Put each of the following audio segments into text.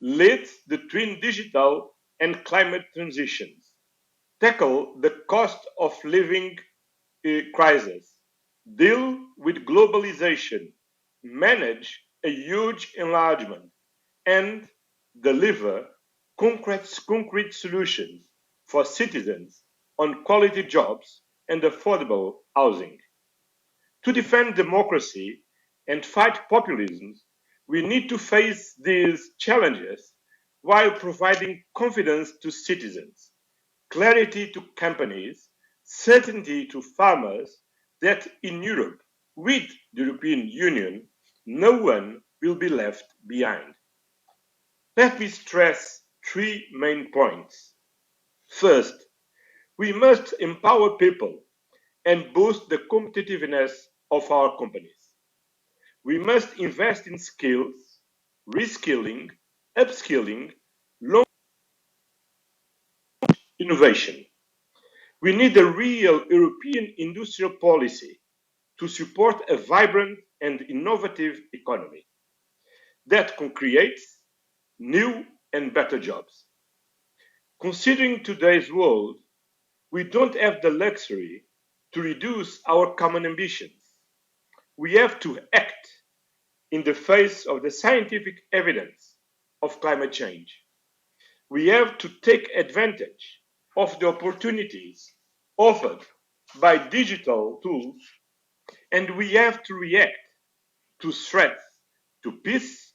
lead the twin digital and climate transitions, tackle the cost of living crisis, deal with globalization, manage a huge enlargement, and deliver concrete solutions for citizens on quality jobs and affordable housing. To defend democracy and fight populism, we need to face these challenges while providing confidence to citizens, clarity to companies, certainty to farmers that in Europe, with the European Union, no one will be left behind. Let me stress three main points. First, we must empower people and boost the competitiveness of our companies. We must invest in skills, reskilling, upskilling, long innovation. We need a real European industrial policy to support a vibrant and innovative economy that can create new and better jobs. Considering today's world, we don't have the luxury to reduce our common ambitions. We have to act in the face of the scientific evidence of climate change. We have to take advantage of the opportunities offered by digital tools, and we have to react to threats to peace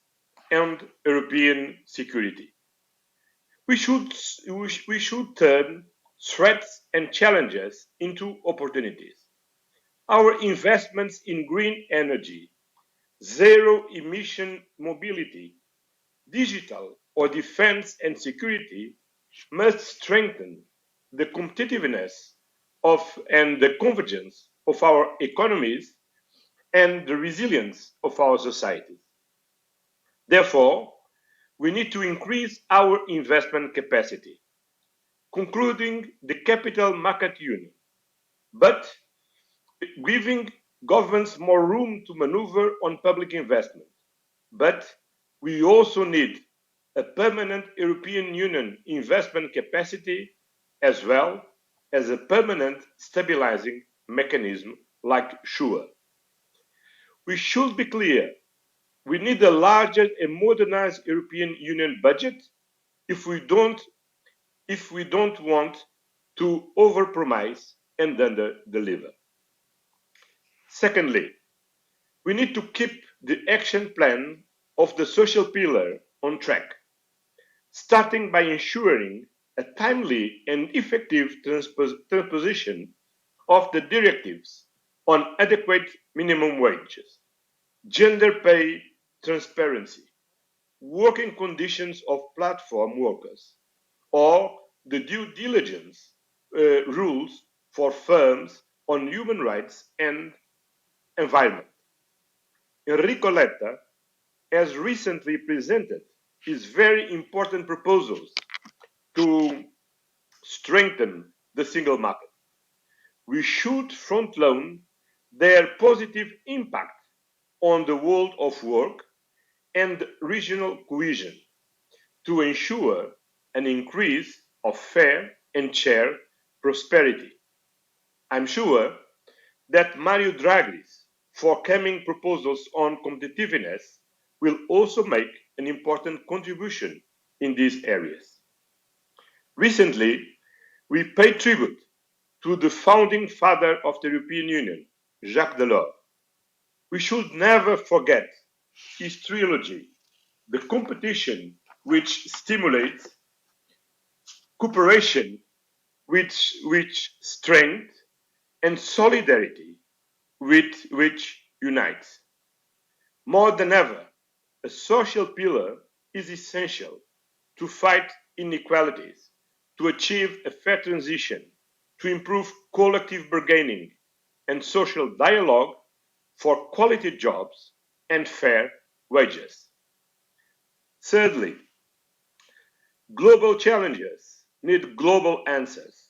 and European security. We should turn threats and challenges into opportunities. Our investments in green energy, zero emission mobility, digital or defense and security must strengthen the competitiveness of and the convergence of our economies and the resilience of our societies. Therefore, we need to increase our investment capacity, concluding the capital market union, but giving governments more room to maneuver on public investment. But we also need a permanent European Union investment capacity as well as a permanent stabilizing mechanism like SURE. We should be clear, we need a larger and modernized European Union budget if we don't want to overpromise and under-deliver. Secondly, we need to keep the action plan of the social pillar on track, starting by ensuring a timely and effective transposition of the directives on adequate minimum wages, gender pay transparency, working conditions of platform workers, or the due diligence rules for firms on human rights and environment. Enrico Letta has recently presented his very important proposals to strengthen the single market. We should front-load their positive impact on the world of work and regional cohesion to ensure an increase of fair and shared prosperity. I'm sure that Mario Draghi's forthcoming proposals on competitiveness will also make an important contribution in these areas. Recently, we paid tribute to the founding father of the European Union, Jacques Delors. We should never forget his trilogy, the competition which stimulates, cooperation which strength, and solidarity which unites. More than ever, a social pillar is essential to fight inequalities, to achieve a fair transition, to improve collective bargaining and social dialogue for quality jobs and fair wages. Thirdly, global challenges need global answers.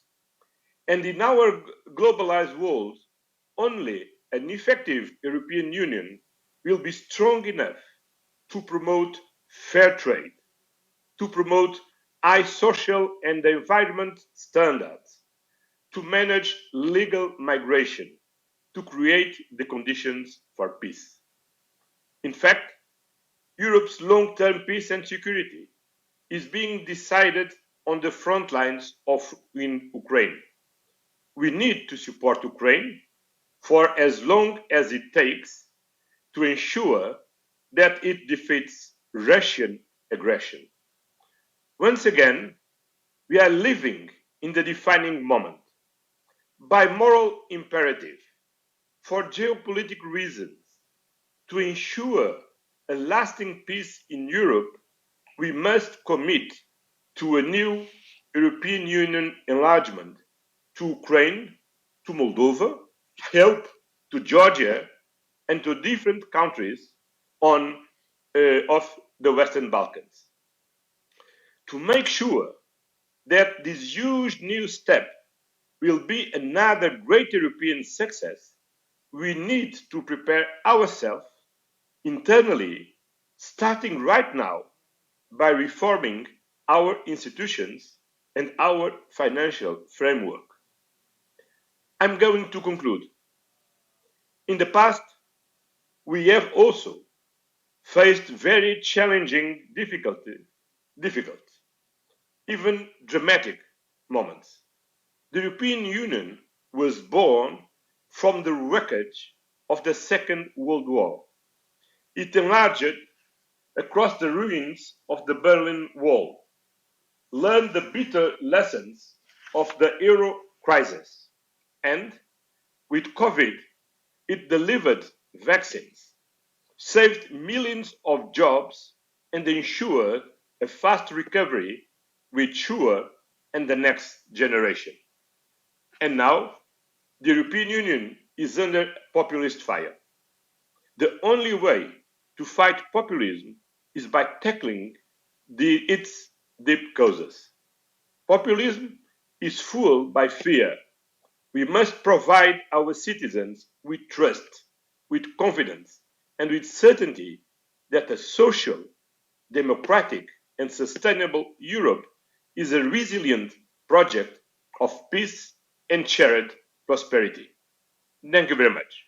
And in our globalized world, only an effective European Union will be strong enough to promote fair trade, to promote high social and environment standards, to manage legal migration, to create the conditions for peace. In fact, Europe's long-term peace and security is being decided on the front lines in Ukraine. We need to support Ukraine for as long as it takes to ensure that it defeats Russian aggression. Once again, we are living in the defining moment. By moral imperative, for geopolitical reasons, to ensure a lasting peace in Europe, we must commit to a new European Union enlargement to Ukraine, to Moldova, help to Georgia, and to different countries of the Western Balkans. To make sure that this huge new step will be another great European success, we need to prepare ourselves internally, starting right now by reforming our institutions and our financial framework. I'm going to conclude. In the past, we have also faced very challenging, difficult, even dramatic moments. The European Union was born from the wreckage of the Second World War. It enlarged across the ruins of the Berlin Wall, learned the bitter lessons of the euro crisis, and with COVID, it delivered vaccines, saved millions of jobs, and ensured a fast recovery with sure and the next generation. And now, the European Union is under populist fire. The only way to fight populism is by tackling its deep causes. Populism is fueled by fear. We must provide our citizens with trust, with confidence, and with certainty that a social, democratic, and sustainable Europe is a resilient project of peace and shared prosperity. Thank you very much.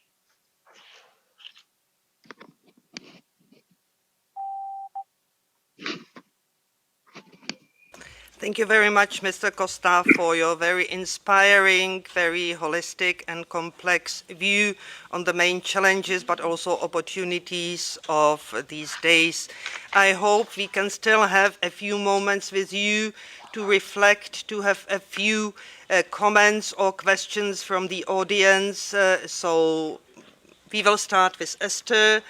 Thank you very much, Mr. Costa, for your very inspiring, very holistic and complex view on the main challenges, but also opportunities of these days. I hope we can still have a few moments with you to reflect, to have a few comments or questions from the audience. So we will start with Esther.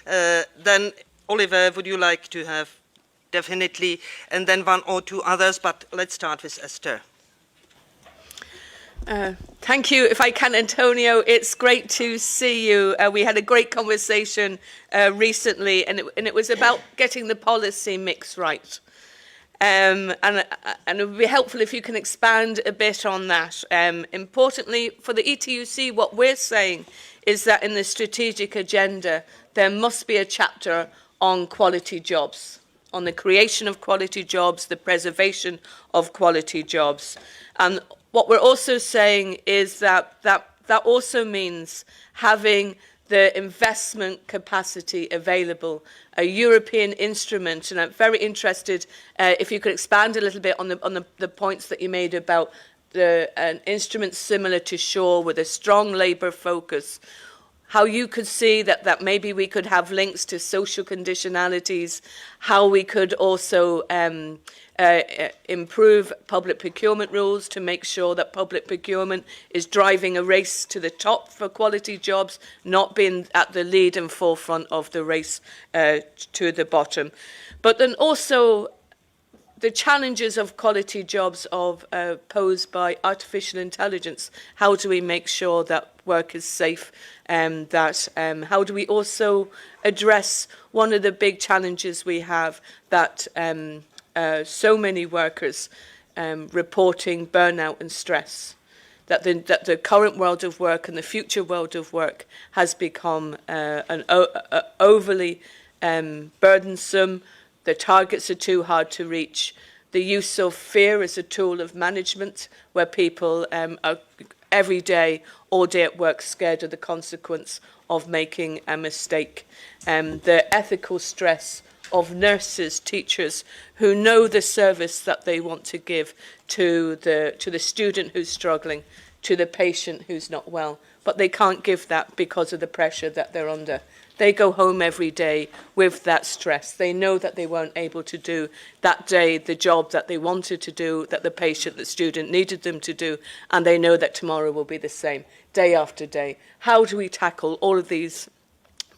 Then, Oliver, would you like to have definitely, and then one or two others, but let's start with Esther. Thank you. If I can, Antonio, it's great to see you. We had a great conversation recently, and it was about getting the policy mix right. And it would be helpful if you can expand a bit on that. Importantly, for the ETUC, what we're saying is that in the strategic agenda, there must be a chapter on quality jobs, on the creation of quality jobs, the preservation of quality jobs. And what we're also saying is that also means having the investment capacity available, a European instrument. And I'm very interested if you could expand a little bit on the points that you made about an instrument similar to SURE with a strong labour focus, how you could see that maybe we could have links to social conditionalities, how we could also improve public procurement rules to make sure that public procurement is driving a race to the top for quality jobs, not being at the lead and forefront of the race to the bottom. But then also the challenges of quality jobs posed by artificial intelligence. How do we make sure that work is safe? How do we also address one of the big challenges we have, that so many workers reporting burnout and stress, that the current world of work and the future world of work has become overly burdensome. The targets are too hard to reach. The use of fear as a tool of management, where people are every day, all day at work, scared of the consequence of making a mistake. The ethical stress of nurses, teachers, who know the service that they want to give to the student who's struggling, to the patient who's not well, but they can't give that because of the pressure that they're under. They go home every day with that stress. They know that they weren't able to do that day the job that they wanted to do, that the patient, the student needed them to do, and they know that tomorrow will be the same, day after day. How do we tackle all of these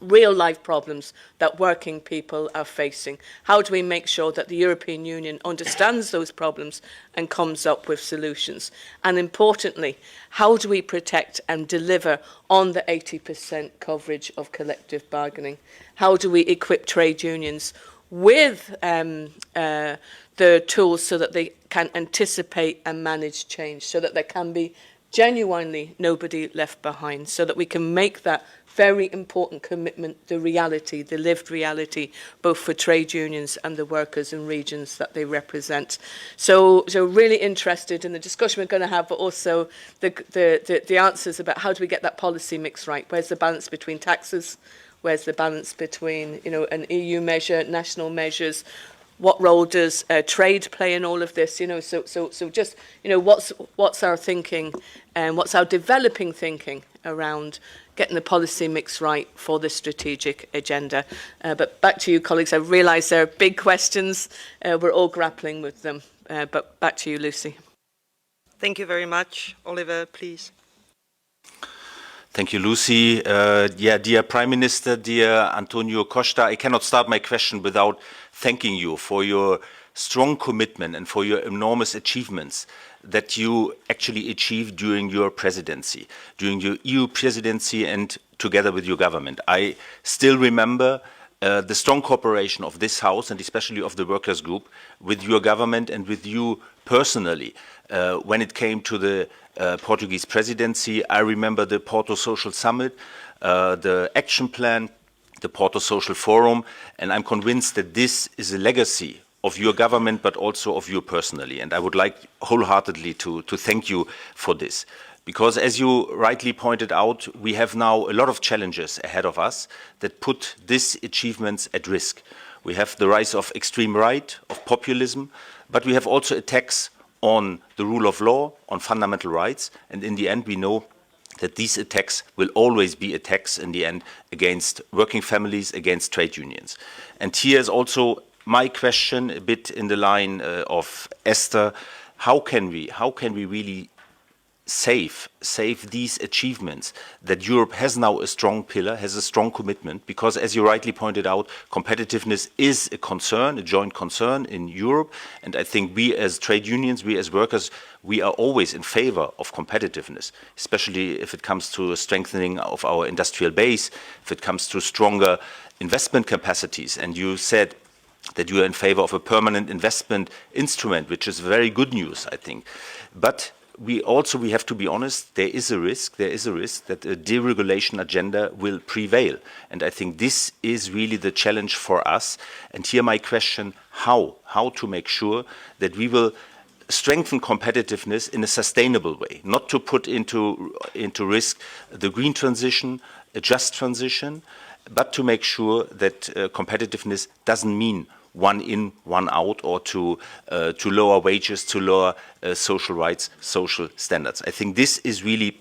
real-life problems that working people are facing? How do we make sure that the European Union understands those problems and comes up with solutions? And importantly, how do we protect and deliver on the 80% coverage of collective bargaining? How do we equip trade unions with the tools so that they can anticipate and manage change, so that there can be genuinely nobody left behind, so that we can make that very important commitment, the reality, the lived reality, both for trade unions and the workers and regions that they represent. So really interested in the discussion we're going to have, but also the answers about how do we get that policy mix right? Where's the balance between taxes? Where's the balance between, an EU measure, national measures? What role does trade play in all of this? So just, what's our thinking and what's our developing thinking around getting the policy mix right for the strategic agenda. But back to you, colleagues. I realise there are big questions. We're all grappling with them. But back to you, Lucy. Thank you very much. Oliver, please. Thank you, Lucy. Dear Prime Minister, dear Antonio Costa, I cannot start my question without thanking you for your strong commitment and for your enormous achievements that you actually achieved during your presidency, during your EU presidency and together with your government. I still remember the strong cooperation of this House and especially of the Workers' Group with your government and with you personally. When it came to the Portuguese presidency, I remember the Porto Social Summit, the action plan, the Porto Social Forum, and I'm convinced that this is a legacy of your government, but also of you personally. And I would like wholeheartedly to thank you for this. Because as you rightly pointed out, we have now a lot of challenges ahead of us that put these achievements at risk. We have the rise of extreme right, of populism, but we have also attacks on the rule of law, on fundamental rights. And in the end, we know that these attacks will always be attacks in the end against working families, against trade unions. And here is also my question, a bit in the line of Esther. How can we really save these achievements that Europe has now a strong pillar, has a strong commitment? Because as you rightly pointed out, competitiveness is a concern, a joint concern in Europe. And I think we as trade unions, we as workers, we are always in favor of competitiveness, especially if it comes to a strengthening of our industrial base, if it comes to stronger investment capacities. And you said that you are in favor of a permanent investment instrument, which is very good news, I think. But we have to be honest, there is a risk that a deregulation agenda will prevail. And I think this is really the challenge for us. And here my question, how to make sure that we will strengthen competitiveness in a sustainable way, not to put into risk the green transition, a just transition, but to make sure that competitiveness doesn't mean one in, one out, or to lower wages, to lower social rights, social standards. I think this is really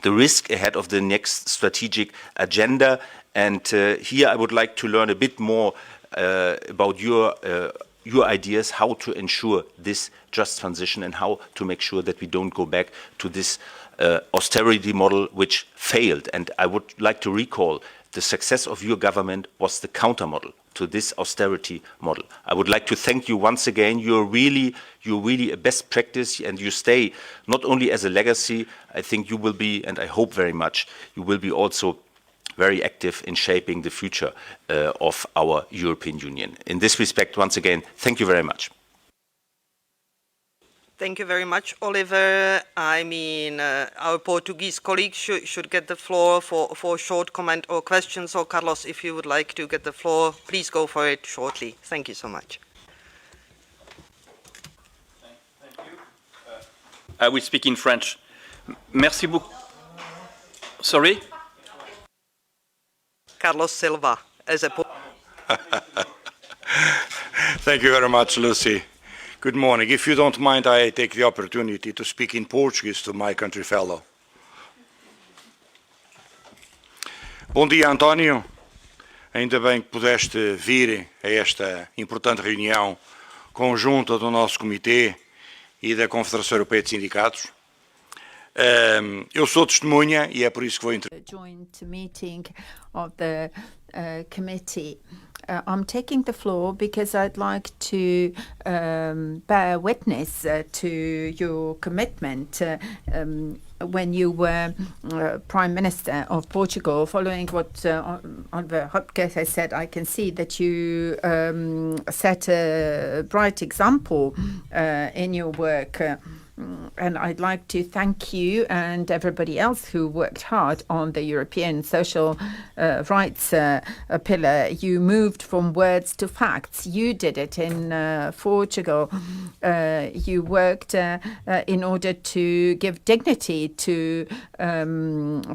the risk ahead of the next strategic agenda. And here I would like to learn a bit more about your ideas, how to ensure this just transition and how to make sure that we don't go back to this austerity model which failed. And I would like to recall the success of your government was the counter model to this austerity model. I would like to thank you once again. You're really a best practice, and you stay not only as a legacy. I think you will be, and I hope very much, you will be also very active in shaping the future of our European Union. In this respect, once again, thank you very much. Thank you very much, Oliver. I mean, our Portuguese colleague should get the floor for a short comment or question. So, Carlos, if you would like to get the floor, please go for it shortly. Thank you so much. Thank you. I will speak in French. Merci beaucoup. Sorry? Carlos Silva, as a Thank you very much, Lucy. Good morning. If you don't mind, I take the opportunity to speak in Portuguese to my country fellow. Bom dia, António. Ainda bem que pudeste vir a esta importante reunião conjunta do nosso comitê e da Confederação Europeia de Sindicatos. Eu sou testemunha e é por isso que vou joint meeting of the committee. I'm taking the floor because I'd like to bear witness to your commitment when you were Prime Minister of Portugal. Following what Oliver Hopkins has said, I can see that you set a bright example in your work. And I'd like to thank you and everybody else who worked hard on the European social rights pillar. You moved from words to facts. You did it in Portugal. You worked in order to give dignity to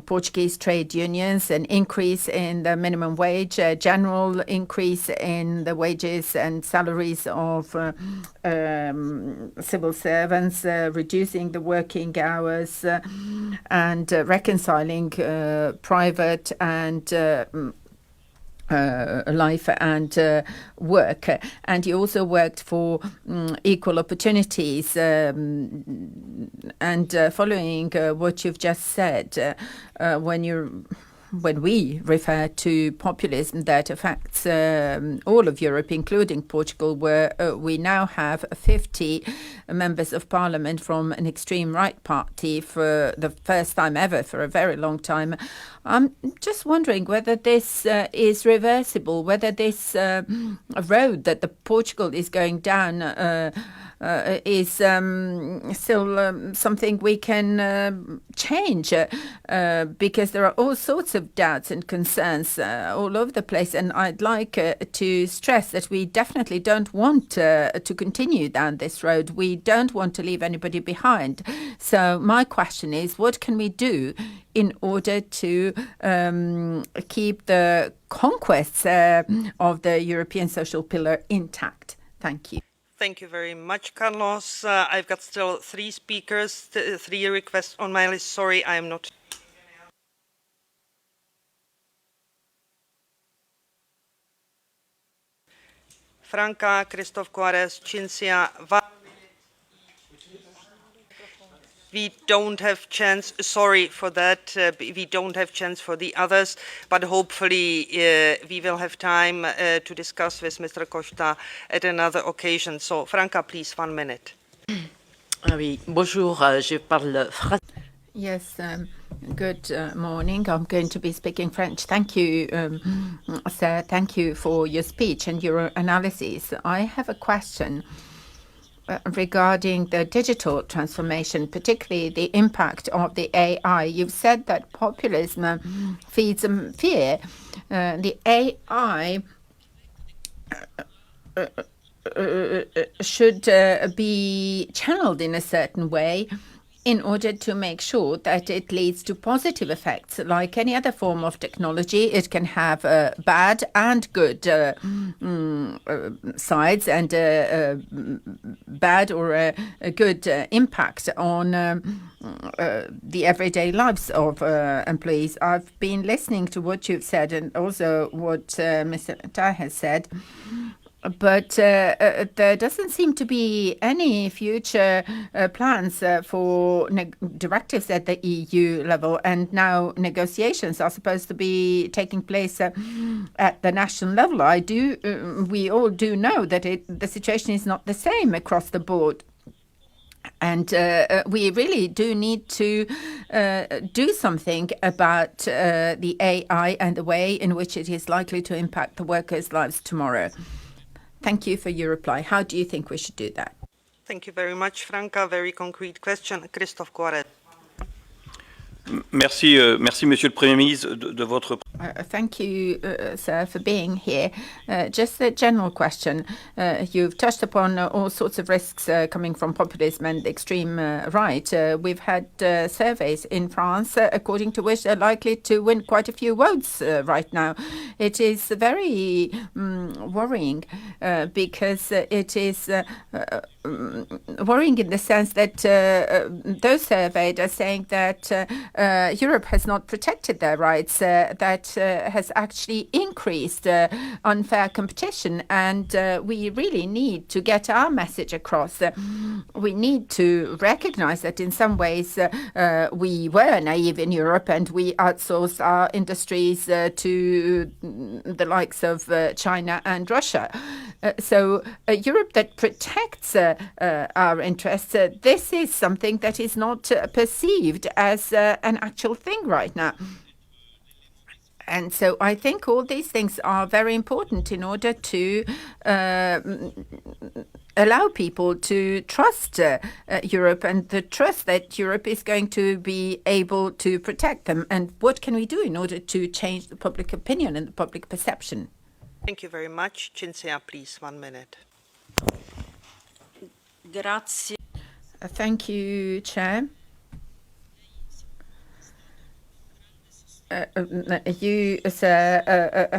Portuguese trade unions, an increase in the minimum wage, a general increase in the wages and salaries of civil servants, reducing the working hours and reconciling private and life and work. And you also worked for equal opportunities. And following what you've just said, when we refer to populism that affects all of Europe, including Portugal, where we now have 50 members of parliament from an extreme right party for the first time ever for a very long time. I'm just wondering whether this is reversible, whether this road that the Portugal is going down is still something we can change, because there are all sorts of doubts and concerns all over the place. And I'd like to stress that we definitely don't want to continue down this road. We don't want to leave anybody behind. So my question is, what can we do in order to keep the conquests of the European social pillar intact? Thank you. Thank you very much, Carlos. I've got still 3 speakers, 3 requests on my list. Sorry, I am not. Franca, Christoph Juarez, Cinzia. We don't have chance, sorry for that, we don't have chance for the others, but hopefully we will have time to discuss with Mr. Costa at another occasion. So, Franca, please, 1 minute. Ah oui, bonjour, je parle français. Yes, good morning. I'm going to be speaking French. Thank you, sir. Thank you for your speech and your analysis. I have a question regarding the digital transformation, particularly the impact of the AI. You've said that populism feeds fear. The AI should be channeled in a certain way in order to make sure that it leads to positive effects. Like any other form of technology, it can have bad and good sides, and bad or a good impact on the everyday lives of employees. I've been listening to what you've said and also what Mr. Tai has said. But there doesn't seem to be any future plans for directives at the EU level. And now negotiations are supposed to be taking place at the national level. We all do know that the situation is not the same across the board. And we really do need to do something about the AI and the way in which it is likely to impact the workers' lives tomorrow. Thank you for your reply. How do you think we should do that? Thank you very much, Franca. Very concrete question. Christophe Coiret. Merci, merci, Monsieur le Premier ministre, de votre... Thank you, sir, for being here. Just a general question. You've touched upon all sorts of risks coming from populism and extreme right. We've had surveys in France, according to which they're likely to win quite a few votes right now. It is very worrying because it is worrying in the sense that those surveyed are saying that Europe has not protected their rights, that has actually increased unfair competition, and we really need to get our message across. We need to recognize that in some ways we were naive in Europe and we outsourced our industries to the likes of China and Russia. So a Europe that protects our interests, this is something that is not perceived as an actual thing right now. And so I think all these things are very important in order to allow people to trust Europe and the trust that Europe is going to be able to protect them. And what can we do in order to change the public opinion and the public perception? Thank you very much. Cinzia, please, 1 minute. Grazie. Thank you, Chair. You, sir,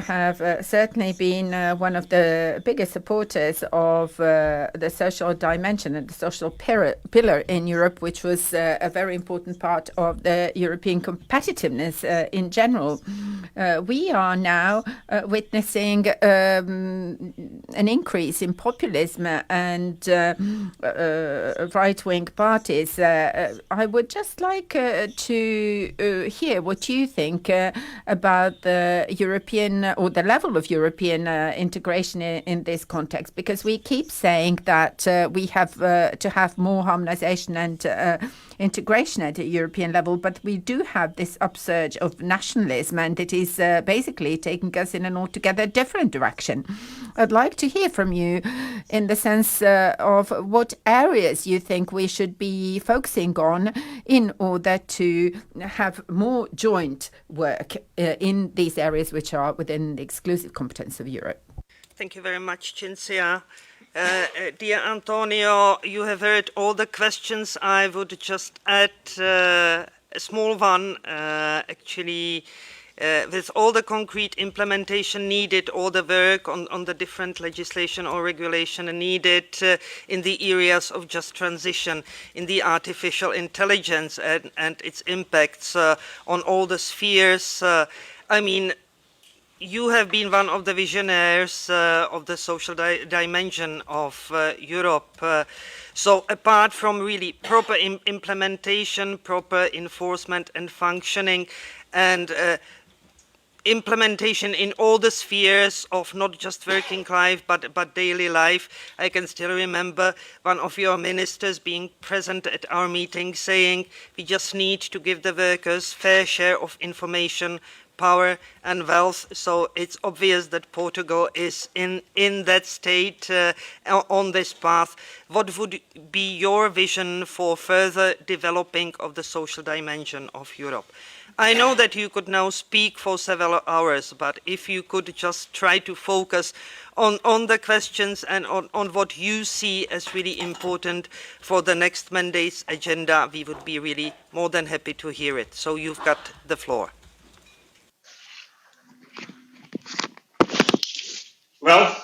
have certainly been one of the biggest supporters of the social dimension and the social pillar in Europe, which was a very important part of the European competitiveness in general. We are now witnessing an increase in populism and right-wing parties. I would just like to hear what you think about the European or the level of European integration in this context, because we keep saying that we have to have more harmonization and integration at a European level, but we do have this upsurge of nationalism, and it is basically taking us in an altogether different direction. I'd like to hear from you in the sense of what areas you think we should be focusing on in order to have more joint work in these areas which are within the exclusive competence of Europe. Thank you very much, Cinzia. Dear Antonio, you have heard all the questions. I would just add a small one, actually, with all the concrete implementation needed, all the work on the different legislation or regulation needed in the areas of just transition, in the artificial intelligence and its impacts on all the spheres. I mean, you have been one of the visionaries of the social dimension of Europe. So apart from really proper implementation, proper enforcement and functioning, and implementation in all the spheres of not just working life but daily life. I can still remember one of your ministers being present at our meeting saying we just need to give the workers fair share of information, power and wealth. So it's obvious that Portugal is in that state on this path. What would be your vision for further developing of the social dimension of Europe? I know that you could now speak for several hours, but if you could just try to focus on the questions and on what you see as really important for the next mandate's agenda, we would be really more than happy to hear it. So you've got the floor. Well,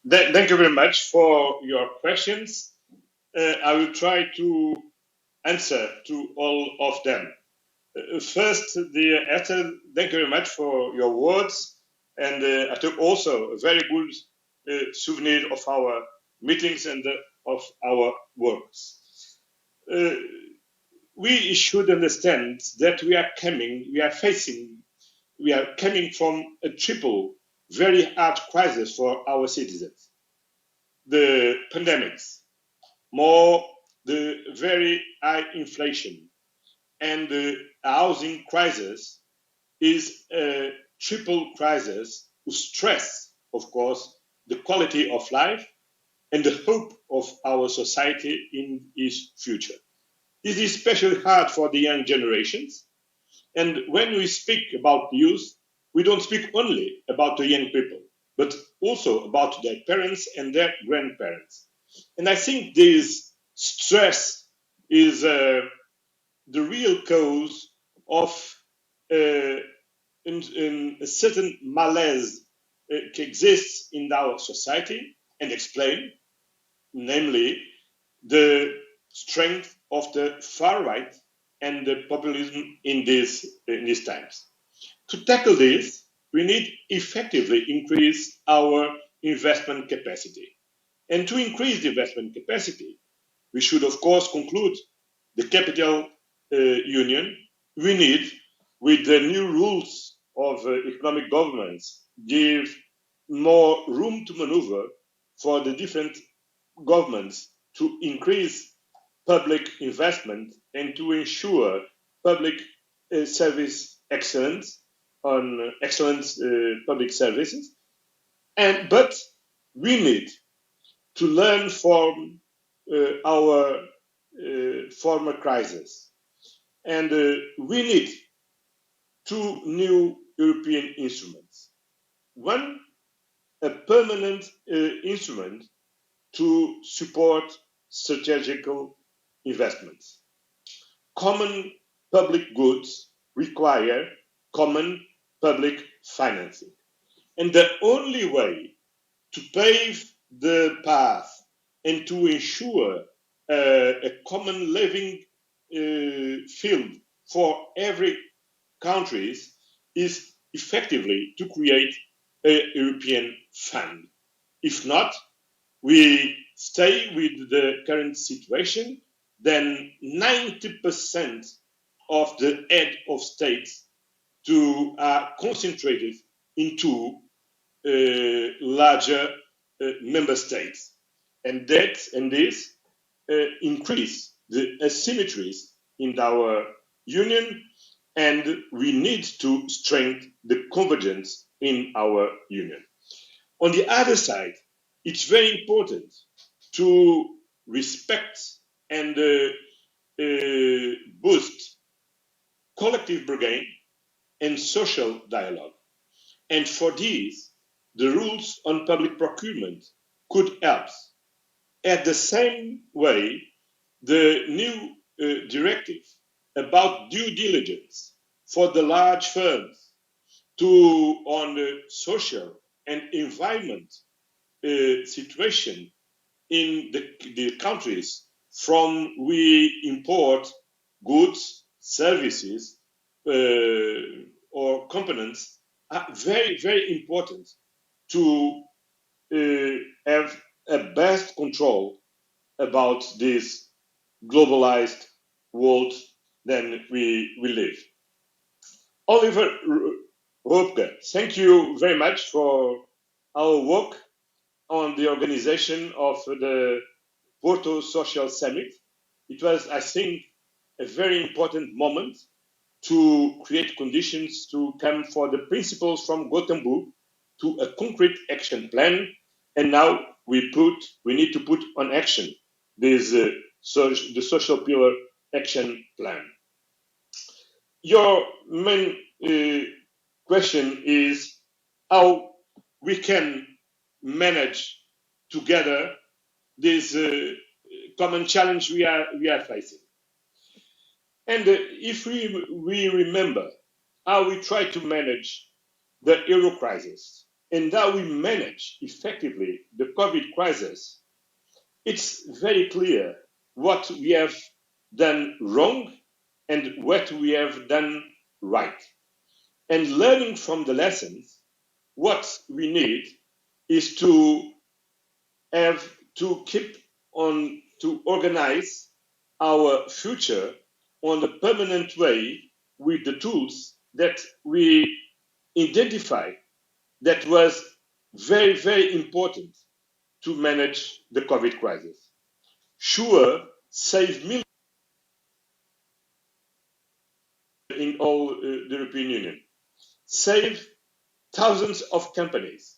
thank you very much for your questions. I will try to answer to all of them. First, dear Esther, thank you very much for your words, and I took also a very good souvenir of our meetings and of our works. We should understand that we are coming from a triple, very hard crisis for our citizens. The pandemics, more the very high inflation, and the housing crisis is a triple crisis who stress, of course, the quality of life and the hope of our society in its future. This is especially hard for the young generations. And when we speak about youth, we don't speak only about the young people, but also about their parents and their grandparents. And I think this stress is the real cause of in a certain malaise that exists in our society and explain, namely, the strength of the far right and the populism in these times. To tackle this, we need effectively increase our investment capacity. And to increase the investment capacity, we should, of course, conclude the capital union. We need, with the new rules of economic governance, give more room to maneuver for the different governments to increase public investment and to ensure public service excellence on excellent public services. But we need to learn from our former crisis. And we need two new European instruments. One, a permanent instrument to support strategical investments. Common public goods require common public financing. And the only way to pave the path and to ensure a common living field for every country is effectively to create a European fund. If not, we stay with the current situation, then 90% of the head of states are concentrated into larger member states. And this increase the asymmetries in our union, and we need to strengthen the convergence in our union. On the other side, it's very important to respect and boost collective bargaining and social dialogue. And for this, the rules on public procurement could help. At the same way, the new directive about due diligence for the large firms on the social and environment situation in the countries from we import goods, services, or components are very, very important to have a best control about this globalized world that we live. Oliver Roepke, thank you very much for our work on the organization of the Porto Social Summit. It was, I think, a very important moment to create conditions to come for the principles from Gothenburg to a concrete action plan. And now we need to put on action this the social pillar action plan. Your main question is how we can manage together this common challenge we are facing. And if we remember how we try to manage the euro crisis and how we manage effectively the COVID crisis, it's very clear what we have done wrong and what we have done right. And learning from the lessons, what we need is to keep on to organize our future on a permanent way with the tools that we identify that was very, very important to manage the COVID crisis. Sure, save millions in all the European Union, save thousands of companies.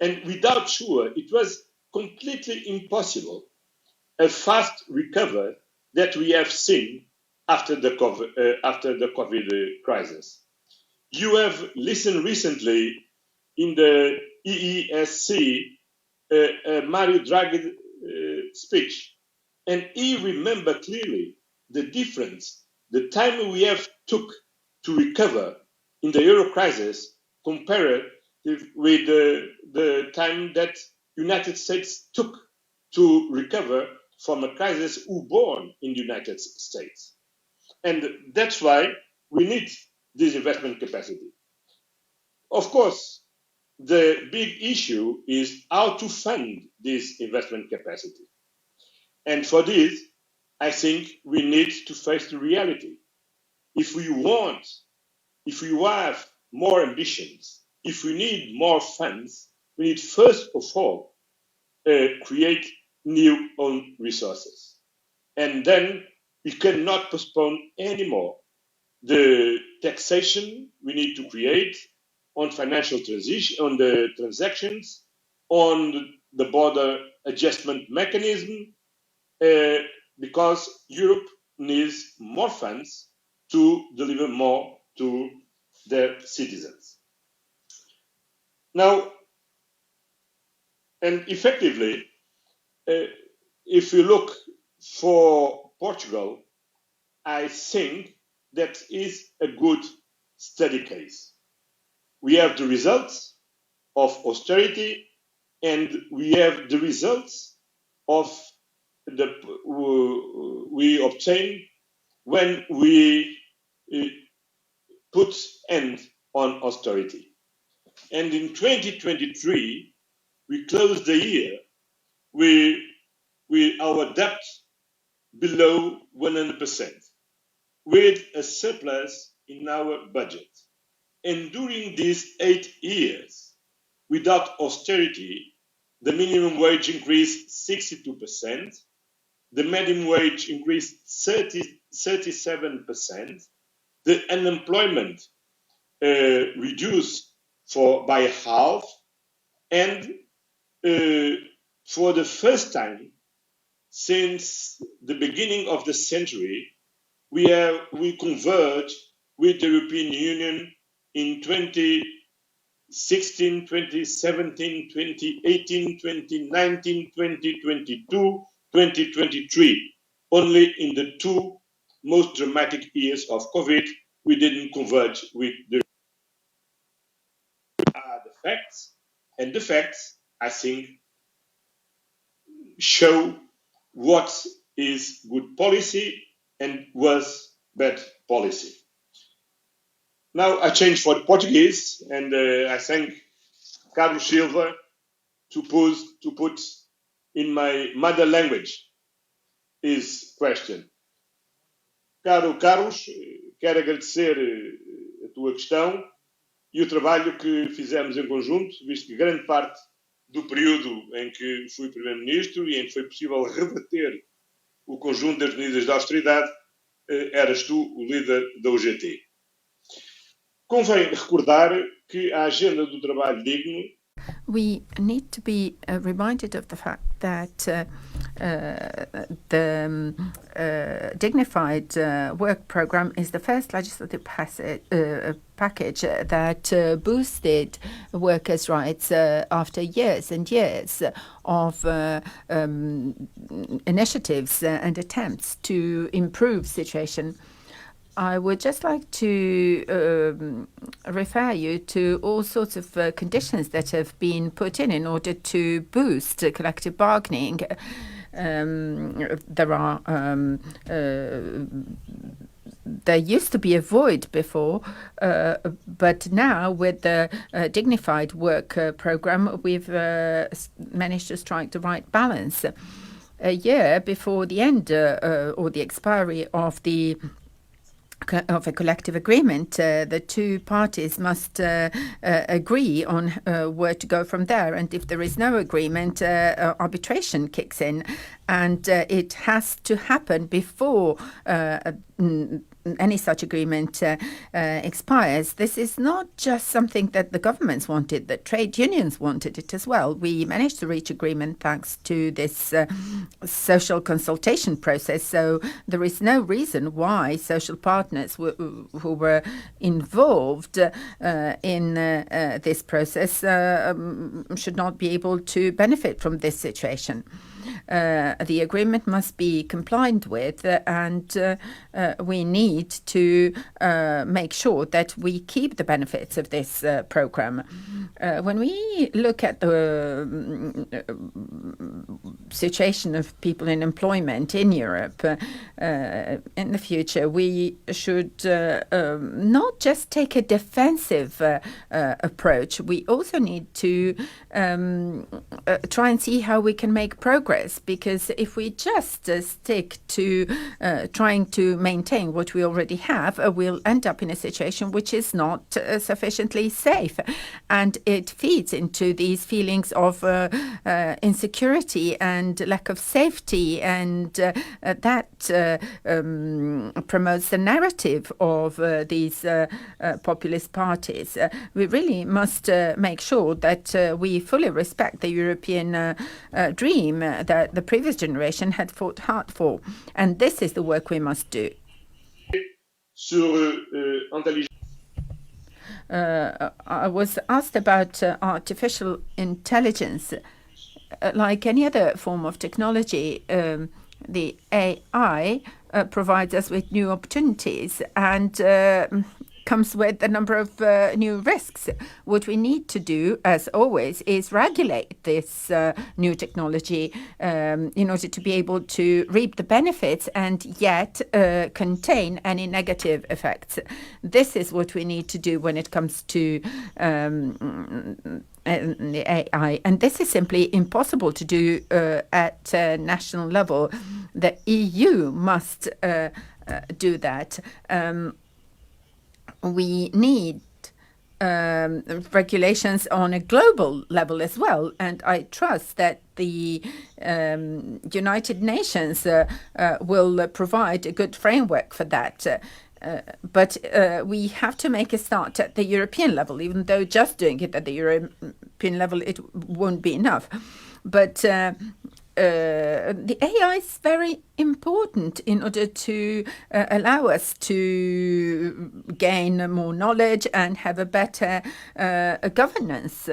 And without Sure, it was completely impossible a fast recovery that we have seen after the COVID crisis. You have listened recently in the EESC Mario Draghi speech, and he remembered clearly the difference, the time we have took to recover in the euro crisis compared with the time that United States took to recover from a crisis born in the United States. And that's why we need this investment capacity. Of course, the big issue is how to fund this investment capacity. And for this, I think we need to face the reality. If we have more ambitions, if we need more funds, we need first of all create new own resources. And then we cannot postpone anymore the taxation we need to create on financial transition, on the transactions, on the border adjustment mechanism, because Europe needs more funds to deliver more to their citizens. Now, and effectively, if you look for Portugal, I think that is a good study case. We have the results of austerity, and we have the results of we obtain when we put end on austerity. And in 2023, we closed the year with our debt below 100%, with a surplus in our budget. And during these 8 years, without austerity, the minimum wage increased 62%, the median wage increased 37%, the unemployment reduced by half, and for the first time since the beginning of the century, we converged with the European Union in 2016, 2017, 2018, 2019, 2022, 2023. Only in the 2 most dramatic years of COVID, we didn't converge with the facts. And the facts, I think, show what is good policy and was bad policy. Now I change for Portuguese, and I thank Carlos Silva to put in my mother language his question. Caro Carlos, quero agradecer a tua questão e o trabalho que fizemos em conjunto, visto que grande parte do período em que fui Primeiro-Ministro e em que foi possível reverter o conjunto das medidas de austeridade, eras tu o líder da UGT. Convém recordar que a agenda do trabalho digno. We need to be reminded of the fact that the dignified work program is the first legislative package that boosted workers' rights after years and years of initiatives and attempts to improve situation. I would just like to refer you to all sorts of conditions that have been put in order to boost collective bargaining. There used to be a void before, but now with the dignified work program, we've managed to strike the right balance. A year before the end or the expiry of a collective agreement, the two parties must agree on where to go from there. And if there is no agreement, arbitration kicks in. And it has to happen before any such agreement expires, this is not just something that the governments wanted, the trade unions wanted it as well. We managed to reach agreement thanks to this social consultation process, so there is no reason why social partners who were involved in this process should not be able to benefit from this situation. The agreement must be complied with, and we need to make sure that we keep the benefits of this program. When we look at the situation of people in employment in Europe in the future, we should not just take a defensive approach. We also need to try and see how we can make progress, because if we just stick to trying to maintain what we already have, we'll end up in a situation which is not sufficiently safe, and it feeds into these feelings of insecurity and lack of safety, and that promotes the narrative of these populist parties. We really must make sure that we fully respect the European dream that the previous generation had fought hard for, and this is the work we must do. I was asked about artificial intelligence. Like any other form of technology, the AI provides us with new opportunities and comes with a number of new risks. What we need to do, as always, is regulate this new technology in order to be able to reap the benefits and yet contain any negative effects. This is what we need to do when it comes to the AI, and this is simply impossible to do at national level. The EU must do that. We need regulations on a global level as well, and I trust that the United Nations will provide a good framework for that. But we have to make a start at the European level, even though just doing it at the European level, it won't be enough. But the AI is very important in order to allow us to gain more knowledge and have a better governance.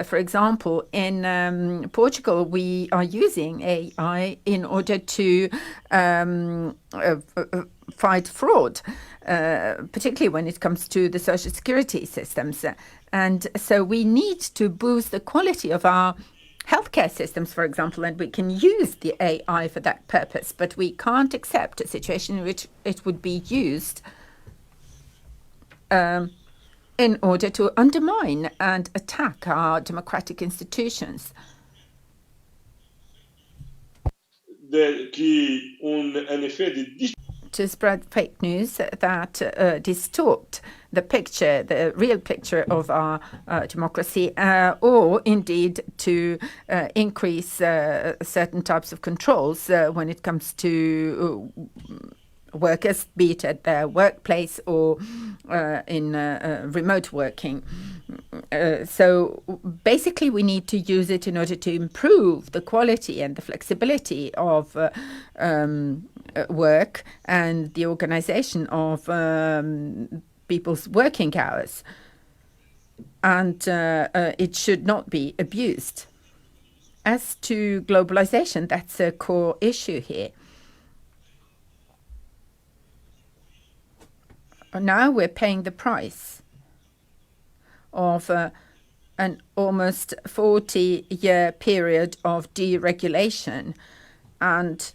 For example, in Portugal, we are using AI in order to fight fraud, particularly when it comes to the social security systems. And so we need to boost the quality of our healthcare systems, for example, and we can use the AI for that purpose, but we can't accept a situation in which it would be used in order to undermine and attack our democratic institutions. To spread fake news that distort the picture, the real picture of our democracy, or indeed to increase certain types of controls when it comes to workers, be it at their workplace or in remote working. So basically we need to use it in order to improve the quality and the flexibility of work and the organization of people's working hours. And it should not be abused. As to globalization, that's a core issue here. Now we're paying the price of an almost 40-year period of deregulation, and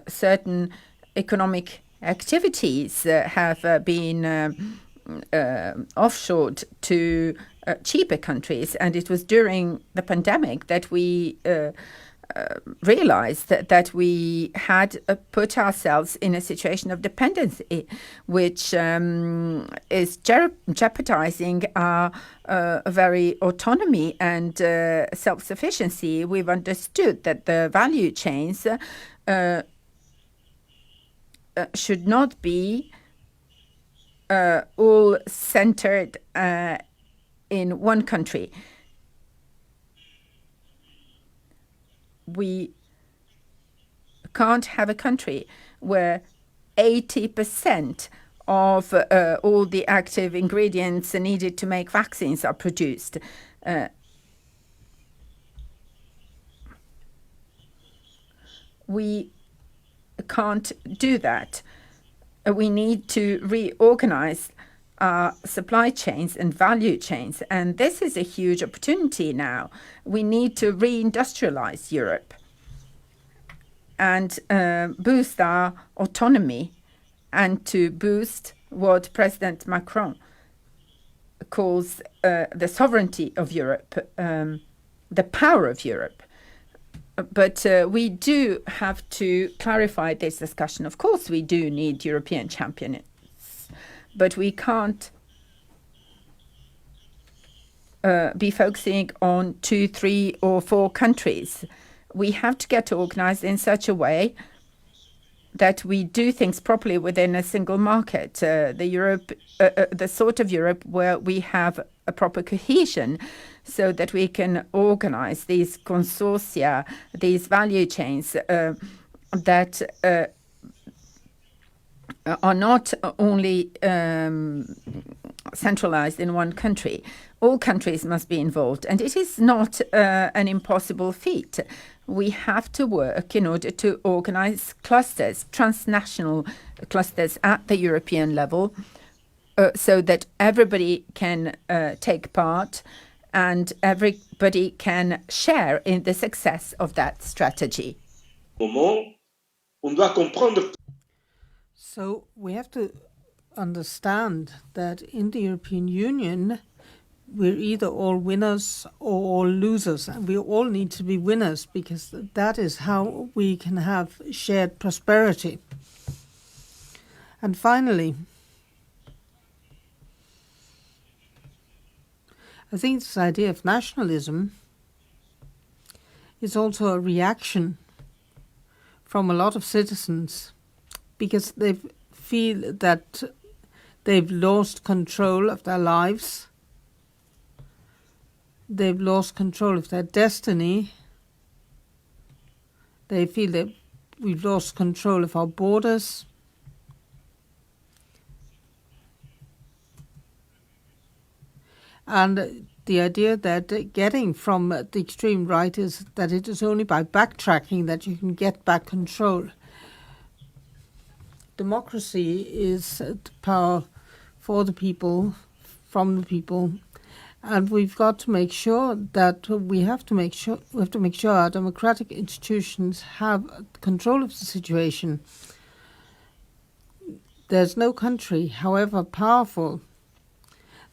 certain economic activities have been offshored to cheaper countries, and it was during the pandemic that we realized that we had put ourselves in a situation of dependency, which is jeopardizing our very autonomy and self-sufficiency. We've understood that the value chains should not be all centered in one country. We can't have a country where 80% of all the active ingredients needed to make vaccines are produced. We can't do that. We need to reorganize our supply chains and value chains, and this is a huge opportunity now. We need to reindustrialize Europe and boost our autonomy, and to boost what President Macron calls the sovereignty of Europe, the power of Europe. But we do have to clarify this discussion. Of course, we do need European champions, but we can't be focusing on 2, 3, or 4 countries. We have to get organized in such a way that we do things properly within a single market, the sort of Europe where we have a proper cohesion, so that we can organize these consortia, these value chains that are not only centralized in one country. All countries must be involved, and it is not an impossible feat. We have to work in order to organize clusters, transnational clusters at the European level, so that everybody can take part and everybody can share in the success of that strategy. So we have to understand that in the European Union, we're either all winners or all losers, and we all need to be winners, because that is how we can have shared prosperity. And finally, I think this idea of nationalism is also a reaction from a lot of citizens, because they feel that they've lost control of their lives, they've lost control of their destiny, they feel that we've lost control of our borders. And the idea that getting from the extreme right is that it is only by backtracking that you can get back control. Democracy is the power for the people, from the people, and we've got to make sure that we have to make sure our democratic institutions have control of the situation. There's no country, however powerful,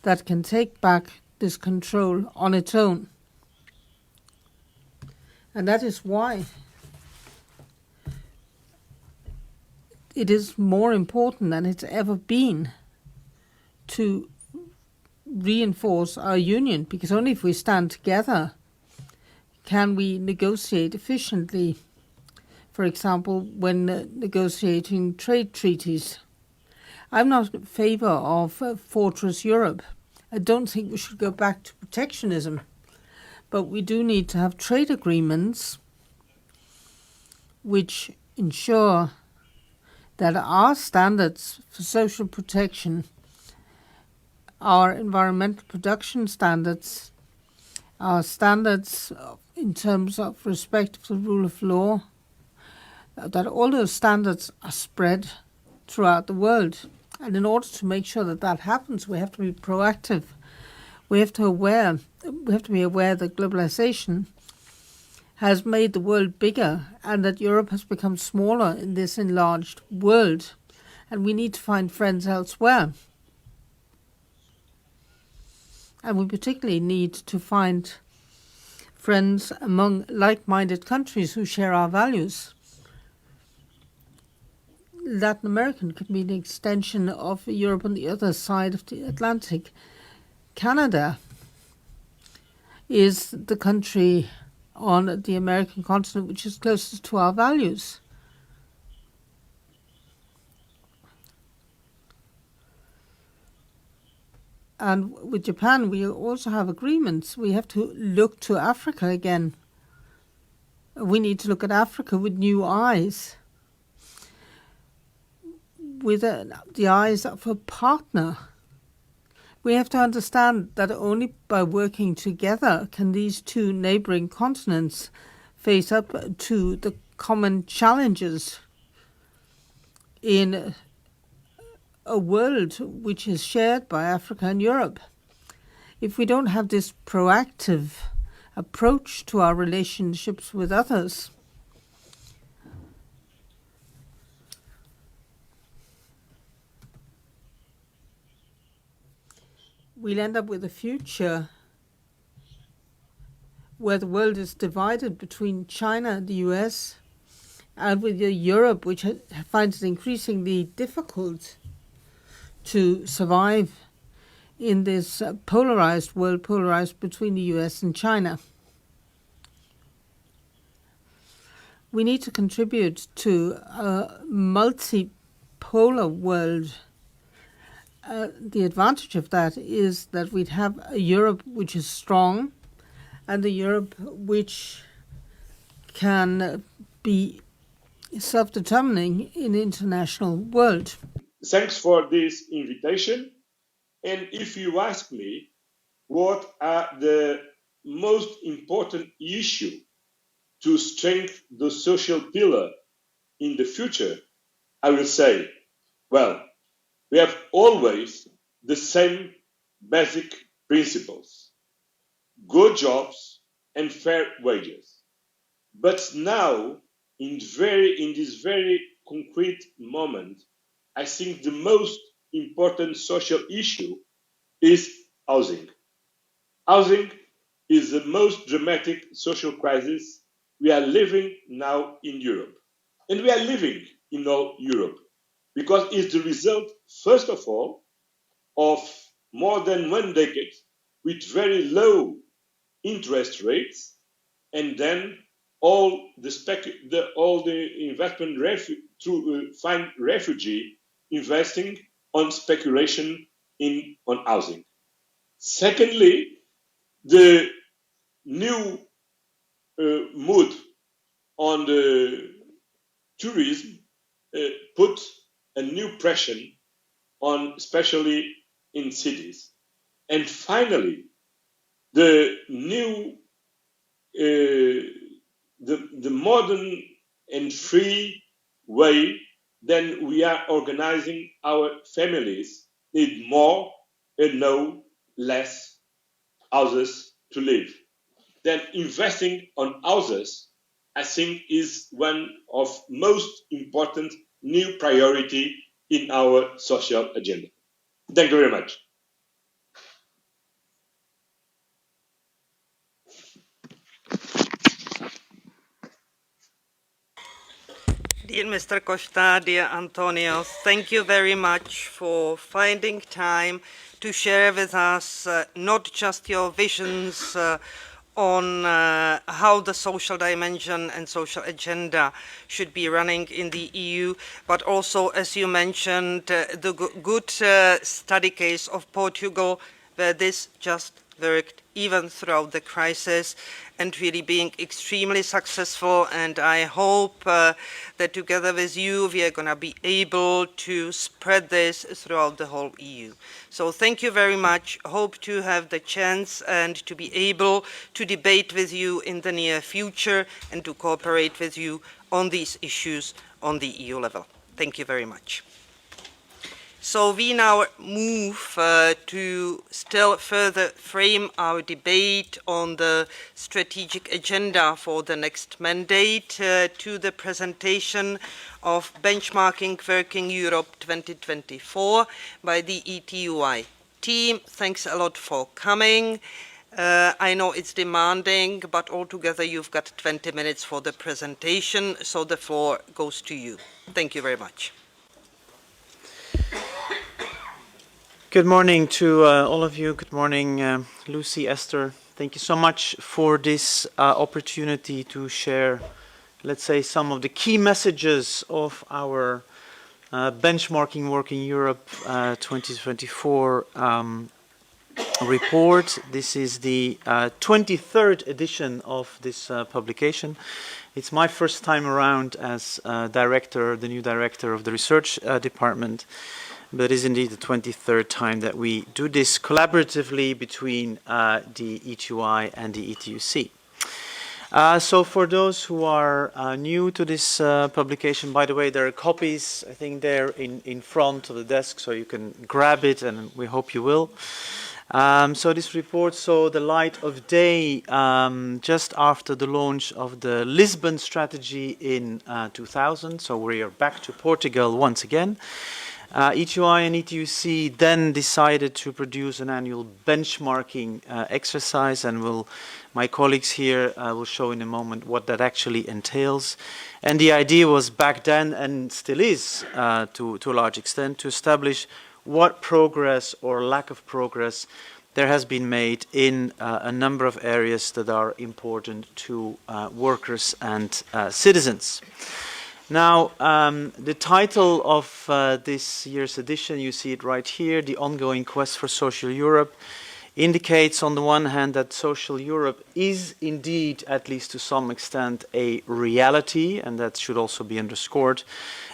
that can take back this control on its own. And that is why it is more important than it's ever been to reinforce our union, because only if we stand together can we negotiate efficiently. For example, when negotiating trade treaties. I'm not in favor of Fortress Europe. I don't think we should go back to protectionism, but we do need to have trade agreements which ensure that our standards for social protection, our environmental production standards, our standards in terms of respect for the rule of law, that all those standards are spread throughout the world. And in order to make sure that that happens, we have to be proactive. We have to be aware that globalization has made the world bigger, and that Europe has become smaller in this enlarged world, and we need to find friends elsewhere. And we particularly need to find friends among like-minded countries who share our values. Latin America can be an extension of Europe on the other side of the Atlantic. Canada is the country on the American continent which is closest to our values. And with Japan, we also have agreements. We have to look to Africa again. We need to look at Africa with new eyes, with the eyes of a partner. We have to understand that only by working together can these two neighboring continents face up to the common challenges in a world which is shared by Africa and Europe. If we don't have this proactive approach to our relationships with others, we'll end up with a future where the world is divided between China and the US, and with Europe, which finds it increasingly difficult to survive in this polarized world, polarized between the US and China. We need to contribute to a multipolar world. The advantage of that is that we'd have a Europe which is strong and a Europe which can be self-determining in the international world. Thanks for this invitation. And if you ask me what are the most important issues to strengthen the social pillar in the future, I will say, well, we have always the same basic principles: good jobs and fair wages. But now, in this very concrete moment, I think the most important social issue is housing. Housing is the most dramatic social crisis we are living now in Europe. And we are living in all Europe because it's the result, first of all, of more than 1 decade with very low interest rates, and then all the investment to find refugee investing on speculation on housing. Secondly, the new mood on the tourism put a new pressure on, especially in cities. And finally, the new, the modern and free way then we are organizing our families need more and no less houses to live. Then investing on houses, I think, is one of most important new priority in our social agenda. Thank you very much. Dear Mr. Costa, dear Antonio, thank you very much for finding time to share with us not just your visions on how the social dimension and social agenda should be running in the EU, but also, as you mentioned, the good study case of Portugal, where this just worked even throughout the crisis and really being extremely successful. And I hope that together with you, we are going to be able to spread this throughout the whole EU. So thank you very much. Hope to have the chance and to be able to debate with you in the near future and to cooperate with you on these issues on the EU level. Thank you very much. So we now move to still further frame our debate on the strategic agenda for the next mandate to the presentation of Benchmarking Working Europe 2024 by the ETUI team. Thanks a lot for coming. I know it's demanding, but altogether you've got 20 minutes for the presentation, so the floor goes to you. Thank you very much. Good morning to all of you. Good morning, Lucy, Esther. Thank you so much for this opportunity to share, let's say, some of the key messages of our Benchmarking Working Europe 2024 report. This is the 23rd edition of this publication. It's my first time around as director, the new director of the research department, but it is indeed the 23rd time that we do this collaboratively between the E2I and the ETUC. So for those who are new to this publication, by the way, there are copies, I think, there in front of the desk, so you can grab it, and we hope you will. So this report saw the light of day just after the launch of the Lisbon strategy in 2000, so we are back to Portugal once again. E2I and ETUC then decided to produce an annual benchmarking exercise, and my colleagues here will show in a moment what that actually entails. And the idea was back then, and still is to a large extent, to establish what progress or lack of progress there has been made in a number of areas that are important to workers and citizens. Now, the title of this year's edition, you see it right here, The Ongoing Quest for Social Europe, indicates on the one hand that social Europe is indeed, at least to some extent, a reality, and that should also be underscored.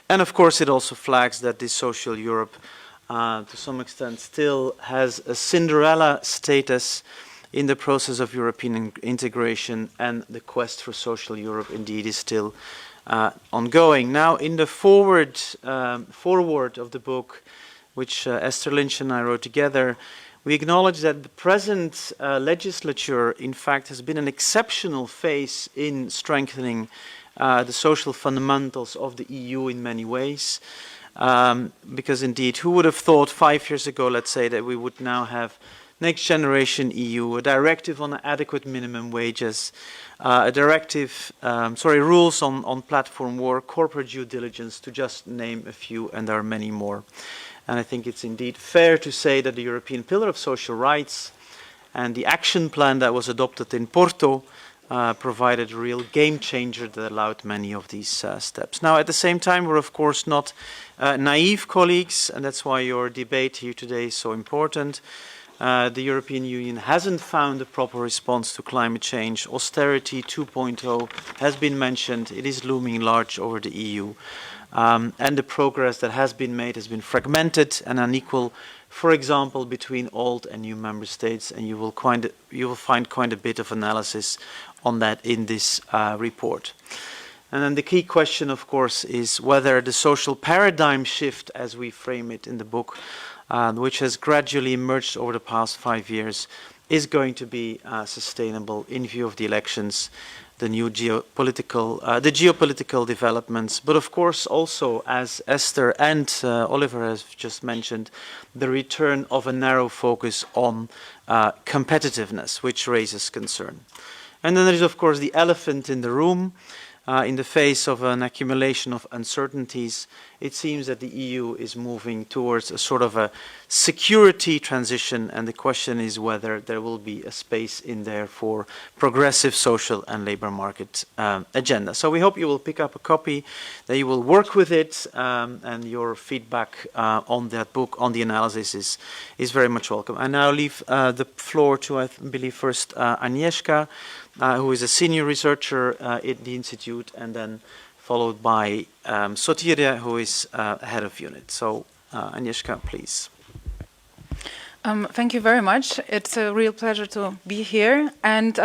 And of course it also flags that this social Europe to some extent still has a Cinderella status in the process of European integration, and the quest for social Europe indeed is still ongoing. Now, in the forward of the book, which Esther Lynch and I wrote together, we acknowledge that the present legislature, in fact, has been an exceptional phase in strengthening the social fundamentals of the EU in many ways. Because indeed, who would have thought 5 years ago, let's say, that we would now have Next Generation EU, a directive on adequate minimum wages, a directive, rules on platform work, corporate due diligence, to just name a few, and there are many more. And I think it's indeed fair to say that the European Pillar of Social Rights and the action plan that was adopted in Porto provided a real game changer that allowed many of these steps. Now, at the same time, we're of course not naive, colleagues, and that's why your debate here today is so important. The European Union hasn't found a proper response to climate change. Austerity 2.0 has been mentioned. It is looming large over the EU. And the progress that has been made has been fragmented and unequal, for example, between old and new member states, and you will find quite a bit of analysis on that in this report. And then the key question, of course, is whether the social paradigm shift, as we frame it in the book, which has gradually emerged over the past 5 years, is going to be sustainable in view of the elections, the new geopolitical developments, but of course also, as Esther and Oliver has just mentioned, the return of a narrow focus on competitiveness, which raises concern. And then there is, of course, the elephant in the room. In the face of an accumulation of uncertainties, it seems that the EU is moving towards a sort of a security transition, and the question is whether there will be a space in there for progressive social and labor market agenda. So we hope you will pick up a copy, that you will work with it, and your feedback on that book, on the analysis, is very much welcome. I now leave the floor to, I believe, first Agnieszka, who is a senior researcher at the Institute, and then followed by Sotiria, who is head of unit. So, Agnieszka, please. Thank you very much. It's a real pleasure to be here. And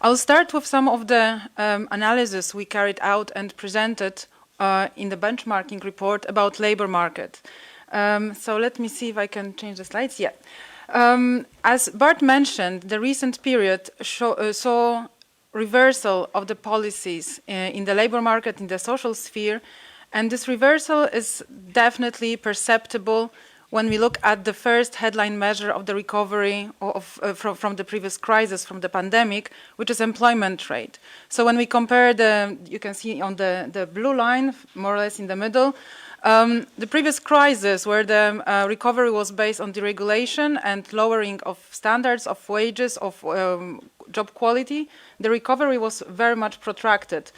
I'll start with some of the analysis we carried out and presented in the benchmarking report about labor market. So let me see if I can change the slides. Yeah. As Bart mentioned, the recent period saw reversal of the policies in the labor market, in the social sphere, and this reversal is definitely perceptible when we look at the first headline measure of the recovery from the previous crisis, from the pandemic, which is employment rate. So when we compare you can see on the blue line, more or less in the middle, the previous crisis, where the recovery was based on deregulation and lowering of standards of wages, of job quality, the recovery was very much protracted.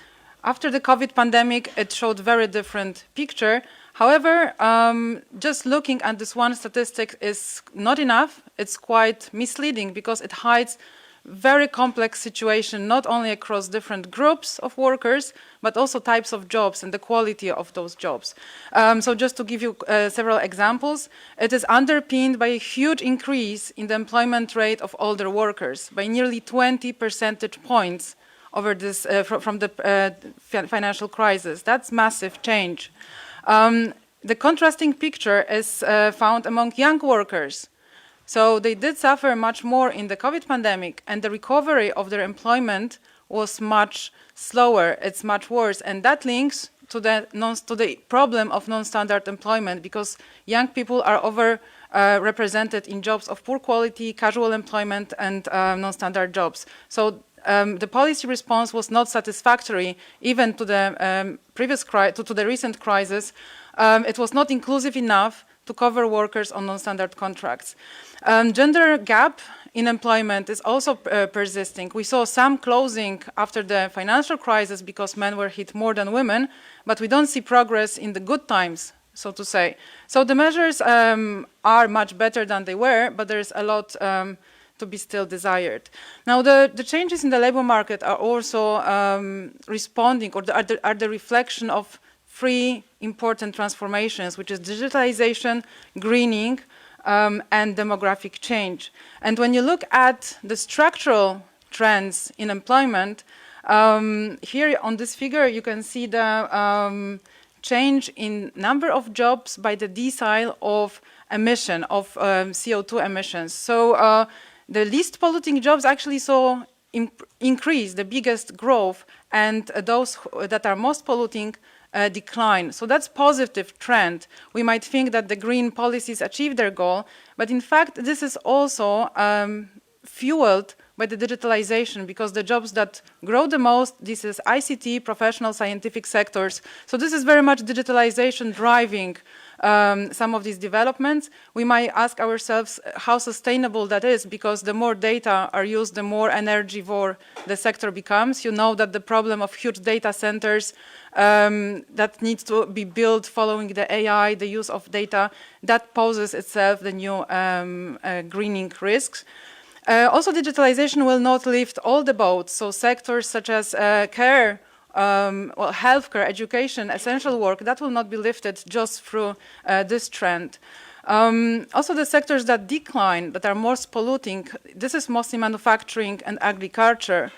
After the COVID pandemic, it showed very different picture. However, just looking at this one statistic is not enough. It's quite misleading because it hides very complex situation, not only across different groups of workers, but also types of jobs and the quality of those jobs. So just to give you several examples, it is underpinned by a huge increase in the employment rate of older workers by nearly 20 percentage points over this from the financial crisis. That's massive change. The contrasting picture is found among young workers. So they did suffer much more in the COVID pandemic, and the recovery of their employment was much slower. It's much worse, and that links to the problem of non-standard employment, because young people are represented in jobs of poor quality, casual employment, and non-standard jobs. So the policy response was not satisfactory, even to the to the recent crisis. It was not inclusive enough to cover workers on non-standard contracts. Gender gap in employment is also persisting. We saw some closing after the financial crisis because men were hit more than women, but we don't see progress in the good times, so to say. So the measures are much better than they were, but there's a lot to be still desired. Now, the changes in the labor market are also responding, or are the reflection of three important transformations, which is digitalization, greening, and demographic change. And when you look at the structural trends in employment, here on this figure you can see the change in number of jobs by the decile of emission, of CO2 emissions. So the least polluting jobs actually saw increase, the biggest growth, and those that are most polluting decline. So that's positive trend. We might think that the green policies achieve their goal, but in fact this is also fueled by the digitalization, because the jobs that grow the most, this is ICT, professional scientific sectors. So this is very much digitalization driving some of these developments. We might ask ourselves how sustainable that is, because the more data are used, the more energivore the sector becomes. You know that the problem of huge data centers that needs to be built following the AI, the use of data, that poses itself the new greening risks. Also, digitalization will not lift all the boats. So sectors such as care, healthcare, education, essential work, that will not be lifted just through this trend. Also, the sectors that decline, that are most polluting, this is mostly manufacturing and agriculture,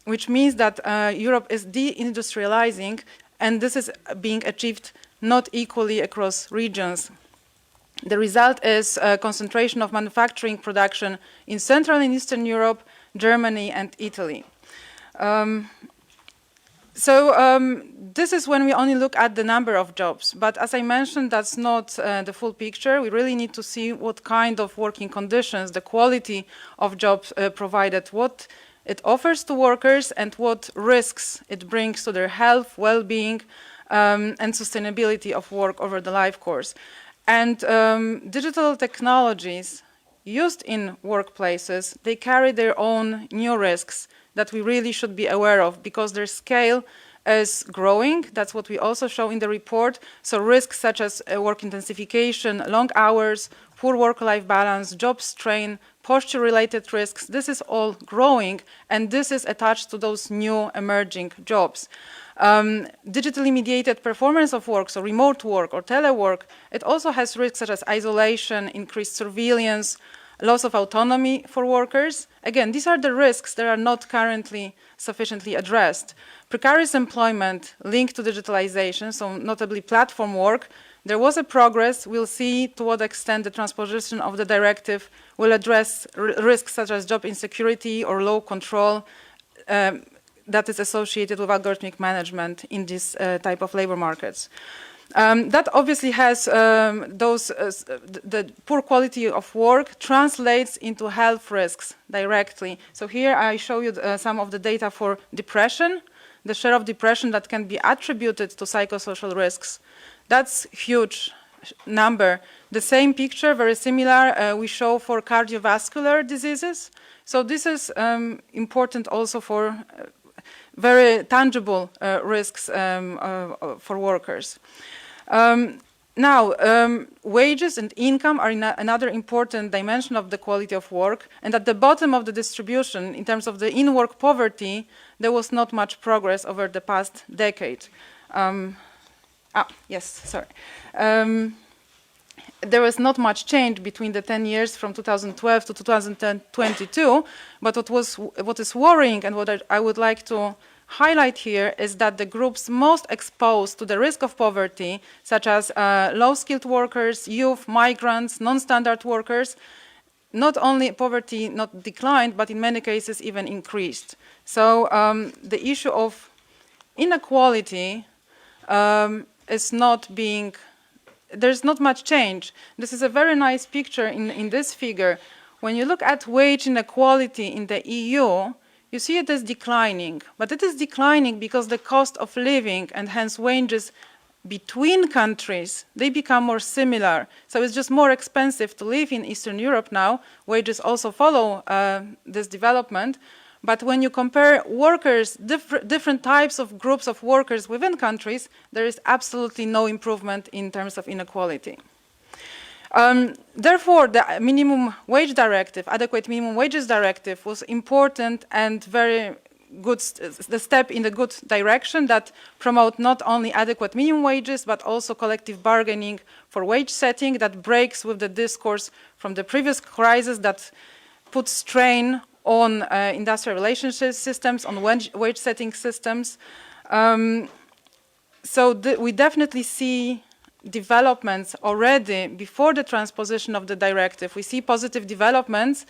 which means that Europe is deindustrializing, and this is being achieved not equally across regions. The result is a concentration of manufacturing production in Central and Eastern Europe, Germany, and Italy. This is when we only look at the number of jobs. But as I mentioned, that's not the full picture. We really need to see what kind of working conditions, the quality of jobs provided, what it offers to workers, and what risks it brings to their health, well-being, and sustainability of work over the life course. And digital technologies used in workplaces, they carry their own new risks that we really should be aware of, because their scale is growing. That's what we also show in the report. So risks such as work intensification, long hours, poor work-life balance, job strain, posture-related risks, this is all growing, and this is attached to those new emerging jobs. Digitally mediated performance of work, so remote work or telework, it also has risks such as isolation, increased surveillance, loss of autonomy for workers. Again, these are the risks that are not currently sufficiently addressed. Precarious employment linked to digitalization, so notably platform work, there was a progress. We'll see to what extent the transposition of the directive will address risks such as job insecurity or low control that is associated with algorithmic management in this type of labor markets. That obviously has the poor quality of work translates into health risks directly. So here I show you some of the data for depression, the share of depression that can be attributed to psychosocial risks. That's huge number. The same picture, very similar, we show for cardiovascular diseases. So this is important also for very tangible risks for workers. Wages and income are another important dimension of the quality of work, and at the bottom of the distribution, in terms of the in-work poverty, there was not much progress over the past decade. There was not much change between the 10 years from 2012 to 2022, but what is worrying and what I would like to highlight here is that the groups most exposed to the risk of poverty, such as low-skilled workers, youth, migrants, non-standard workers, not only poverty not declined, but in many cases even increased. So the issue of inequality is not being, there's not much change. This is a very nice picture in this figure. When you look at wage inequality in the EU, you see it is declining, but it is declining because the cost of living and hence wages between countries, they become more similar. So it's just more expensive to live in Eastern Europe now. Wages also follow this development. But when you compare workers, different types of groups of workers within countries, there is absolutely no improvement in terms of inequality. Therefore, the minimum wage directive, adequate minimum wages directive, was important and very good, the step in the good direction that promote not only adequate minimum wages, but also collective bargaining for wage setting that breaks with the discourse from the previous crisis that put strain on industrial relationship systems, on wage setting systems. We definitely see developments already before the transposition of the directive. We see positive developments,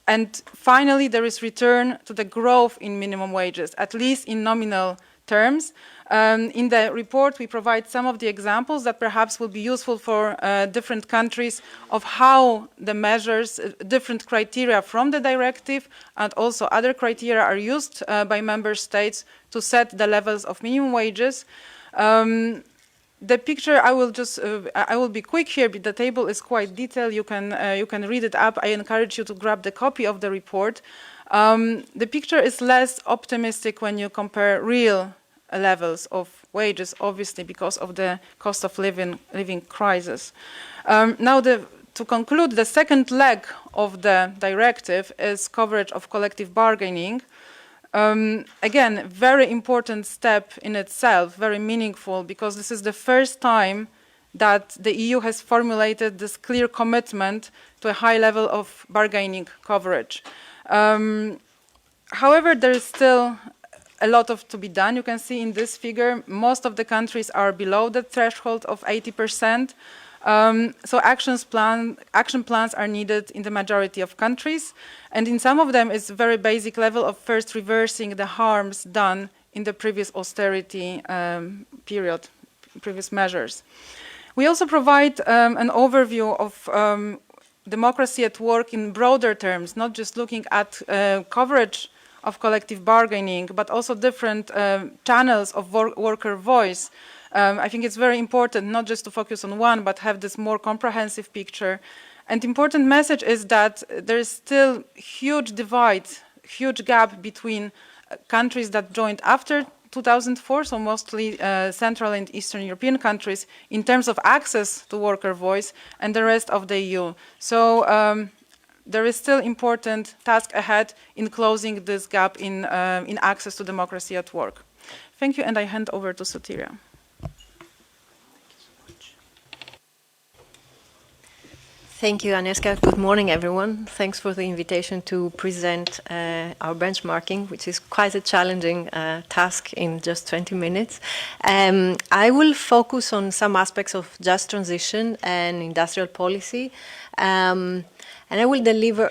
and finally there is return to the growth in minimum wages, at least in nominal terms. In the report we provide some of the examples that perhaps will be useful for different countries of how the measures, different criteria from the directive and also other criteria are used by member states to set the levels of minimum wages. The picture, I will be quick here, but the table is quite detailed. You can read it up. I encourage you to grab the copy of the report. The picture is less optimistic when you compare real levels of wages, obviously because of the cost of living crisis. To conclude, the second leg of the directive is coverage of collective bargaining. Again, very important step in itself, very meaningful, because this is the first time that the EU has formulated this clear commitment to a high level of bargaining coverage. However, there is still a lot to be done. You can see in this figure, most of the countries are below the threshold of 80%. So action plans are needed in the majority of countries, and in some of them it's a very basic level of first reversing the harms done in the previous austerity period, previous measures. We also provide an overview of democracy at work in broader terms, not just looking at coverage of collective bargaining, but also different channels of worker voice. I think it's very important not just to focus on one, but have this more comprehensive picture. And important message is that there is still huge divide, huge gap between countries that joined after 2004, so mostly Central and Eastern European countries, in terms of access to worker voice, and the rest of the EU. So there is still important task ahead in closing this gap in access to democracy at work. Thank you, and I hand over to Sotiria. Thank you, Agnieszka. Good morning, everyone. Thanks for the invitation to present our benchmarking, which is quite a challenging task in just 20 minutes. I will focus on some aspects of just transition and industrial policy, and I will deliver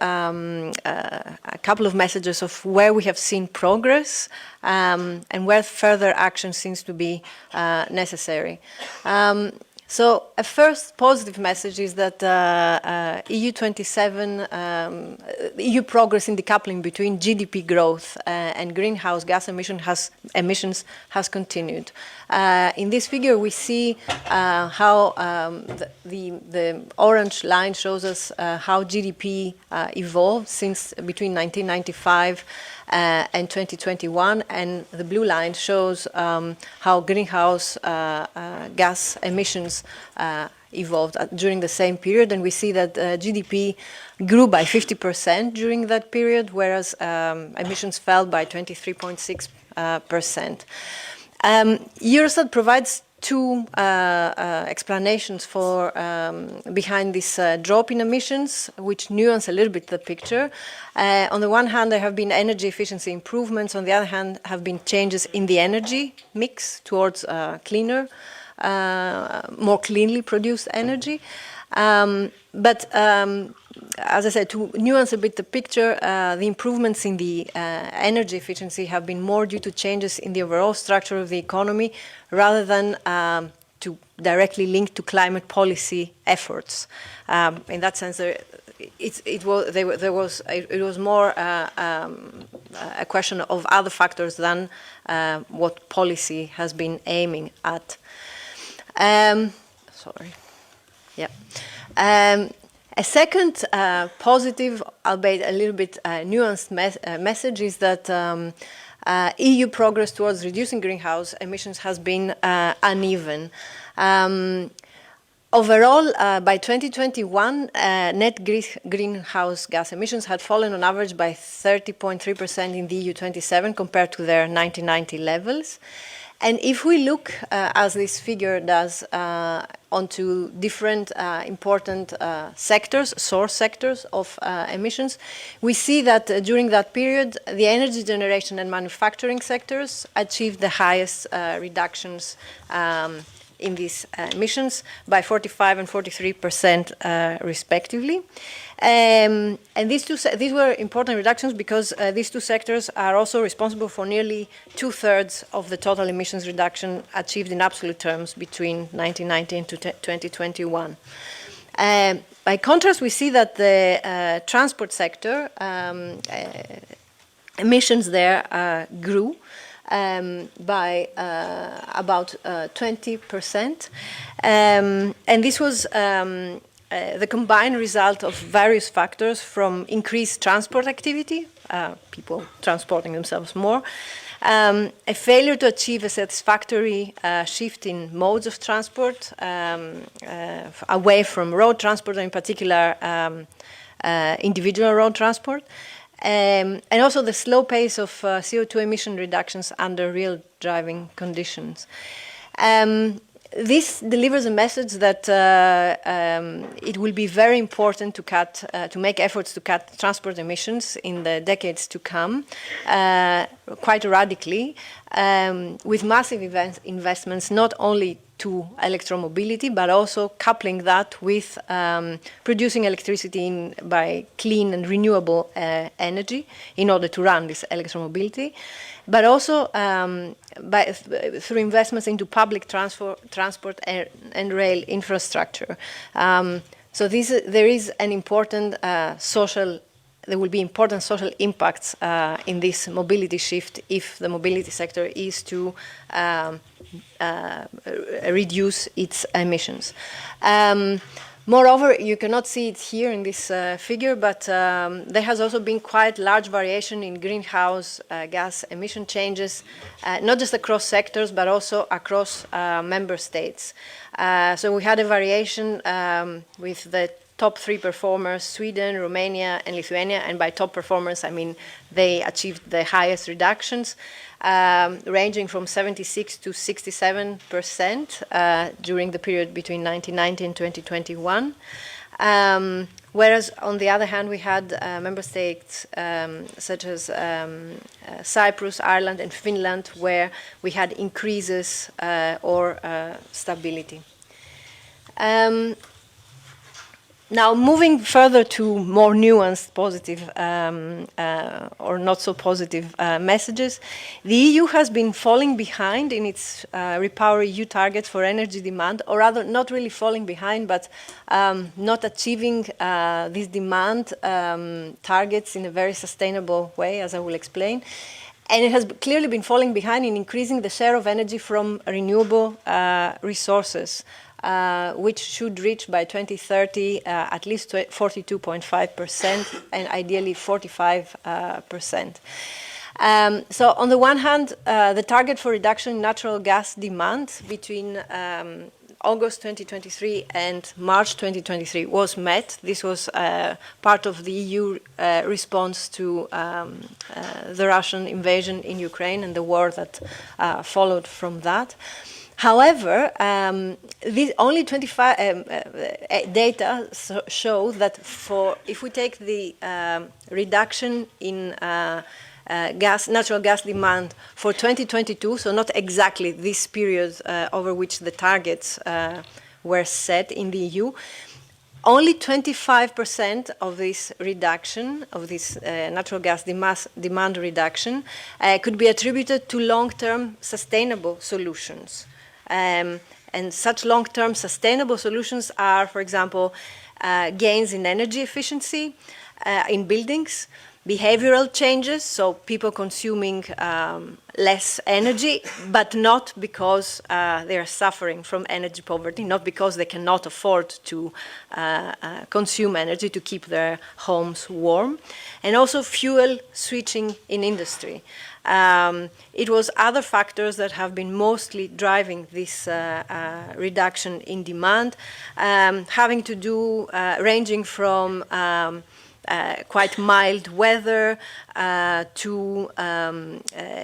a couple of messages of where we have seen progress and where further action seems to be necessary. So a first positive message is that EU27, EU progress in decoupling between GDP growth and greenhouse gas emissions has continued. In this figure, we see how the orange line shows us how GDP evolved since between 1995 and 2021, and the blue line shows how greenhouse gas emissions evolved during the same period, and we see that GDP grew by 50% during that period, whereas emissions fell by 23.6%. Eurostat provides two explanations for behind this drop in emissions, which nuance a little bit the picture. On the one hand, there have been energy efficiency improvements. On the other hand, have been changes in the energy mix towards cleaner, more cleanly produced energy. As I said, to nuance a bit the picture, the improvements in the energy efficiency have been more due to changes in the overall structure of the economy rather than to directly link to climate policy efforts. In that sense, it was more a question of other factors than what policy has been aiming at. Sorry. Yeah. A second positive, albeit a little bit nuanced message is that EU progress towards reducing greenhouse emissions has been uneven. Overall, by 2021, net greenhouse gas emissions had fallen on average by 30.3% in the EU 27 compared to their 1990 levels. And if we look, as this figure does, onto different important sectors, source sectors of emissions, we see that during that period, the energy generation and manufacturing sectors achieved the highest reductions in these emissions by 45 and 43% respectively. And these were important reductions because these two sectors are also responsible for nearly 2/3 of the total emissions reduction achieved in absolute terms between 1990 and 2021. By contrast, we see that the transport sector emissions there grew by about 20%. And this was the combined result of various factors, from increased transport activity, people transporting themselves more, a failure to achieve a satisfactory shift in modes of transport away from road transport, and in particular individual road transport, and also the slow pace of CO2 emission reductions under real driving conditions. This delivers a message that it will be very important to make efforts to cut transport emissions in the decades to come, quite radically, with massive investments not only to electromobility, but also coupling that with producing electricity by clean and renewable energy in order to run this electromobility, but also through investments into public transport and rail infrastructure. So there is an important there will be important social impacts in this mobility shift if the mobility sector is to reduce its emissions. Moreover, you cannot see it here in this figure, but there has also been quite large variation in greenhouse gas emission changes, not just across sectors, but also across member states. So we had a variation with the top three performers, Sweden, Romania, and Lithuania, and by top performers, I mean they achieved the highest reductions, ranging from 76 to 67% during the period between 1990 and 2021. Whereas, on the other hand, we had member states such as Cyprus, Ireland, and Finland, where we had increases or stability. Now, moving further to more nuanced, positive or not so positive messages, the EU has been falling behind in its REPowerEU targets for energy demand, or rather not really falling behind, but not achieving these demand targets in a very sustainable way, as I will explain. And it has clearly been falling behind in increasing the share of energy from renewable resources, which should reach by 2030 at least 42.5% and ideally 45%. So on the one hand, the target for reduction in natural gas demand between August 2023 and March 2023 was met. This was part of the EU response to the Russian invasion in Ukraine and the war that followed from that. However, only 25 data show that if we take the reduction in natural gas demand for 2022, so not exactly this period over which the targets were set in the EU, only 25% of this reduction, of this natural gas demand reduction, could be attributed to long-term sustainable solutions. And such long-term sustainable solutions are, for example, gains in energy efficiency in buildings, behavioral changes, so people consuming less energy, but not because they are suffering from energy poverty, not because they cannot afford to consume energy to keep their homes warm, and also fuel switching in industry. It was other factors that have been mostly driving this reduction in demand, having to do, ranging from quite mild weather to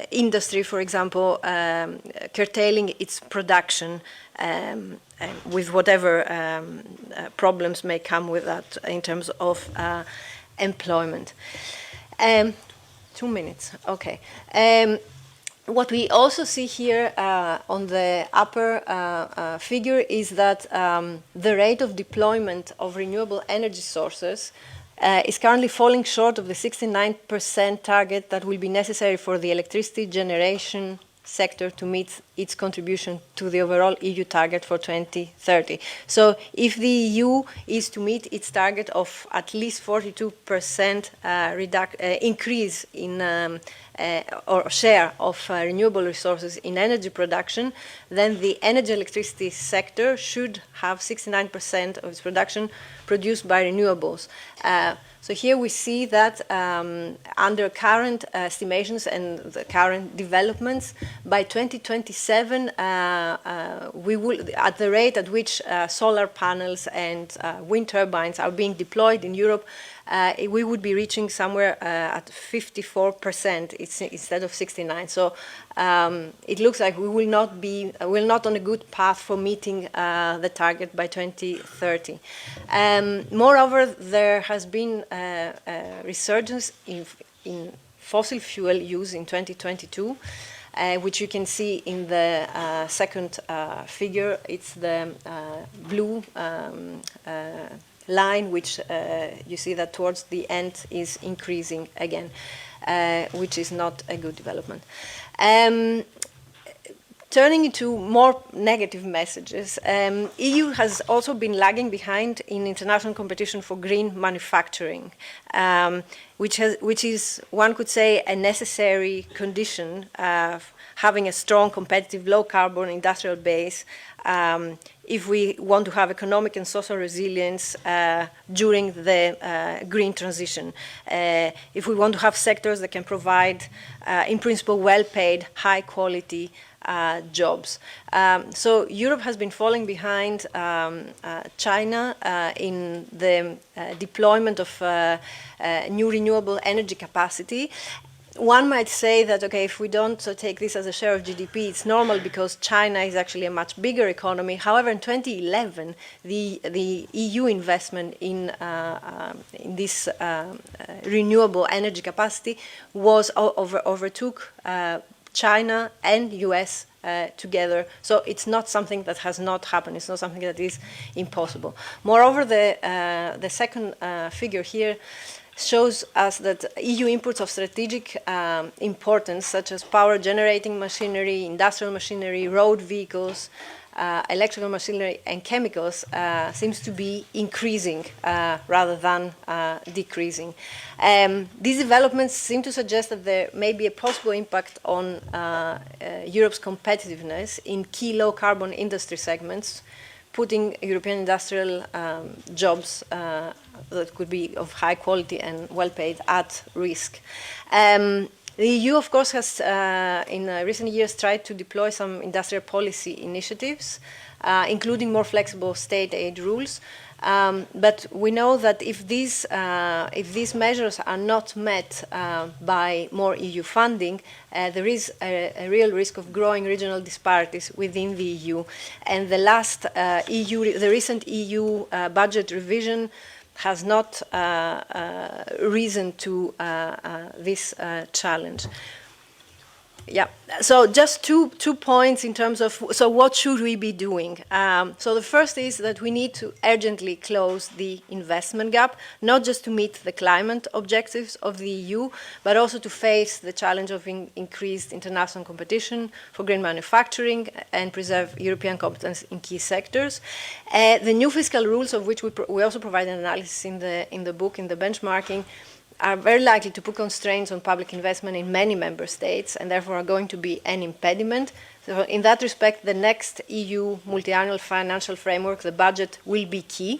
industry, for example, curtailing its production with whatever problems may come with that in terms of employment. 2 minutes, okay. What we also see here on the upper figure is that the rate of deployment of renewable energy sources is currently falling short of the 69% target that will be necessary for the electricity generation sector to meet its contribution to the overall EU target for 2030. So if the EU is to meet its target of at least 42% increase in or share of renewable resources in energy production, then the energy electricity sector should have 69% of its production produced by renewables. So here we see that under current estimations and the current developments, by 2027, we will, at the rate at which solar panels and wind turbines are being deployed in Europe, we would be reaching somewhere at 54% instead of 69. So it looks like we will not be, we're not on a good path for meeting the target by 2030. Moreover, there has been a resurgence in fossil fuel use in 2022, which you can see in the second figure. It's the blue line, which you see that towards the end is increasing again, which is not a good development. Turning into more negative messages, EU has also been lagging behind in international competition for green manufacturing, which is, one could say, a necessary condition of having a strong, competitive, low-carbon industrial base if we want to have economic and social resilience during the green transition, if we want to have sectors that can provide, in principle, well-paid, high-quality jobs. So Europe has been falling behind China in the deployment of new renewable energy capacity. One might say that, okay, if we don't take this as a share of GDP, it's normal because China is actually a much bigger economy. However, in 2011, the EU investment in this renewable energy capacity was overtook China and US together. So it's not something that has not happened. It's not something that is impossible. Moreover, the second figure here shows us that EU imports of strategic importance, such as power generating machinery, industrial machinery, road vehicles, electrical machinery, and chemicals seems to be increasing rather than decreasing. These developments seem to suggest that there may be a possible impact on Europe's competitiveness in key low-carbon industry segments, putting European industrial jobs that could be of high quality and well-paid at risk. The EU, of course, has in recent years tried to deploy some industrial policy initiatives, including more flexible state aid rules. But we know that if these measures are not met by more EU funding, there is a real risk of growing regional disparities within the EU. And the recent EU budget revision has not risen to this challenge. Yeah, so just two points in terms of, so what should we be doing? So the first is that we need to urgently close the investment gap, not just to meet the climate objectives of the EU, but also to face the challenge of increased international competition for green manufacturing and preserve European competence in key sectors. The new fiscal rules, of which we also provide an analysis in the book, in the benchmarking, are very likely to put constraints on public investment in many member states and therefore are going to be an impediment. So in that respect, the next EU multi-annual financial framework, the budget, will be key.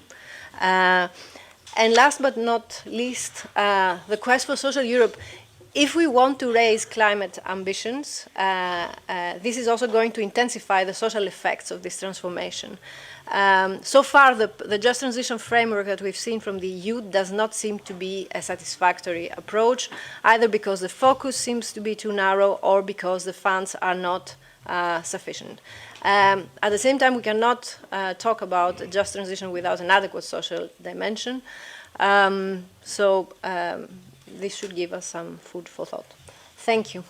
And last but not least, the quest for social Europe. If we want to raise climate ambitions, this is also going to intensify the social effects of this transformation. So far, the just transition framework that we've seen from the EU does not seem to be a satisfactory approach, either because the focus seems to be too narrow or because the funds are not sufficient. At the same time, we cannot talk about just transition without an adequate social dimension. This should give us some food for thought. Thank you.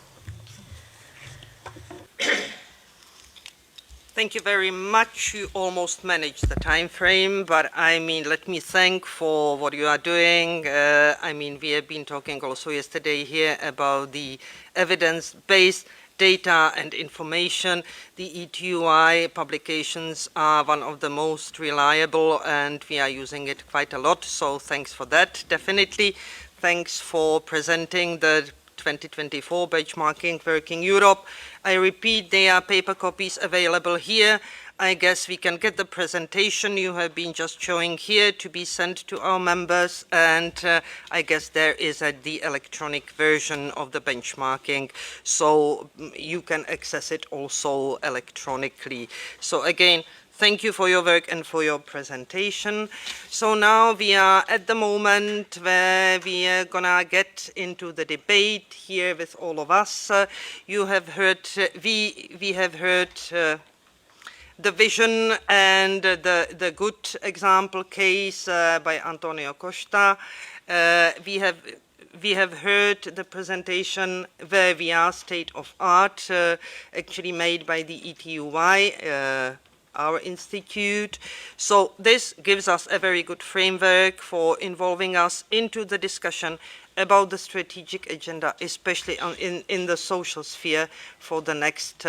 Thank you very much. You almost managed the time frame, but I mean, let me thank for what you are doing. I mean, we have been talking also yesterday here about the evidence-based data and information. The ETUI publications are one of the most reliable, and we are using it quite a lot, so thanks for that, definitely. Thanks for presenting the 2024 benchmarking working Europe. I repeat, there are paper copies available here. I guess we can get the presentation you have been just showing here to be sent to our members, and I guess there is the electronic version of the benchmarking, so you can access it also electronically. So again, thank you for your work and for your presentation. So now we are at the moment where we are gonna get into the debate here with all of us. You have heard, we have heard the vision and the good example case by Antonio Costa. We have heard the presentation where we are state of art, actually made by the ETUI, our institute. So this gives us a very good framework for involving us into the discussion about the strategic agenda, especially in the social sphere for the next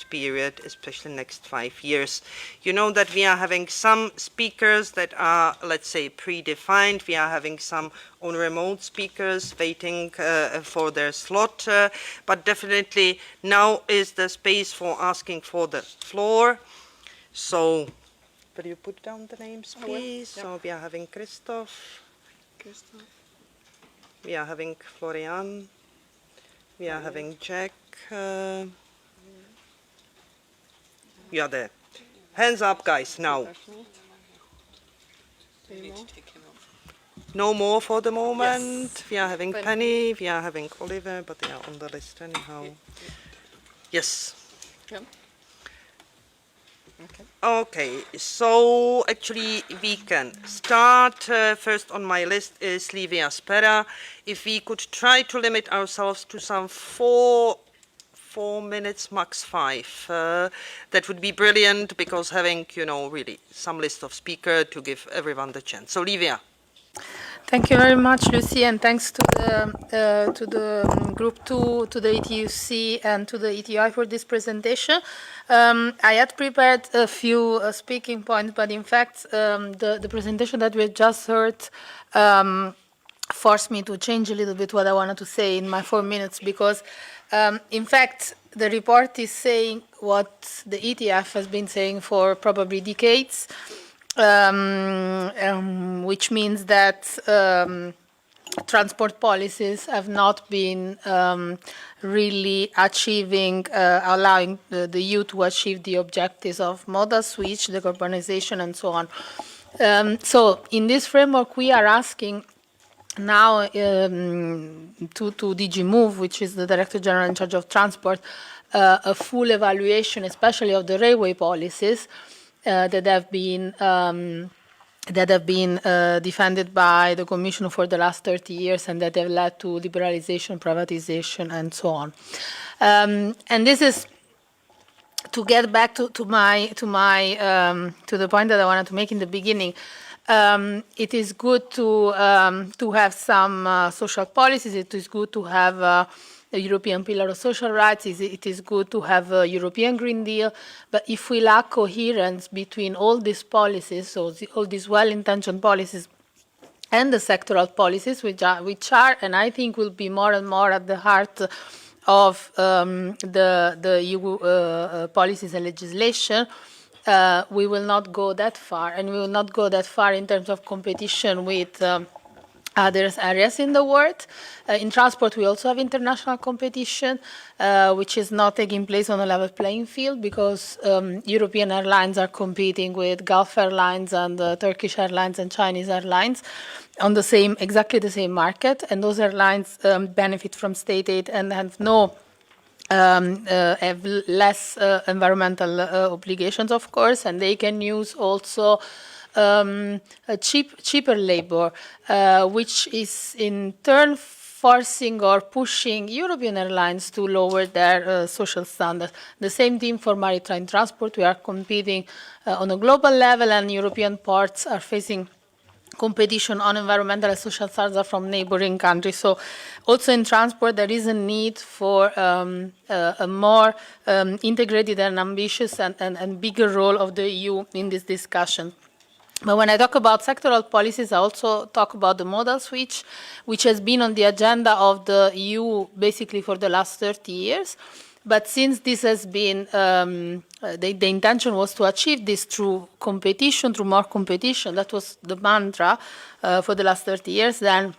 period, especially next 5 years. You know that we are having some speakers that are, let's say, predefined. We are having some on remote speakers waiting for their slot, but definitely now is the space for asking for the floor. So, will you put down the names, please? Yeah. So we are having Christoph. We are having Florian. We are having Jack. You are there. Hands up, guys, now. No more for the moment. Yes. We are having Penny. We are having Oliver, but they are on the list anyhow. Yes. Yeah. Okay, so actually we can start. First on my list is Livia Spera. If we could try to limit ourselves to some four minutes, max 5, that would be brilliant, because having, you know, really some list of speakers to give everyone the chance. So Livia. Thank you very much, Lucy, and thanks to the Group 2, to the ETUC, and to the ETUI for this presentation. I had prepared a few speaking points, but in fact, the presentation that we just heard forced me to change a little bit what I wanted to say in my 4 minutes, because in fact, the report is saying what the ETF has been saying for probably decades. Which means that transport policies have not been really achieving, allowing the EU to achieve the objectives of modal switch, decarbonization, and so on. So in this framework, we are asking now to DG Move, which is the Director General in charge of transport, a full evaluation, especially of the railway policies that have been defended by the Commission for the last 30 years and that have led to liberalization, privatization, and so on. And this is to get back to the point that I wanted to make in the beginning. It is good to have some social policies. It is good to have a European Pillar of Social Rights. It is good to have a European Green Deal. But if we lack coherence between all these policies, so all these well-intentioned policies, and the sectoral policies, which are, and I think will be more and more at the heart of the EU policies and legislation, we will not go that far, and we will not go that far in terms of competition with other areas in the world. In transport, we also have international competition, which is not taking place on a level playing field because European airlines are competing with Gulf Airlines and Turkish Airlines and Chinese Airlines on the same, exactly the same market, and those airlines benefit from state aid and have have less environmental obligations, of course, and they can use also cheaper labor, which is in turn forcing or pushing European airlines to lower their social standards. The same thing for maritime transport. We are competing on a global level, and European ports are facing competition on environmental and social standards from neighboring countries. So also in transport, there is a need for a more integrated and ambitious and bigger role of the EU in this discussion. But when I talk about sectoral policies, I also talk about the modal switch, which has been on the agenda of the EU basically for the last 30 years. But since this has been, the intention was to achieve this through competition, through more competition, that was the mantra for the last 30 years, then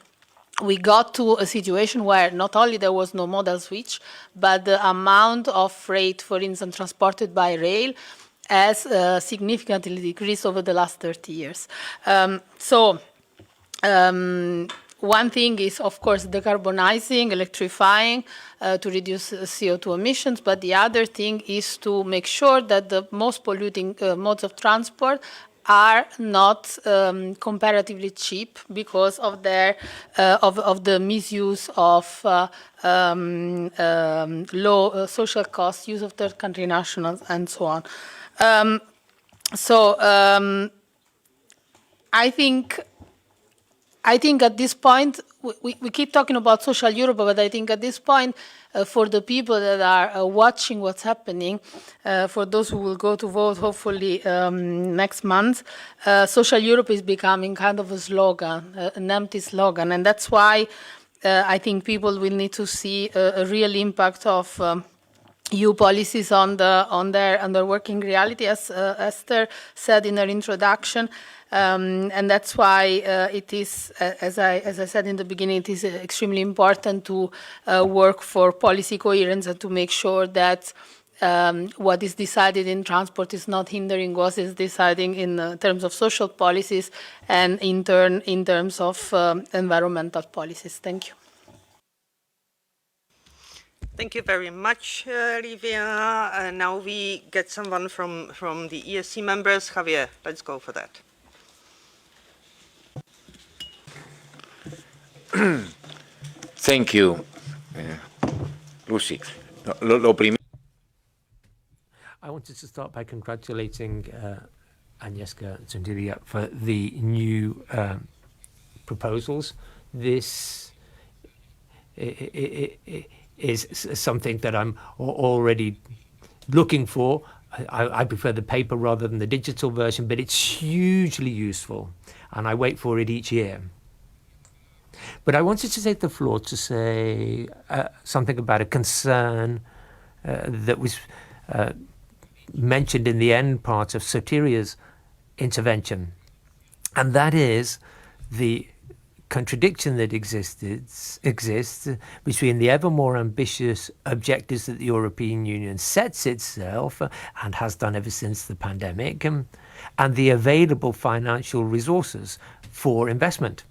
we got to a situation where not only there was no modal switch, but the amount of freight, for instance, transported by rail has significantly decreased over the last 30 years. One thing is, of course, decarbonizing, electrifying to reduce CO2 emissions, but the other thing is to make sure that the most polluting modes of transport are not comparatively cheap because of their of the misuse of low social costs, use of third country nationals, and so on. I think at this point, we keep talking about social Europe, but I think at this point, for the people that are watching what's happening, for those who will go to vote hopefully next month, social Europe is becoming kind of a slogan, an empty slogan. And that's why I think people will need to see a real impact of EU policies on their working reality, as Esther said in her introduction. And that's why it is, as I said in the beginning, it is extremely important to work for policy coherence and to make sure that what is decided in transport is not hindering what is deciding in terms of social policies and in turn in terms of environmental policies. Thank you. Thank you very much, Livia. Now we get someone from the ESC members. Javier, let's go for that. Thank you, Lucy. I wanted to start by congratulating Agnieszka Zondilia for the new proposals. This is something that I'm already looking for. I prefer the paper rather than the digital version, but it's hugely useful, and I wait for it each year. But I wanted to take the floor to say something about a concern that was mentioned in the end part of Sotiria's intervention, and that is the contradiction that exists between the ever more ambitious objectives that the European Union sets itself and has done ever since the pandemic, and the available financial resources for investment.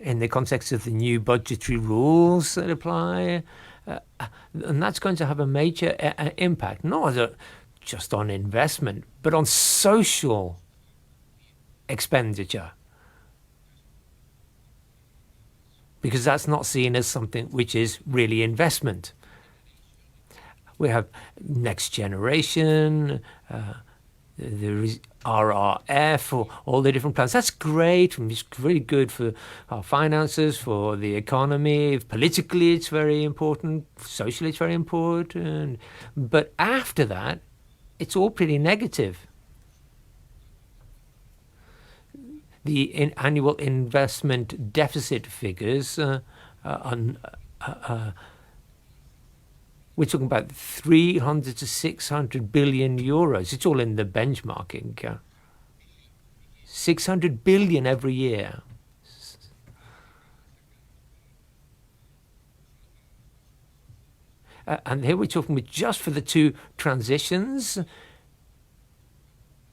In the context of the new budgetary rules that apply, and that's going to have a major impact, not just on investment, but on social expenditure. Because that's not seen as something which is really investment. We have next generation, there is RRF, all the different plans. That's great. It's really good for our finances, for the economy. Politically, it's very important. Socially, it's very important. But after that, it's all pretty negative. The annual investment deficit figures we're talking about 300 to 600 billion euros. It's all in the benchmarking. 600 billion every year. And here we're talking about just for the two transitions.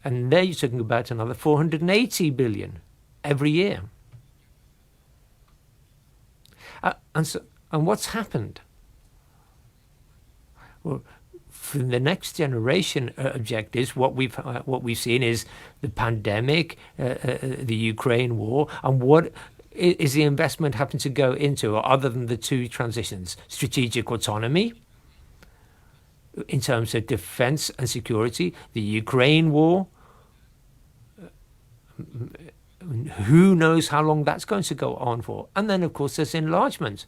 And there you're talking about another 480 billion every year. And what's happened? Well, for the next generation objectives, what we've seen is the pandemic, the Ukraine war, and what is the investment happen to go into, other than the two transitions? Strategic autonomy in terms of defense and security, the Ukraine war. Who knows how long that's going to go on for? And then, of course, there's enlargement.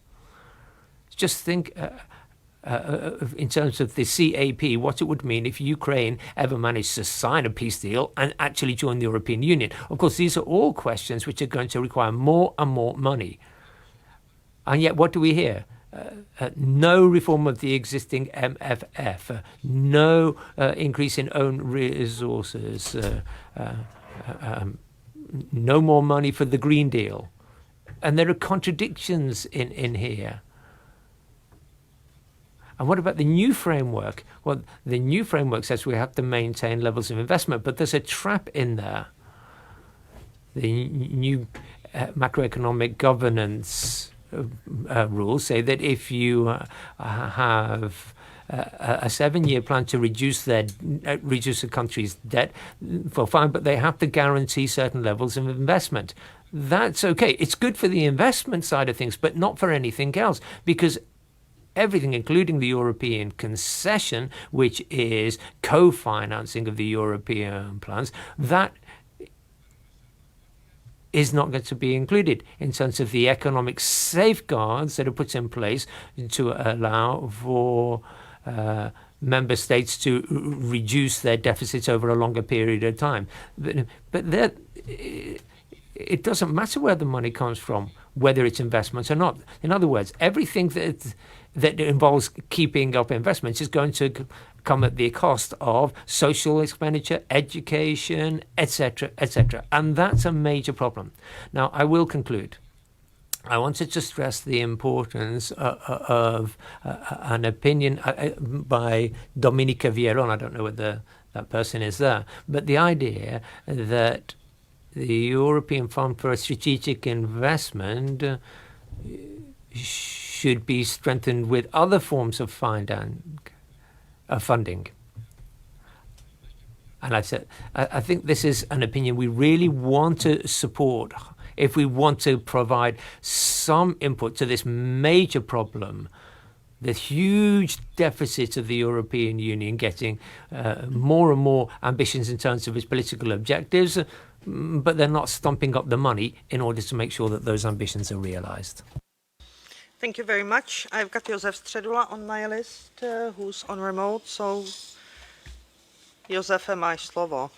Just think in terms of the CAP, what it would mean if Ukraine ever managed to sign a peace deal and actually join the European Union. Of course, these are all questions which are going to require more and more money. And yet, what do we hear? No reform of the existing MFF, no increase in own resources, no more money for the Green Deal. And there are contradictions in here. And what about the new framework? Well, the new framework says we have to maintain levels of investment, but there's a trap in there. The new macroeconomic governance rules say that if you have a 7-year plan to reduce a country's debt, well, fine, but they have to guarantee certain levels of investment. That's okay. It's good for the investment side of things, but not for anything else, because everything, including the European concession, which is co-financing of the European plans, that is not going to be included in terms of the economic safeguards that are put in place to allow for member states to reduce their deficits over a longer period of time. But that, it doesn't matter where the money comes from, whether it's investments or not. In other words, everything that involves keeping up investments is going to come at the cost of social expenditure, education, etc., etc. And that's a major problem. Now, I will conclude. I wanted to stress the importance of an opinion by Dominika Vieron. I don't know whether that person is there, but the idea that the European Fund for Strategic Investment should be strengthened with other forms of funding. And I think this is an opinion we really want to support if we want to provide some input to this major problem, the huge deficit of the European Union getting more and more ambitions in terms of its political objectives, but they're not stumping up the money in order to make sure that those ambitions are realized. Thank you very much. I've got Josef Středula on my list, who's on remote, so Josefe, máš slovo.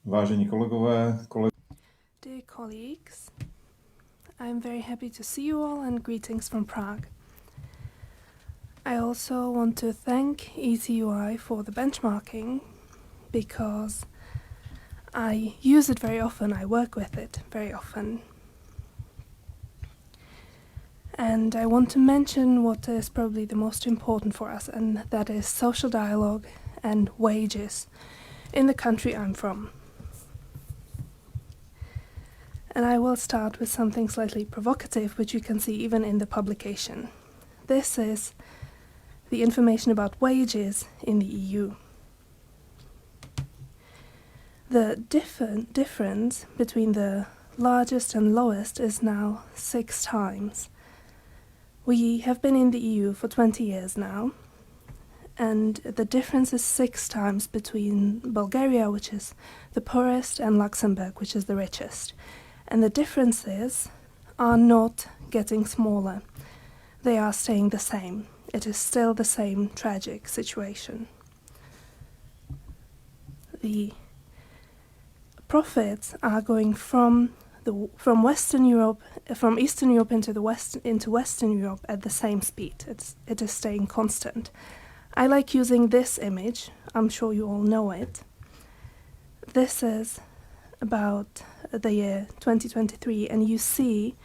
Vážení kolegové, Dear colleagues, I'm very happy to see you all and greetings from Prague. I also want to thank ETUI for the benchmarking because I use it very often, I work with it very often. And I want to mention what is probably the most important for us, and that is social dialogue and wages in the country I'm from. And I will start with something slightly provocative, which you can see even in the publication. This is the information about wages in the EU. The difference between the largest and lowest is now 6 times. We have been in the EU for 20 years now, and the difference is 6 times between Bulgaria, which is the poorest, and Luxembourg, which is the richest. And the differences are not getting smaller. They are staying the same. It is still the same tragic situation. The profits are going from Western Europe, from Eastern Europe into Western Europe at the same speed. It is staying constant. I like using this image. I'm sure you all know it. This is about the year 2023, and you see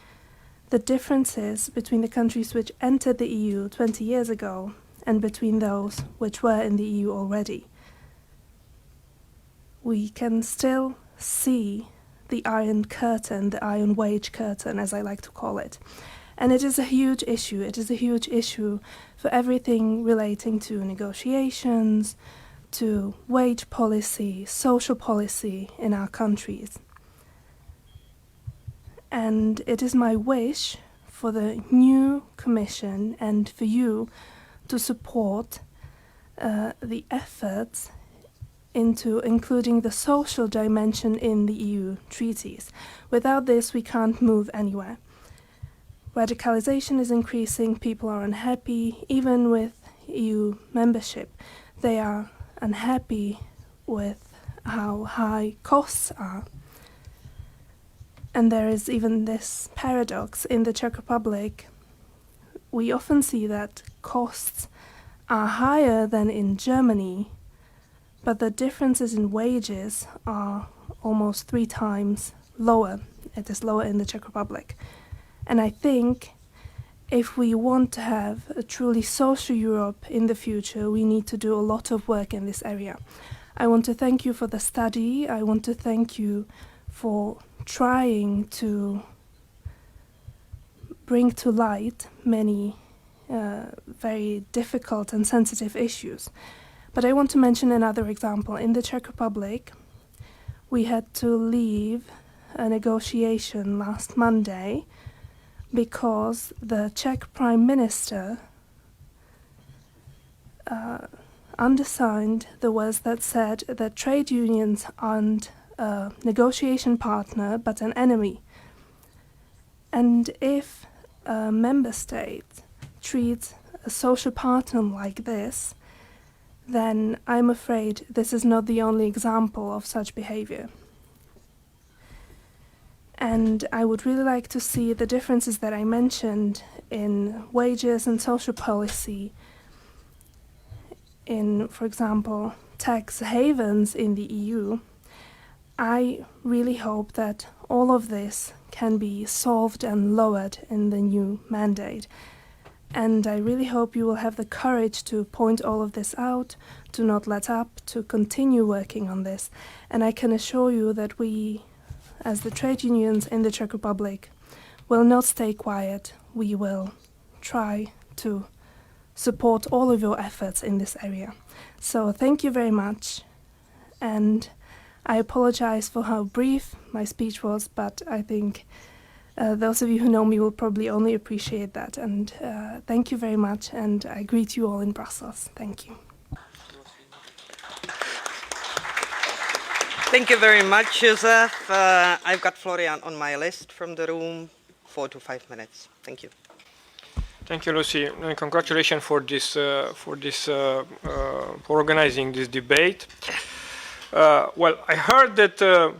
the differences between the countries which entered the EU 20 years ago and between those which were in the EU already. We can still see the iron curtain, the iron wage curtain, as I like to call it. And it is a huge issue. It is a huge issue for everything relating to negotiations, to wage policy, social policy in our countries. And it is my wish for the new Commission and for you to support the efforts into including the social dimension in the EU treaties. Without this, we can't move anywhere. Radicalization is increasing, people are unhappy, even with EU membership. They are unhappy with how high costs are. And there is even this paradox in the Czech Republic. We often see that costs are higher than in Germany, but the differences in wages are almost 3 times lower. It is lower in the Czech Republic. And I think if we want to have a truly social Europe in the future, we need to do a lot of work in this area. I want to thank you for the study. I want to thank you for trying to bring to light many very difficult and sensitive issues. But I want to mention another example. In the Czech Republic, we had to leave a negotiation last Monday because the Czech Prime Minister undersigned the words that said that trade unions aren't a negotiation partner but an enemy. And if a member state treats a social partner like this, then I'm afraid this is not the only example of such behavior. And I would really like to see the differences that I mentioned in wages and social policy, in, for example, tax havens in the EU. I really hope that all of this can be solved and lowered in the new mandate. And I really hope you will have the courage to point all of this out, to not let up, to continue working on this. And I can assure you that we, as the trade unions in the Czech Republic, will not stay quiet. We will try to support all of your efforts in this area. So thank you very much. And I apologize for how brief my speech was, but I think those of you who know me will probably only appreciate that. And thank you very much, and I greet you all in Brussels. Thank you. Thank you very much, Joseph. I've got Florian on my list from the room, 4 to 5 minutes. Thank you. Thank you, Lucy, and congratulations for this, for organizing this debate. Well, I heard that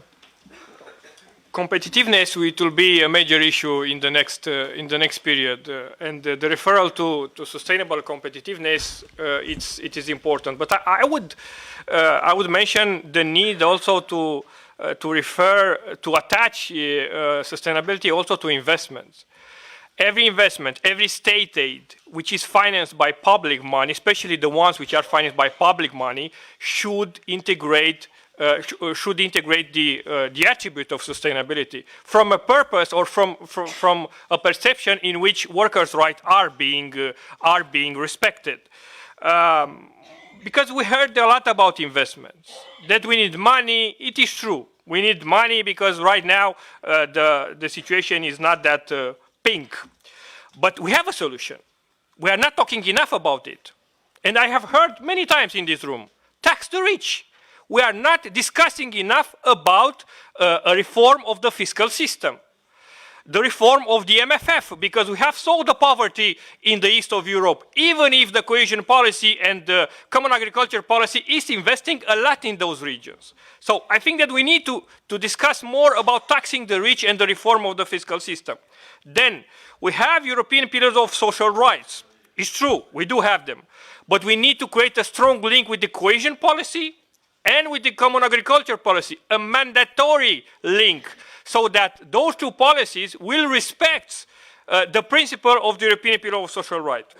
competitiveness will be a major issue in the next period, and the referral to sustainable competitiveness it is important. But I would mention the need also to attach sustainability also to investments. Every investment, every state aid which is financed by public money, especially the ones which are financed by public money, should integrate the attribute of sustainability from a purpose or from a perception in which workers' rights are being respected. Because we heard a lot about investments, that we need money. It is true. We need money because right now the situation is not that pink. But we have a solution. We are not talking enough about it. And I have heard many times in this room, tax the rich. We are not discussing enough about a reform of the fiscal system, the reform of the MFF, because we have solved the poverty in the east of Europe, even if the cohesion policy and the common agriculture policy is investing a lot in those regions. So I think that we need to discuss more about taxing the rich and the reform of the fiscal system. Then we have European pillars of social rights. It's true, we do have them. But we need to create a strong link with the cohesion policy and with the common agriculture policy, a mandatory link, so that those two policies will respect the principle of the European Pillar of Social Rights.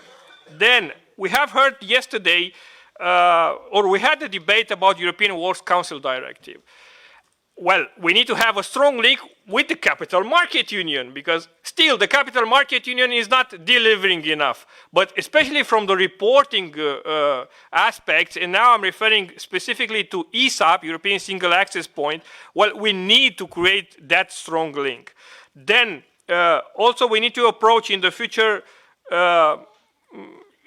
Then we have heard yesterday, or we had a debate about European Works Council Directive. Well, we need to have a strong link with the Capital Market Union, because still the Capital Market Union is not delivering enough. But especially from the reporting aspects, and now I'm referring specifically to ESAP, European Single Access Point, well, we need to create that strong link. Then also we need to approach in the future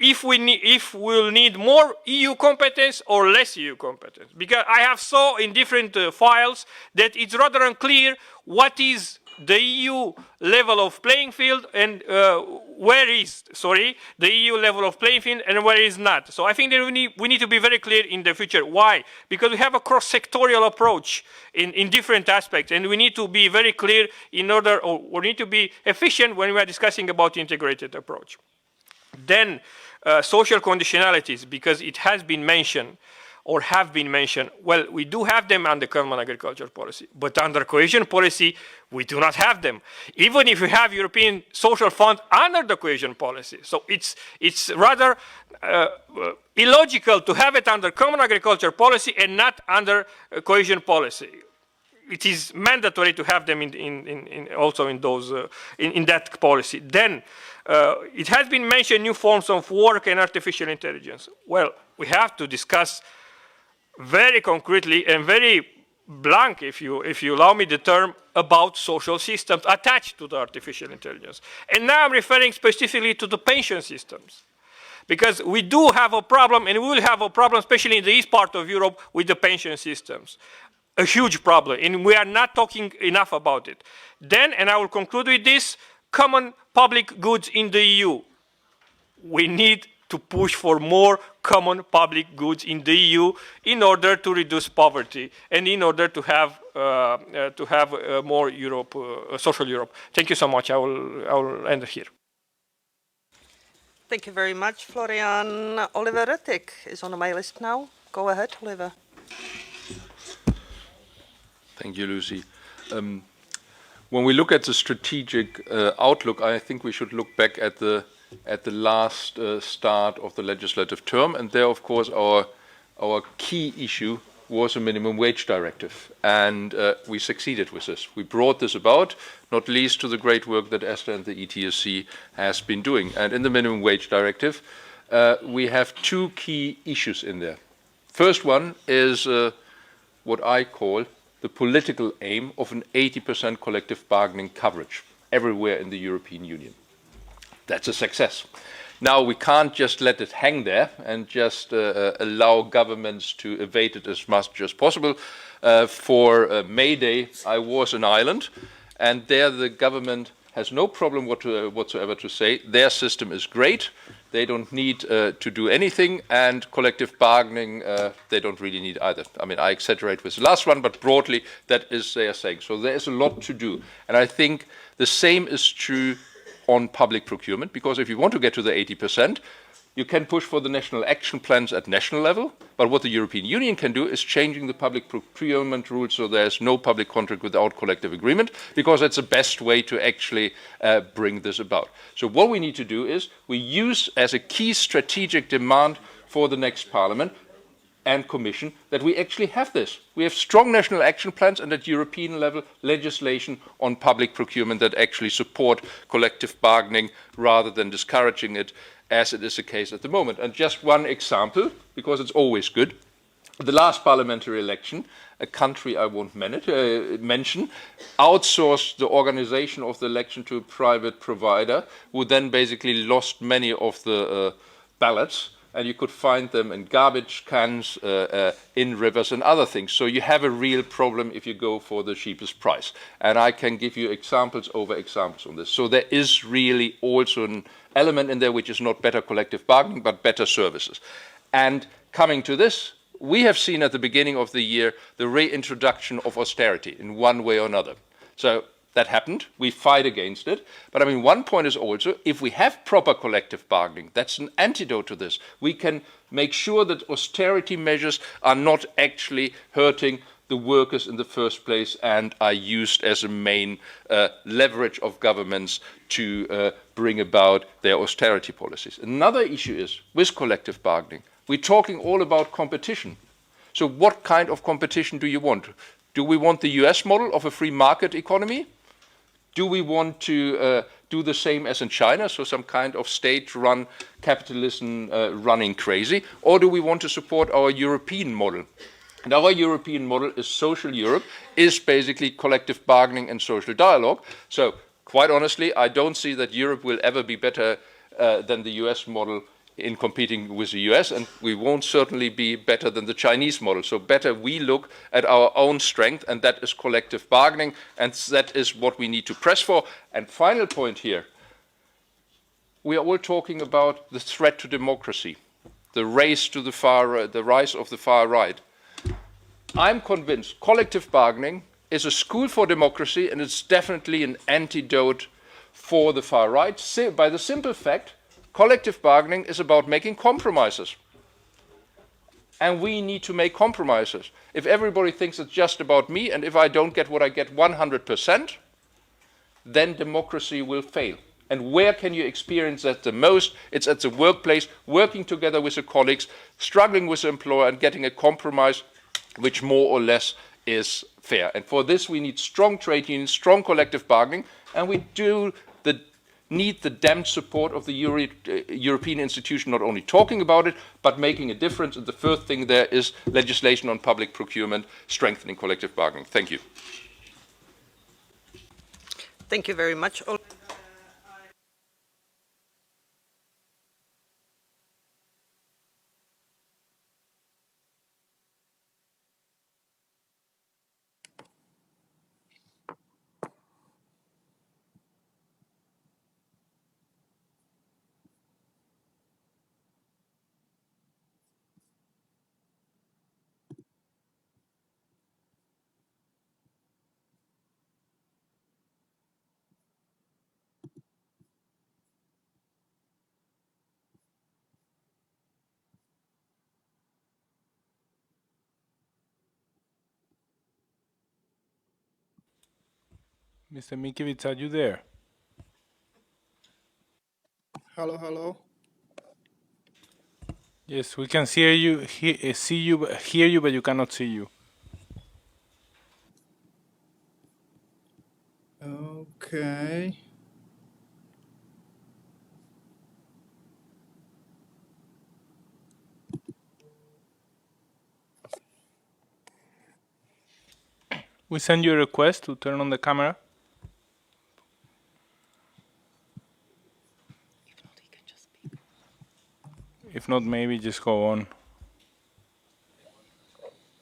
if we'll need more EU competence or less EU competence. Because I have saw in different files that it's rather unclear what is the EU level of playing field and where is, the EU level of playing field and where is not. So I think that we need to be very clear in the future. Why? Because we have a cross-sectorial approach in different aspects, and we need to be very clear in order, or we need to be efficient when we are discussing about the integrated approach. Then social conditionalities, because it has been mentioned or have been mentioned. Well, we do have them under common agriculture policy, but under cohesion policy, we do not have them. Even if we have European Social Fund under the cohesion policy. So it's rather illogical to have it under common agriculture policy and not under cohesion policy. It is mandatory to have them also in those in that policy. Then it has been mentioned new forms of work and artificial intelligence. Well, we have to discuss very concretely and very blank, if you allow me the term, about social systems attached to the artificial intelligence. And now I'm referring specifically to the pension systems. Because we do have a problem, and we will have a problem, especially in the east part of Europe, with the pension systems. A huge problem, and we are not talking enough about it. Then, and I will conclude with this, common public goods in the EU. We need to push for more common public goods in the EU in order to reduce poverty and in order to have more Europe, social Europe. Thank you so much. I will end here. Thank you very much, Florian. Oliver Röttig is on my list now. Go ahead, Oliver. Thank you, Lucy. When we look at the strategic outlook, I think we should look back at the last start of the legislative term, and there, of course, our key issue was a minimum wage directive, and we succeeded with this. We brought this about, not least to the great work that Esther and the ETSC has been doing. And in the minimum wage directive, we have two key issues in there. First one is what I call the political aim of an 80% collective bargaining coverage everywhere in the European Union. That's a success. Now, we can't just let it hang there and just allow governments to evade it as much as possible. For May Day, I was in Ireland, and there the government has no problem whatsoever to say their system is great, they don't need to do anything, and collective bargaining they don't really need either. I mean, I exaggerate with the last one, but broadly that is they are saying. So there is a lot to do. And I think the same is true on public procurement, because if you want to get to the 80%, you can push for the national action plans at national level, but what the European Union can do is changing the public procurement rules so there's no public contract without collective agreement, because that's the best way to actually bring this about. So what we need to do is we use as a key strategic demand for the next Parliament and Commission that we actually have this. We have strong national action plans and at European level legislation on public procurement that actually support collective bargaining rather than discouraging it, as it is the case at the moment. And just one example, because it's always good. The last parliamentary election, a country I won't mention, outsourced the organization of the election to a private provider, who then basically lost many of the ballots, and you could find them in garbage cans, in rivers and other things. So you have a real problem if you go for the cheapest price. And I can give you examples over examples on this. So there is really also an element in there which is not better collective bargaining, but better services. And coming to this, we have seen at the beginning of the year the reintroduction of austerity in one way or another. So that happened. We fight against it. But I mean, one point is also, if we have proper collective bargaining, that's an antidote to this. We can make sure that austerity measures are not actually hurting the workers in the first place and are used as a main leverage of governments to bring about their austerity policies. Another issue is, with collective bargaining, we're talking all about competition. So what kind of competition do you want? Do we want the US model of a free market economy? Do we want to do the same as in China, so some kind of state-run capitalism running crazy? Or do we want to support our European model? And our European model is social Europe, is basically collective bargaining and social dialogue. So quite honestly, I don't see that Europe will ever be better than the US model in competing with the US, and we won't certainly be better than the Chinese model. So better we look at our own strength, and that is collective bargaining, and that is what we need to press for. And final point here, we are all talking about the threat to democracy, the race to the far, the rise of the far right. I'm convinced collective bargaining is a school for democracy, and it's definitely an antidote for the far right, by the simple fact collective bargaining is about making compromises. And we need to make compromises. If everybody thinks it's just about me, and if I don't get what I get 100%, then democracy will fail. And where can you experience that the most? It's at the workplace, working together with the colleagues, struggling with the employer, and getting a compromise which more or less is fair. And for this we need strong trade unions, strong collective bargaining, and we need the damned support of the European institution, not only talking about it, but making a difference. And the first thing there is legislation on public procurement, strengthening collective bargaining. Thank you. Thank you very much. Mr. Mikiewicz, are you there? Hello, hello. Yes, we can hear you, hear you, but you cannot see you. Okay. We send you a request to turn on the camera. If not, maybe just go on.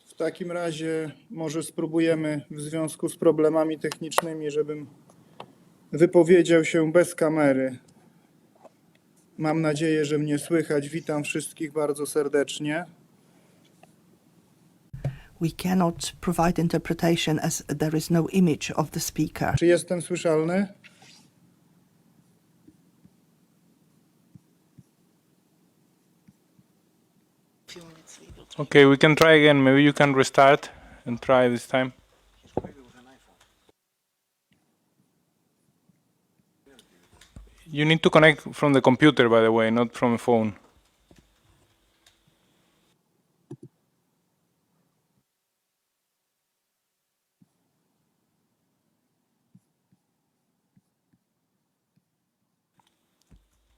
W takim razie może spróbujemy w związku z problemami technicznymi, żebym wypowiedział się bez kamery. Mam nadzieję, że mnie słychać. Witam wszystkich bardzo serdecznie. We cannot provide interpretation as there is no image of the speaker. Czy jestem słyszalny? Okay, we can try again. Maybe you can restart and try this time. You need to connect from the computer, by the way, not from a phone.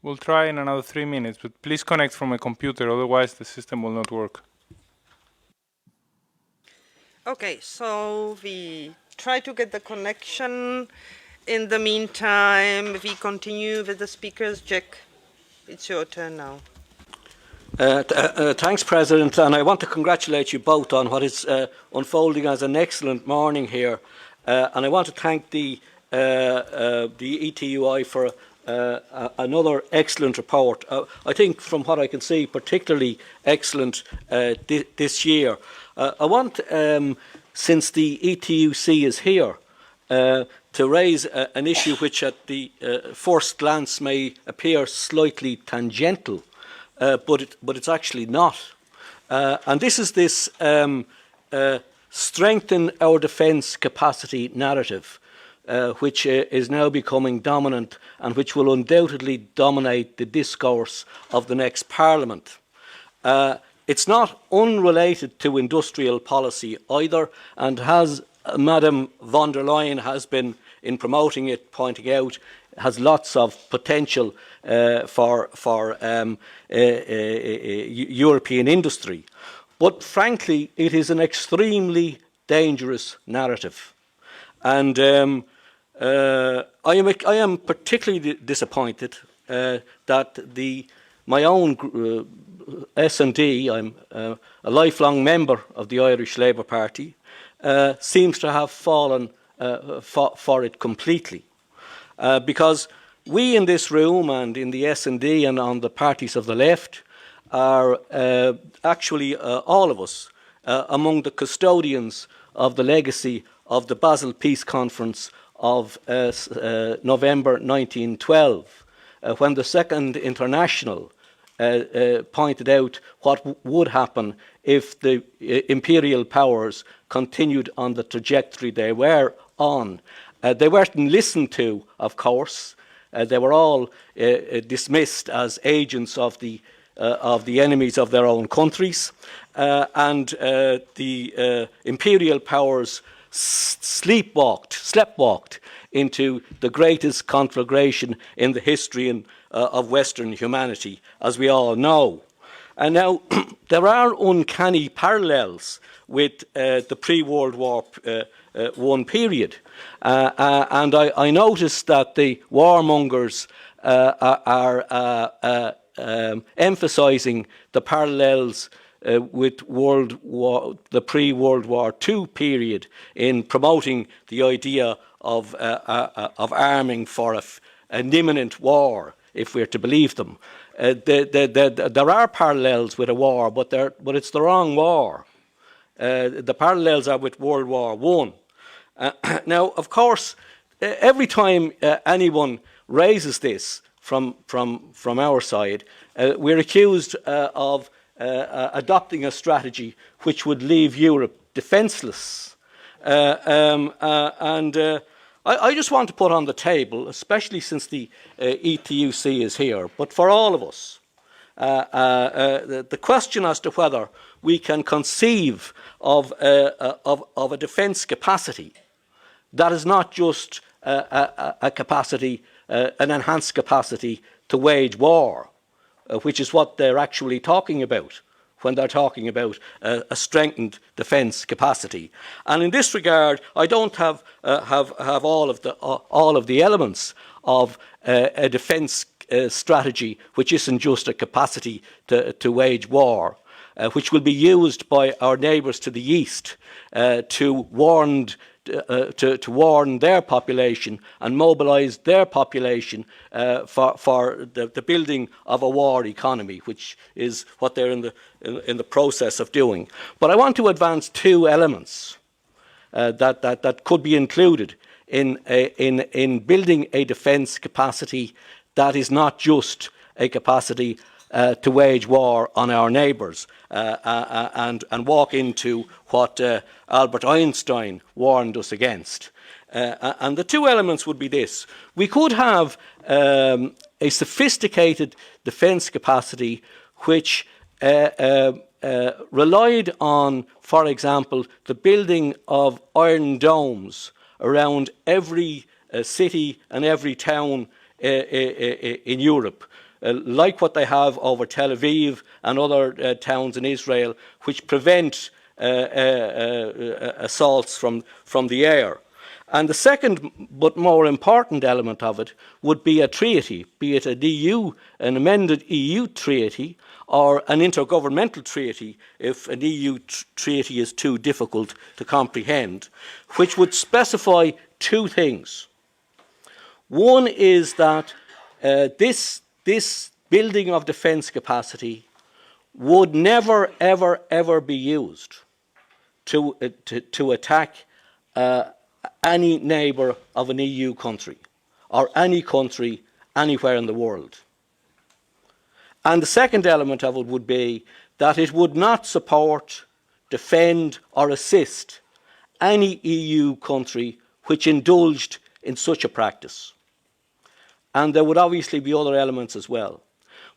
We'll try in another 3 minutes, but please connect from a computer, otherwise the system will not work. Okay, so we try to get the connection. In the meantime, we continue with the speakers. Jack, it's your turn now. Thanks, President, and I want to congratulate you both on what is unfolding as an excellent morning here. And I want to thank the ETUI for another excellent report. I think, from what I can see, particularly excellent this year. I want, since the ETUC is here, to raise an issue which at the first glance may appear slightly tangential, but it's actually not. And this is this strengthen our defence capacity narrative, which is now becoming dominant and which will undoubtedly dominate the discourse of the next Parliament. It's not unrelated to industrial policy either, and has Madam von der Leyen has been, in promoting it, pointing out, has lots of potential for European industry. But frankly, it is an extremely dangerous narrative. And I am particularly disappointed that my own S&D, I'm a lifelong member of the Irish Labour Party, seems to have fallen for it completely. Because we in this room and in the S&D and on the parties of the left are actually, all of us, among the custodians of the legacy of the Basel Peace Conference of November 1912, when the Second International pointed out what would happen if the imperial powers continued on the trajectory they were on. They weren't listened to, of course. They were all dismissed as agents of the enemies of their own countries, and the imperial powers sleptwalked into the greatest conflagration in the history of Western humanity, as we all know. And now, there are uncanny parallels with the pre-World War I period. And I noticed that the warmongers are emphasising the parallels with the pre-World War II period in promoting the idea of arming for an imminent war, if we're to believe them. There are parallels with a war, but it's the wrong war. The parallels are with World War I. Now, of course, every time anyone raises this from our side, we're accused of adopting a strategy which would leave Europe defenceless. I just want to put on the table, especially since the ETUC is here, but for all of us, the question as to whether we can conceive of a defence capacity that is not just a capacity, an enhanced capacity to wage war, which is what they're actually talking about when they're talking about a strengthened defence capacity. And in this regard, I don't have all of the elements of a defence strategy which isn't just a capacity to wage war, which will be used by our neighbours to the east to warn to warn their population and mobilise their population for the building of a war economy, which is what they're in the process of doing. But I want to advance two elements that could be included in building a defence capacity that is not just a capacity to wage war on our neighbours and walk into what Albert Einstein warned us against. And the two elements would be this. We could have a sophisticated defence capacity which relied on, for example, the building of iron domes around every city and every town in Europe, like what they have over Tel Aviv and other towns in Israel, which prevent assaults from the air. And the second but more important element of it would be a treaty, be it an amended EU treaty or an intergovernmental treaty, if an EU treaty is too difficult to comprehend, which would specify two things. One is that this building of defence capacity would never, ever be used to attack any neighbour of an EU country or any country anywhere in the world. And the second element of it would be that it would not support, defend or assist any EU country which indulged in such a practice. And there would obviously be other elements as well.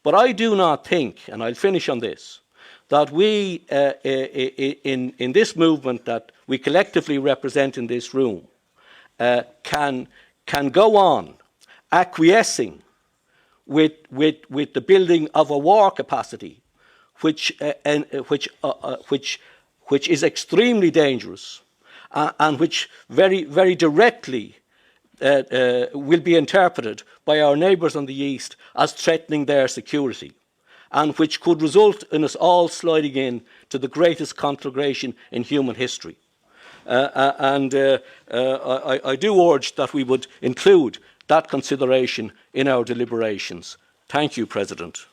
But I do not think, and I'll finish on this, that we in this movement that we collectively represent in this room can go on acquiescing with the building of a war capacity which is extremely dangerous and which very directly will be interpreted by our neighbours on the east as threatening their security, and which could result in us all sliding in to the greatest conflagration in human history. I do urge that we would include that consideration in our deliberations. Thank you, President.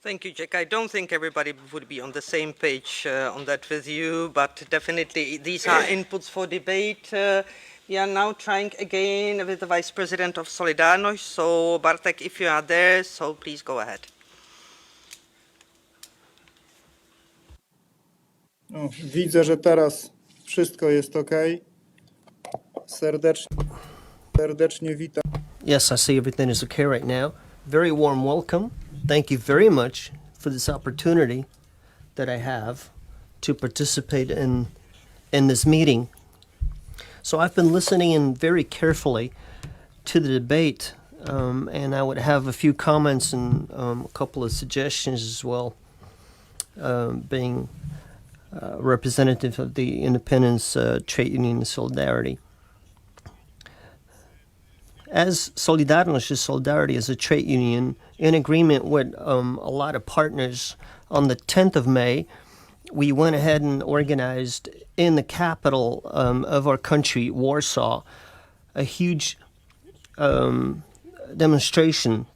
Thank you, Jack. I don't think everybody would be on the same page on that with you, but definitely these are inputs for debate. We are now trying again with the Vice President of Solidarność. So, Bartek, if you are there, so please go ahead. No, widzę, że teraz wszystko jest ok. Serdecznie witam. Yes, I see everything is okay right now. Very warm welcome. Thank you very much for this opportunity that I have to participate in this meeting. So I've been listening in very carefully to the debate, and I would have a few comments and a couple of suggestions as well, being representative of the Independence Trade Union Solidarity. As Solidarity is a trade union in agreement with a lot of partners, on the 10th of May, we went ahead and organized in the capital of our country, Warsaw, a huge demonstration.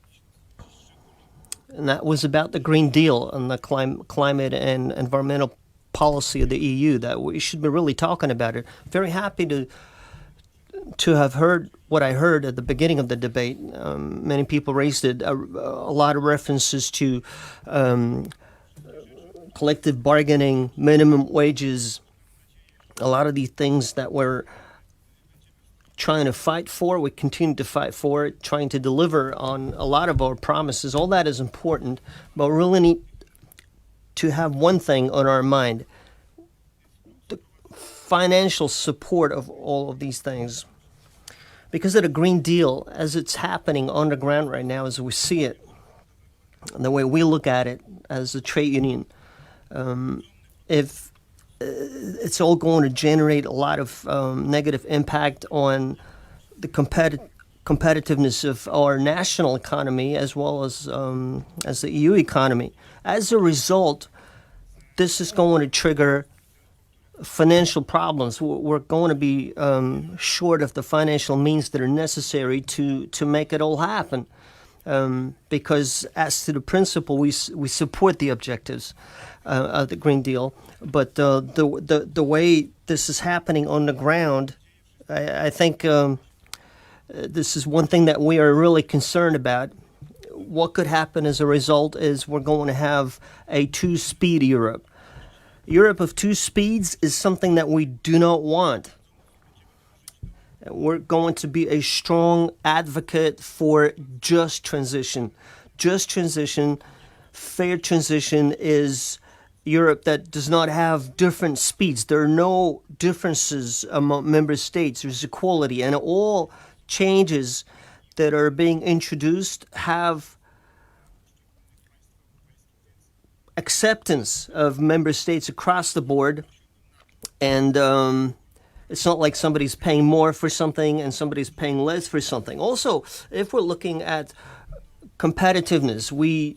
And that was about the Green Deal and the climate and environmental policy of the EU, that we should be really talking about it. Very happy to have heard what I heard at the beginning of the debate. Many people raised it, a lot of references to collective bargaining, minimum wages, a lot of these things that we're trying to fight for. We continue to fight for it, trying to deliver on a lot of our promises. All that is important, but we really need to have one thing on our mind: the financial support of all of these things. Because of the Green Deal, as it's happening on the ground right now, as we see it, and the way we look at it as a trade union, if it's all going to generate a lot of negative impact on the competitiveness of our national economy as well as the EU economy. As a result, this is going to trigger financial problems. We're going to be short of the financial means that are necessary to make it all happen. Because as to the principle, we support the objectives of the Green Deal, but the way this is happening on the ground, I think this is one thing that we are really concerned about. What could happen as a result is we're going to have a two-speed Europe. Europe of two speeds is something that we do not want. We're going to be a strong advocate for just transition. Just transition, fair transition is Europe that does not have different speeds. There are no differences among member states. There's equality, and all changes that are being introduced have acceptance of member states across the board, and it's not like somebody's paying more for something and somebody's paying less for something. Also, if we're looking at competitiveness, we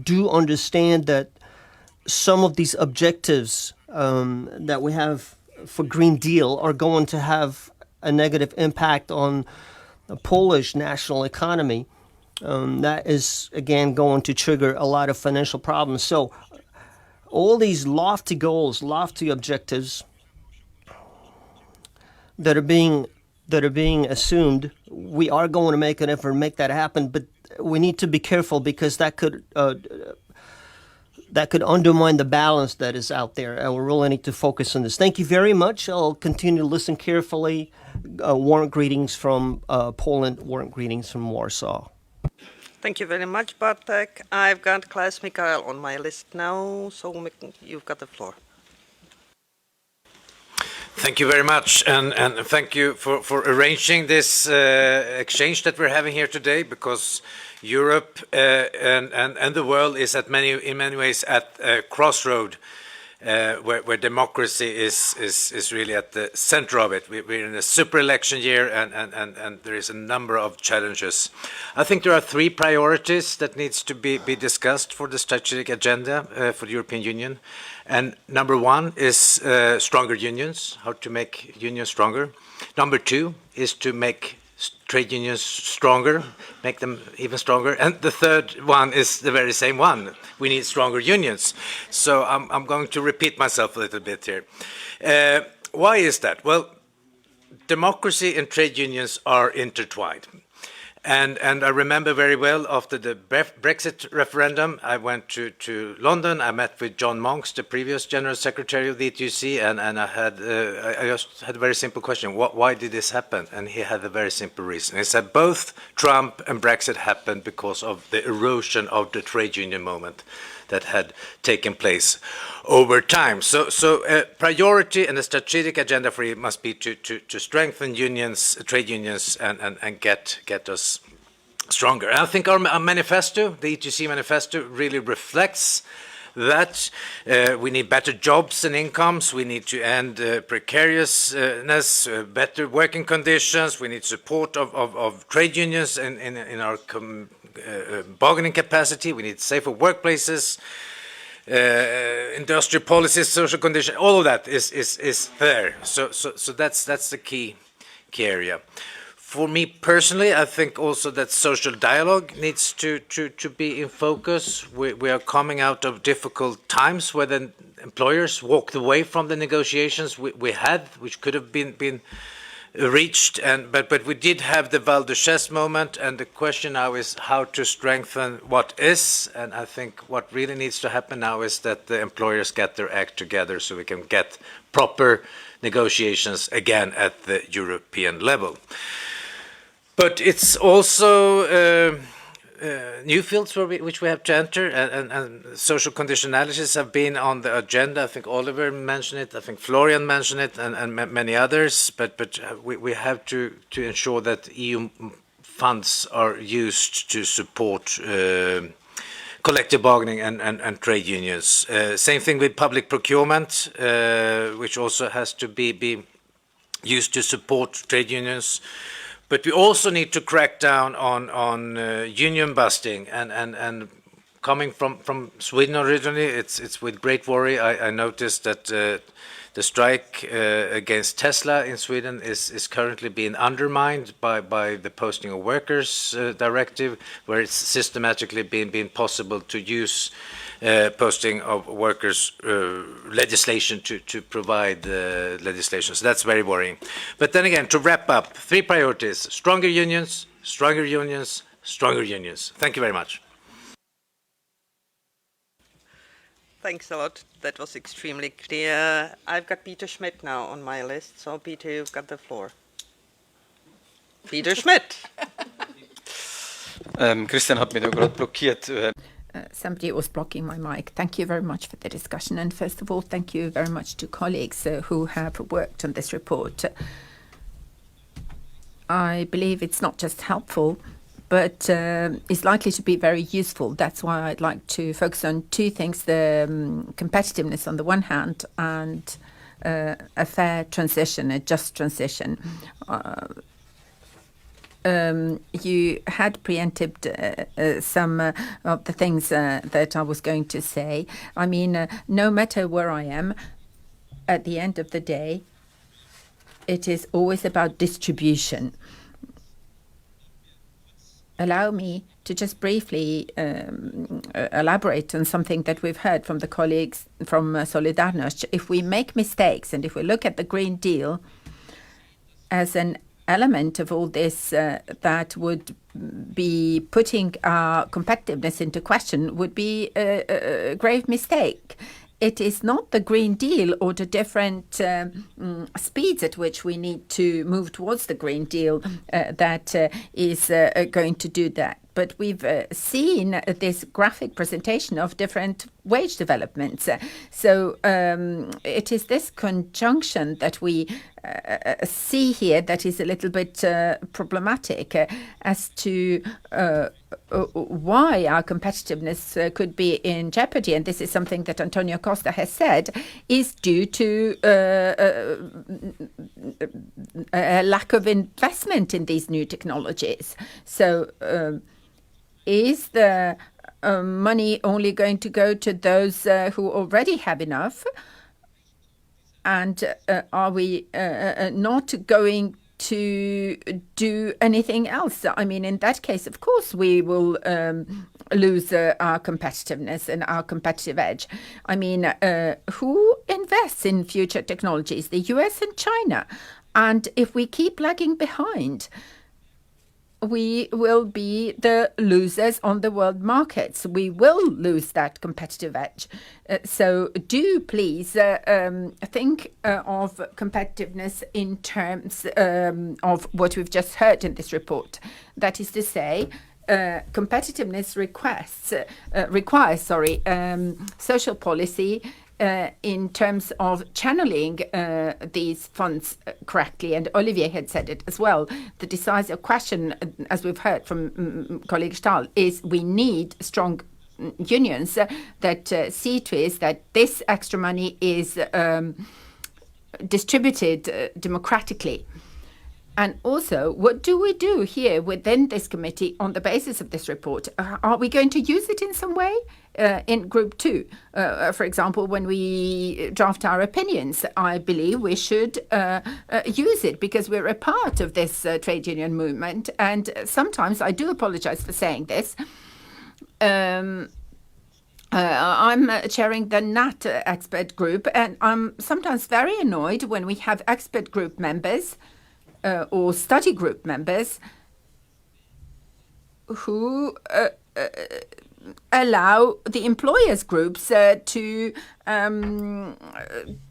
do understand that some of these objectives that we have for Green Deal are going to have a negative impact on the Polish national economy. That is, again, going to trigger a lot of financial problems. So all these lofty goals, lofty objectives that are being assumed, we are going to make an effort to make that happen, but we need to be careful because that could undermine the balance that is out there, and we really need to focus on this. Thank you very much. I'll continue to listen carefully. Warm greetings from Poland, warm greetings from Warsaw. Thank you very much, Bartek. I've got Klaus Mikael on my list now, so you've got the floor. Thank you very much, and thank you for arranging this exchange that we're having here today, because Europe and the world is in many ways at a crossroad where democracy is really at the center of it. We're in a super election year, and there is a number of challenges. I think there are three priorities that needs to be discussed for the strategic agenda for the European Union. And number one is stronger unions, how to make unions stronger. Number two is to make trade unions stronger, make them even stronger. And the third one is the very same one. We need stronger unions. So I'm going to repeat myself a little bit here. Why is that? Well, democracy and trade unions are intertwined. And I remember very well after the Brexit referendum, I went to London. I met with John Monks, the previous General Secretary of the ETUC, and I just had a very simple question. Why did this happen? And he had a very simple reason. He said both Trump and Brexit happened because of the erosion of the trade union movement that had taken place over time. So a priority and a strategic agenda for it must be to strengthen unions, trade unions, and get us stronger. And I think our manifesto, the ETUC manifesto, really reflects that. We need better jobs and incomes. We need to end precariousness, better working conditions. We need support of trade unions in our bargaining capacity. We need safer workplaces, industrial policies, social conditions. All of that is there. So that's the key area. For me personally, I think also that social dialogue needs to be in focus. We are coming out of difficult times where the employers walked away from the negotiations we had, which could have been reached, but we did have the Val d'Uchaise moment, and the question now is how to strengthen what is, and I think what really needs to happen now is that the employers get their act together so we can get proper negotiations again at the European level. But it's also new fields which we have to enter, and social conditionalities have been on the agenda. I think Oliver mentioned it, I think Florian mentioned it, and many others, but we have to ensure that EU funds are used to support collective bargaining and trade unions. Same thing with public procurement, which also has to be used to support trade unions. But we also need to crack down on union busting and coming from Sweden originally, it's with great worry I noticed that the strike against Tesla in Sweden is currently being undermined by the Posting of Workers directive, where it's systematically being possible to use posting of workers legislation to provide legislation. So that's very worrying. But then again, to wrap up, 3 priorities: stronger unions, stronger unions, stronger unions. Thank you very much. Thanks a lot. That was extremely clear. I've got Peter Schmidt now on my list. So, Peter, you've got the floor. Peter Schmidt. Christian hat mich da gerade blockiert. Somebody was blocking my mic. Thank you very much for the discussion. And first of all, thank you very much to colleagues who have worked on this report. I believe it's not just helpful, but is likely to be very useful. That's why I'd like to focus on 2 things: the competitiveness on the one hand and a fair transition, a just transition. You had preempted some of the things that I was going to say. I mean, no matter where I am, at the end of the day, it is always about distribution. Allow me to just briefly elaborate on something that we've heard from the colleagues from Solidarność. If we make mistakes and if we look at the Green Deal as an element of all this that would be putting our competitiveness into question, would be a grave mistake. It is not the Green Deal or the different speeds at which we need to move towards the Green Deal that is going to do that. But we've seen this graphic presentation of different wage developments. So it is this conjunction that we see here that is a little bit problematic as to why our competitiveness could be in jeopardy. And this is something that Antonio Costa has said is due to a lack of investment in these new technologies. So is the money only going to go to those who already have enough? And are we not going to do anything else? I mean, in that case, of course, we will lose our competitiveness and our competitive edge. I mean, who invests in future technologies? The US and China. And if we keep lagging behind, we will be the losers on the world markets. We will lose that competitive edge. So do please think of competitiveness in terms of what we've just heard in this report. That is to say, competitiveness requires social policy in terms of channeling these funds correctly. And Olivier had said it as well. The decisive question, as we've heard from colleague Stahl, is we need strong unions that see to it that this extra money is distributed democratically. And also, what do we do here within this committee on the basis of this report? Are we going to use it in some way? In Group 2, for example, when we draft our opinions, I believe we should use it because we're a part of this trade union movement. And sometimes, I do apologize for saying this, I'm chairing the NAT expert group, and I'm sometimes very annoyed when we have expert group members or study group members who allow the employers groups to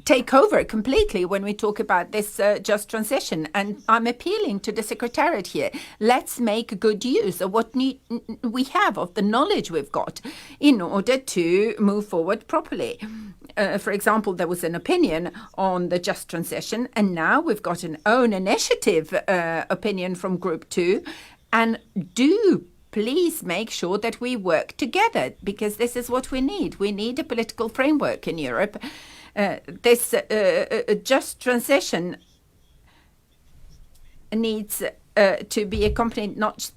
take over completely when we talk about this just transition. And I'm appealing to the Secretariat here. Let's make good use of what we have, of the knowledge we've got, in order to move forward properly. For example, there was an opinion on the just transition, and now we've got an own initiative opinion from Group 2. And do please make sure that we work together, because this is what we need. We need a political framework in Europe. This just transition needs to be accompanied not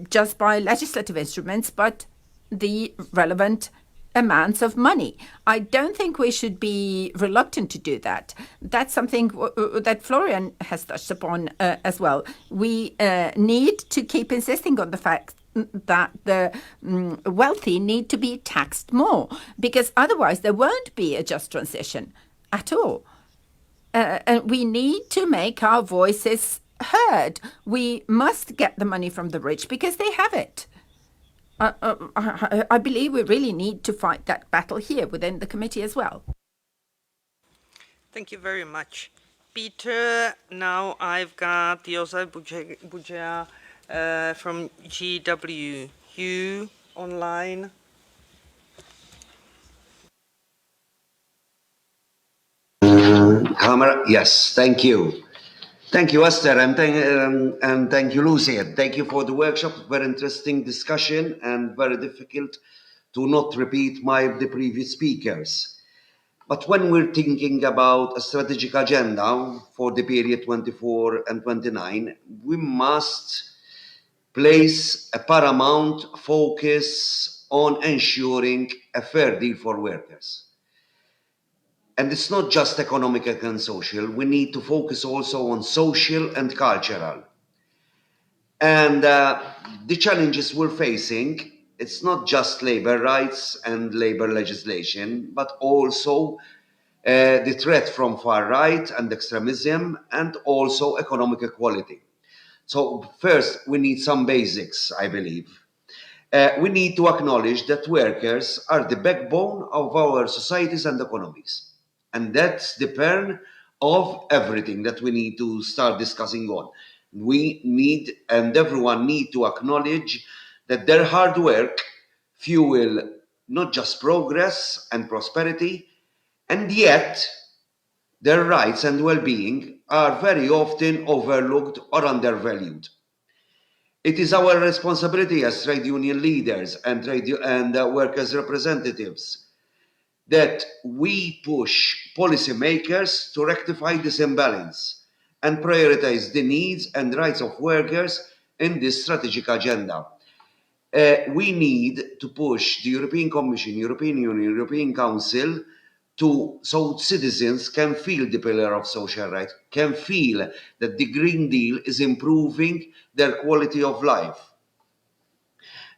just by legislative instruments, but the relevant amounts of money. I don't think we should be reluctant to do that. That's something that Florian has touched upon as well. We need to keep insisting on the fact that the wealthy need to be taxed more, because otherwise there won't be a just transition at all. And we need to make our voices heard. We must get the money from the rich because they have it. I believe we really need to fight that battle here within the committee as well. Thank you very much, Peter. Now I've got Josef Bugea from GWU online. Camera, yes, thank you. Thank you, Esther, and thank you, Lucy. Thank you for the workshop. Very interesting discussion and very difficult to not repeat the previous speakers. But when we're thinking about a strategic agenda for the period 24 and 29, we must place a paramount focus on ensuring a fair deal for workers. And it's not just economic and social. We need to focus also on social and cultural. And the challenges we're facing, it's not just labor rights and labor legislation, but also the threat from far right and extremism, and also economic equality. So first, we need some basics, I believe. We need to acknowledge that workers are the backbone of our societies and economies. And that's the kern of everything that we need to start discussing on. We need, and everyone need to acknowledge that their hard work fuel not just progress and prosperity, and yet their rights and well-being are very often overlooked or undervalued. It is our responsibility as trade union leaders and workers' representatives that we push policymakers to rectify this imbalance and prioritize the needs and rights of workers in this strategic agenda. We need to push the European Commission, European Union, European Council so citizens can feel the pillar of social rights, can feel that the Green Deal is improving their quality of life.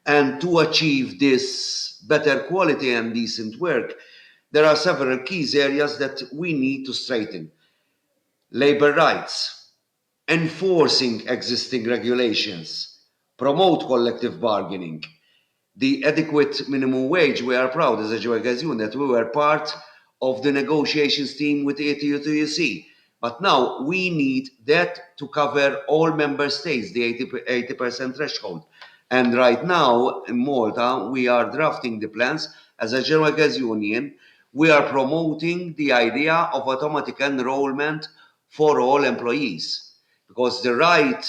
And to achieve this better quality and decent work, there are several key areas that we need to strengthen. Labour rights, enforcing existing regulations, promote collective bargaining, the adequate minimum wage. We are proud as a workers' union that we were part of the negotiations team with the ATUC. But now we need that to cover all member states, the 80% threshold. And right now in Malta, we are drafting the plans as a workers' union. We are promoting the idea of automatic enrollment for all employees, because the right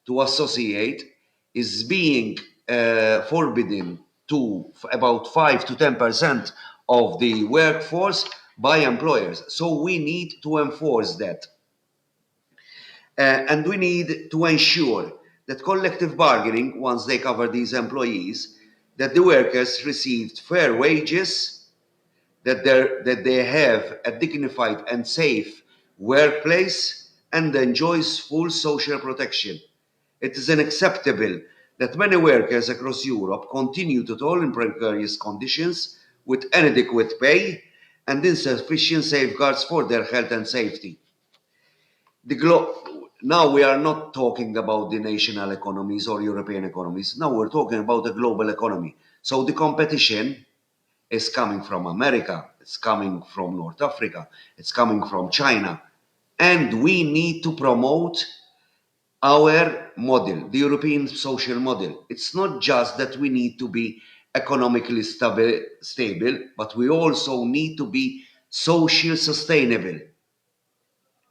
to associate is being forbidden to about 5 to 10% of the workforce by employers. So we need to enforce that. And we need to ensure that collective bargaining, once they cover these employees, that the workers received fair wages, that they have a dignified and safe workplace, and enjoys full social protection. It is unacceptable that many workers across Europe continue to toil in precarious conditions with inadequate pay and insufficient safeguards for their health and safety. Now we are not talking about the national economies or European economies. Now we're talking about a global economy. So the competition is coming from America, it's coming from North Africa, it's coming from China. And we need to promote our model, the European social model. It's not just that we need to be economically stable, but we also need to be socially sustainable.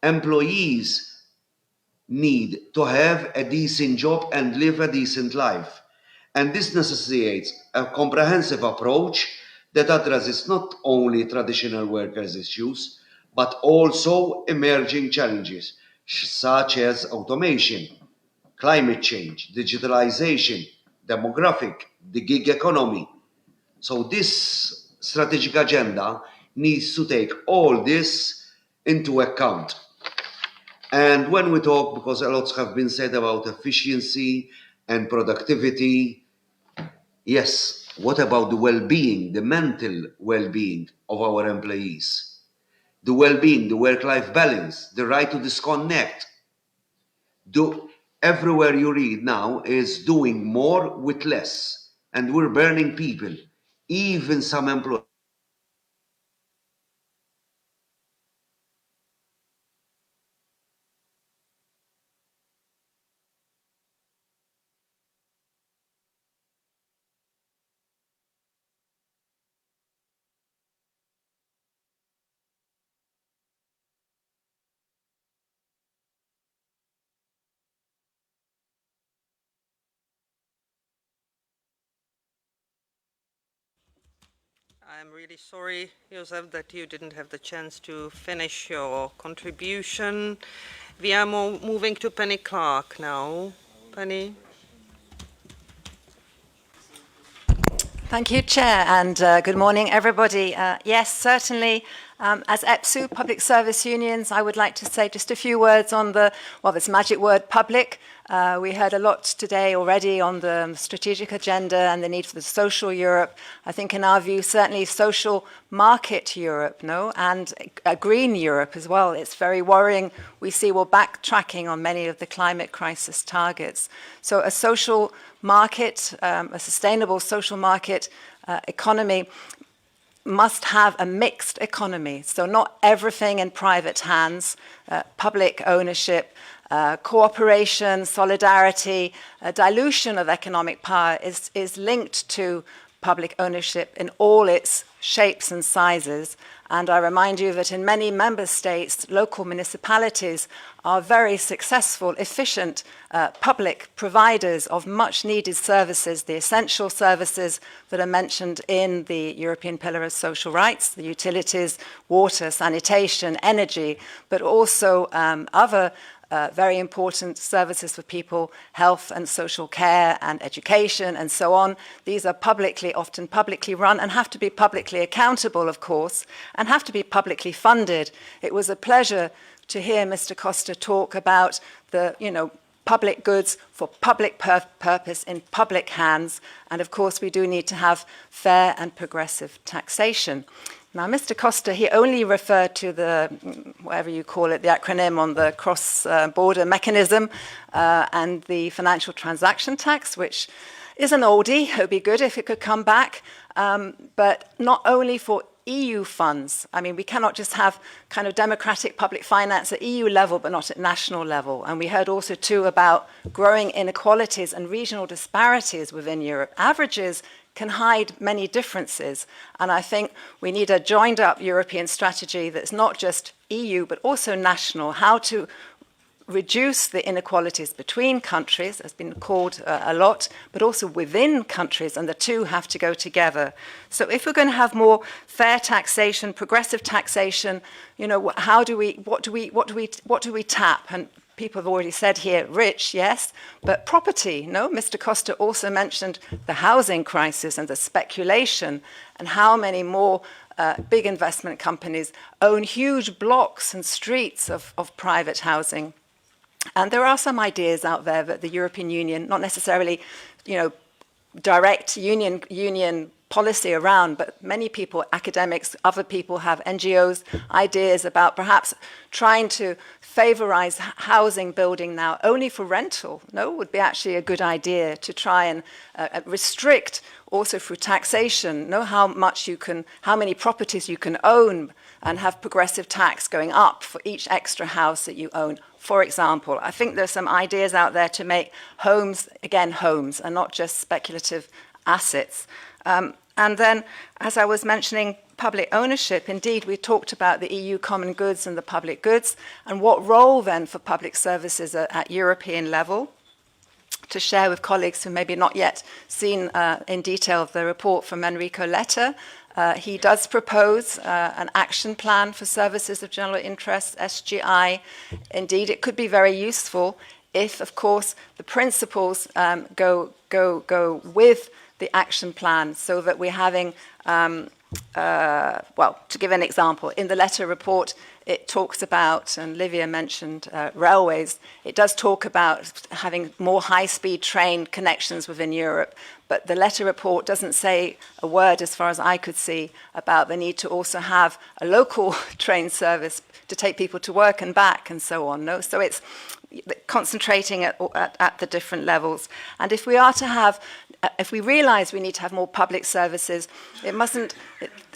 Employees need to have a decent job and live a decent life. And this necessitates a comprehensive approach that addresses not only traditional workers' issues, but also emerging challenges such as automation, climate change, digitalization, demographic, the gig economy, So this strategic agenda needs to take all this into account. And when we talk, because a lot have been said about efficiency and productivity, yes, what about the well-being, the mental well-being of our employees? The well-being, the work-life balance, the right to disconnect. Everywhere you read now is doing more with less, and we're burning people, even some employees. I'm really sorry, Josef, that you didn't have the chance to finish your contribution. We are moving to Penny Clark now. Penny? Thank you, Chair, and good morning, everybody. Yes, certainly, as EPSU, Public Service Unions, I would like to say just a few words on this magic word, public. We heard a lot today already on the strategic agenda and the need for the social Europe. I think in our view, certainly social market Europe, and a green Europe as well. It's very worrying. We see we're backtracking on many of the climate crisis targets. So a social market, a sustainable social market economy must have a mixed economy. So not everything in private hands, public ownership, cooperation, solidarity, dilution of economic power is linked to public ownership in all its shapes and sizes. And I remind you that in many member states, local municipalities are very successful, efficient public providers of much needed services, the essential services that are mentioned in the European Pillar of Social Rights, the utilities, water, sanitation, energy, but also other very important services for people, health and social care and education and so on. These are often publicly run and have to be publicly accountable, of course, and have to be publicly funded. It was a pleasure to hear Mr. Costa talk about the, public goods for public purpose in public hands. And of course, we do need to have fair and progressive taxation. Now, Mr. Costa, he only referred to the, whatever you call it, the acronym on the cross-border mechanism and the financial transaction tax, which is an oldie. It would be good if it could come back, but not only for EU funds. I mean, we cannot just have kind of democratic public finance at EU level, but not at national level. And we heard also, too, about growing inequalities and regional disparities within Europe. Averages can hide many differences. And I think we need a joined-up European strategy that's not just EU, but also national, how to reduce the inequalities between countries, has been called a lot, but also within countries, and the two have to go together. So if we're going to have more fair taxation, progressive taxation, what do we tap? And people have already said here, rich, yes, but property, no? Mr. Costa also mentioned the housing crisis and the speculation and how many more big investment companies own huge blocks and streets of private housing. And there are some ideas out there that the European Union, not necessarily, direct union policy around, but many people, academics, other people have NGOs, ideas about perhaps trying to favorize housing building now only for rental. No, it would be actually a good idea to try and restrict also through taxation, how many properties you can own and have progressive tax going up for each extra house that you own. For example, I think there's some ideas out there to make homes, again, homes, and not just speculative assets. And then, as I was mentioning, public ownership, indeed, we talked about the EU common goods and the public goods, and what role then for public services at European level. To share with colleagues who maybe not yet seen in detail the report from Enrico Letta, he does propose an action plan for services of general interest, SGI. Indeed, it could be very useful if, of course, the principles go with the action plan, so that we're having, well, to give an example, in the letter report, it talks about, and Livia mentioned railways, it does talk about having more high-speed train connections within Europe, but the letter report doesn't say a word, as far as I could see, about the need to also have a local train service to take people to work and back and so on. No? So it's concentrating at the different levels. And if we are to have, if we realize we need to have more public services, it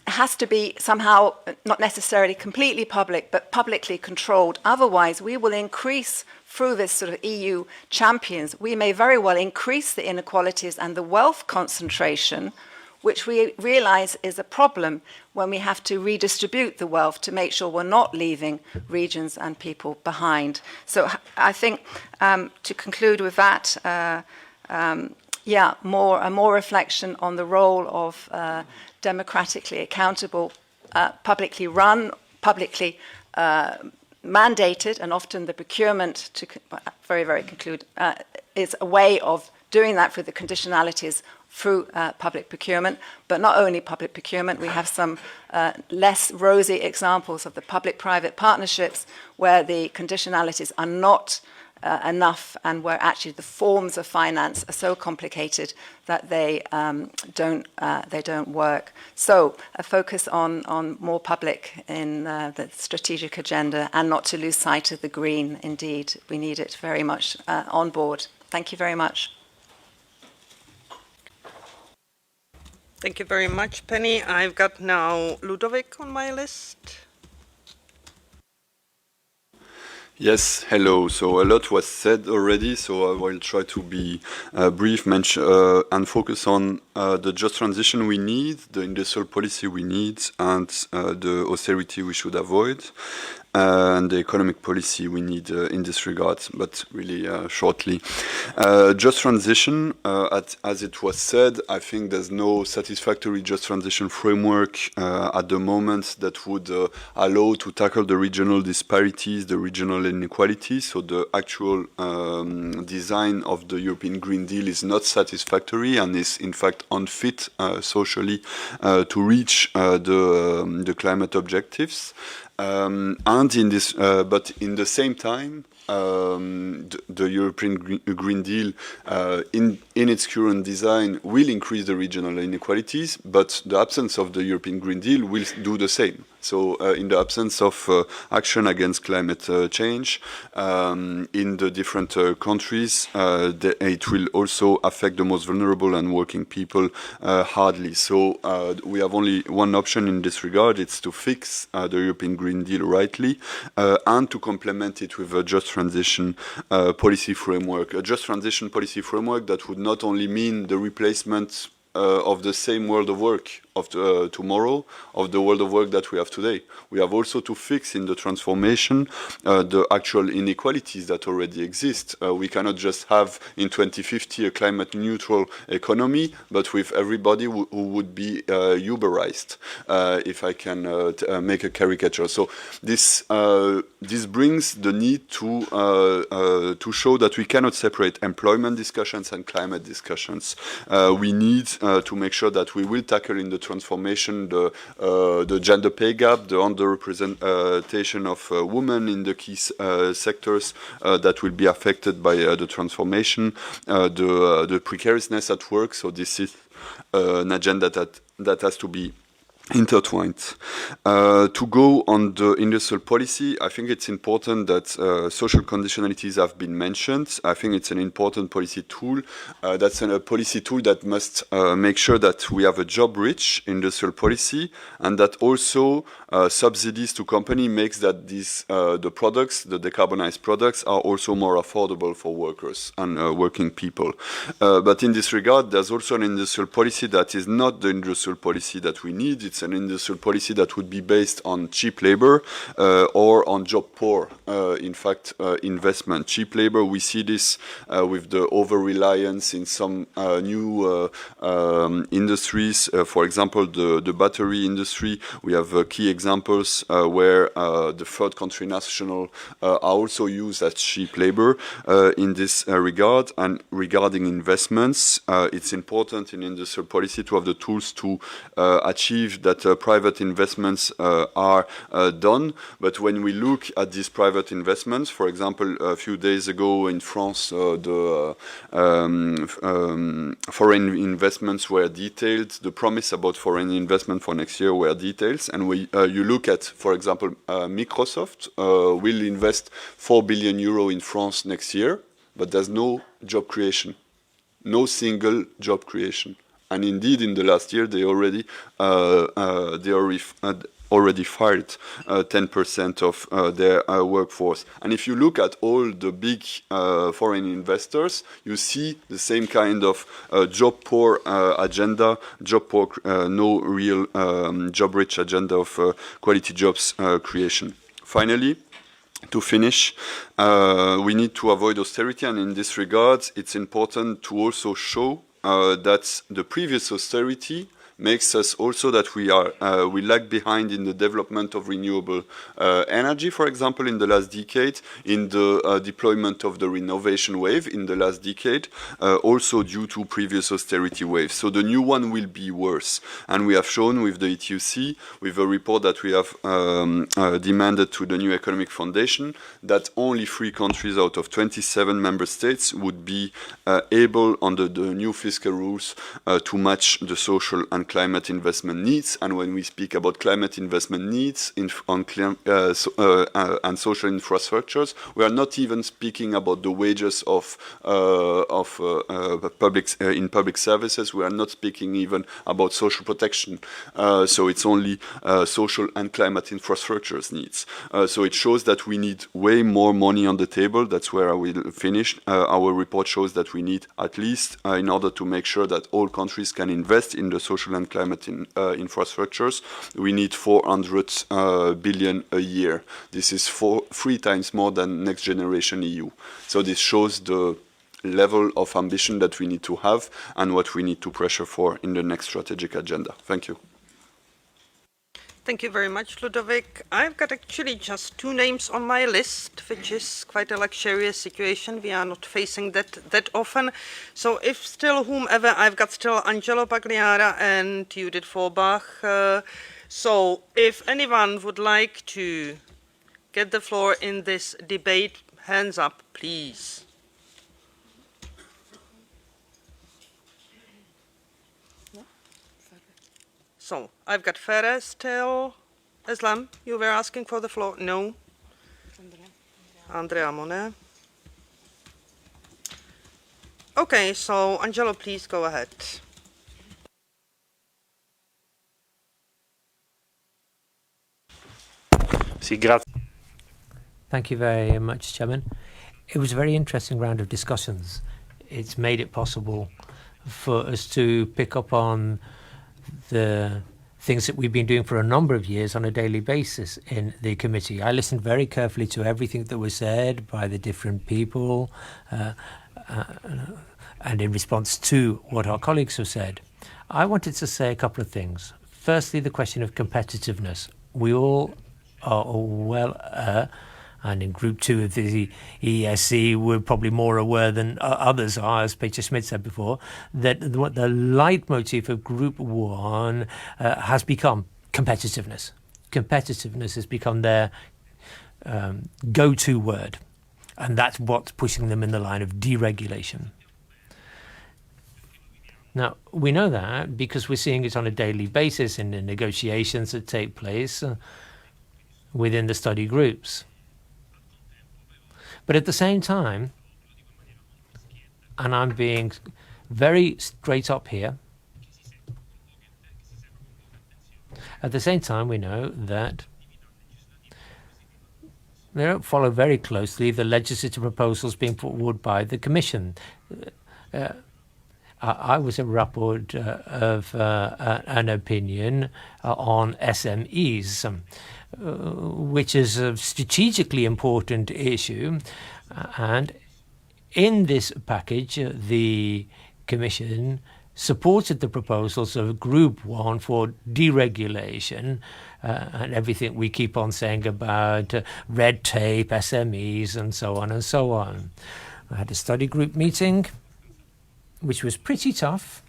has to be somehow not necessarily completely public, but publicly controlled. Otherwise, we will increase, through this sort of EU champions, we may very well increase the inequalities and the wealth concentration, which we realize is a problem when we have to redistribute the wealth to make sure we're not leaving regions and people behind. So I think, to conclude with that, more reflection on the role of democratically accountable, publicly run, publicly mandated, and often the procurement, to very conclude, is a way of doing that through the conditionalities through public procurement, but not only public procurement. We have some less rosy examples of the public-private partnerships where the conditionalities are not enough, and where actually the forms of finance are so complicated that they don't work. So a focus on more public in the strategic agenda, and not to lose sight of the green. Indeed, we need it very much on board. Thank you very much. Thank you very much, Penny. I've got now Ludovic on my list. Yes, hello. So a lot was said already, so I will try to be brief and focus on the just transition we need, the industrial policy we need, and the austerity we should avoid, and the economic policy we need in this regard, but really shortly. Just transition, as it was said, I think there's no satisfactory just transition framework at the moment that would allow to tackle the regional disparities, the regional inequalities. So the actual design of the European Green Deal is not satisfactory and is in fact unfit socially to reach the climate objectives. And in this, but in the same time, the European Green Deal, in its current design, will increase the regional inequalities, but the absence of the European Green Deal will do the same. So in the absence of action against climate change in the different countries, it will also affect the most vulnerable and working people hardly. So we have only one option in this regard. It's to fix the European Green Deal rightly and to complement it with a just transition policy framework. A just transition policy framework that would not only mean the replacement of the same world of work of tomorrow, of the world of work that we have today. We have also to fix in the transformation the actual inequalities that already exist. We cannot just have in 2050 a climate neutral economy, but with everybody who would be Uberized, if I can make a caricature. So this brings the need to show that we cannot separate employment discussions and climate discussions. We need to make sure that we will tackle in the transformation, the gender pay gap, the underrepresentation of women in the key sectors that will be affected by the transformation, the precariousness at work. So this is an agenda that has to be intertwined. To go on the industrial policy, I think it's important that social conditionalities have been mentioned. I think it's an important policy tool. That's a policy tool that must make sure that we have a job-rich industrial policy, and that also subsidies to company makes that the products, the decarbonized products, are also more affordable for workers and working people. But in this regard, there's also an industrial policy that is not the industrial policy that we need. It's needs an industrial policy that would be based on cheap labor or on job poor, in fact, investment. Cheap labor, we see this with the over-reliance in some new industries. For example, the battery industry, we have key examples where the third country national are also used as cheap labor in this regard. And regarding investments, it's important in industrial policy to have the tools to achieve that private investments are done. But when we look at these private investments, for example, a few days ago in France, the foreign investments were detailed. The promise about foreign investment for next year were details. And you look at, for example, Microsoft will invest 4 billion euro in France next year, but there's no job creation, no single job creation. And indeed, in the last year, they already fired 10% of their workforce. And if you look at all the big foreign investors, you see the same kind of job poor agenda, job poor, no real job-rich agenda of quality jobs creation. Finally, to finish, we need to avoid austerity, and in this regard, it's important to also show that the previous austerity makes us also that we lag behind in the development of renewable energy, for example, in the last decade, in the deployment of the renovation wave in the last decade, also due to previous austerity waves. So the new one will be worse. And we have shown with the ETUC, with a report that we have demanded to the new Economic Foundation, that only 3 countries out of 27 member states would be able, under the new fiscal rules, to match the social and climate investment needs. And when we speak about climate investment needs and social infrastructures, we are not even speaking about the wages of in public services. We are not speaking even about social protection. So it's only social and climate infrastructures needs. So it shows that we need way more money on the table. That's where I will finish. Our report shows that we need at least, in order to make sure that all countries can invest in the social and climate infrastructures, we need 400 billion a year. This is 3 times more than Next Generation EU. So this shows the level of ambition that we need to have and what we need to pressure for in the next strategic agenda. Thank you. Thank you very much, Ludovic. I've got actually just 2 names on my list, which is quite a luxurious situation. We are not facing that often. So if still whomever, I've got still Angelo Pagliara and Judith Vorbach. So if anyone would like to get the floor in this debate, hands up, please. So, I've got Ferre still. Islam, you were asking for the floor? No? Andrea Monet. Okay, so Angelo, please go ahead. Thank you very much, Chairman. It was a very interesting round of discussions. It's made it possible for us to pick up on the things that we've been doing for a number of years on a daily basis in the committee. I listened very carefully to everything that was said by the different people and in response to what our colleagues have said. I wanted to say a couple of things. Firstly, the question of competitiveness. We all are well and in Group 2 of the ESC, we're probably more aware than others are, as Peter Schmidt said before, that the leitmotif of Group 1 has become competitiveness. Competitiveness has become their go-to word, and that's what's pushing them in the line of deregulation. Now, we know that because we're seeing it on a daily basis in the negotiations that take place within the study groups. But at the same time, and I'm being very straight up here, at the same time we know that they don't follow very closely the legislative proposals being put forward by the Commission. I was a rapporteur of an opinion on SMEs, which is a strategically important issue. And in this package, the Commission supported the proposals of Group 1 for deregulation and everything we keep on saying about red tape, SMEs, and so on and so on. I had a study group meeting, which was pretty tough.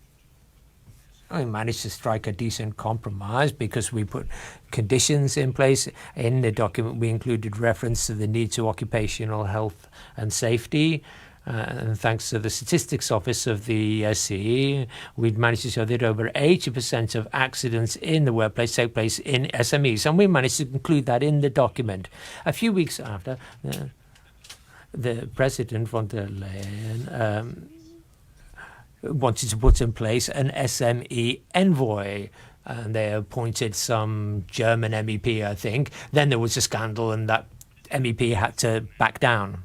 We managed to strike a decent compromise because we put conditions in place. In the document, we included reference to the need to occupational health and safety. And thanks to the Statistics Office of the SCE, we'd managed to show that over 80% of accidents in the workplace take place in SMEs. And we managed to include that in the document. A few weeks after, the President von der Leyen wanted to put in place an SME envoy. And they appointed some German MEP, I think. Then there was a scandal and that MEP had to back down.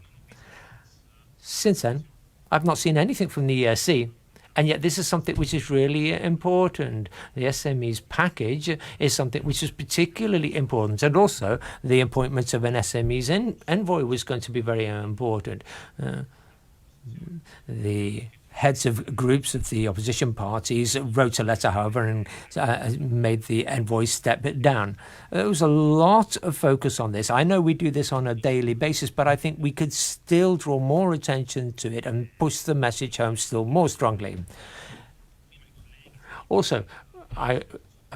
Since then, I've not seen anything from the ESC, and yet this is something which is really important. The SMEs package is something which is particularly important, and also the appointment of an SMEs envoy was going to be very important. The heads of groups of the opposition parties wrote a letter, however, and made the envoy step it down. There was a lot of focus on this. I know we do this on a daily basis, but I think we could still draw more attention to it and push the message home still more strongly. Also, I've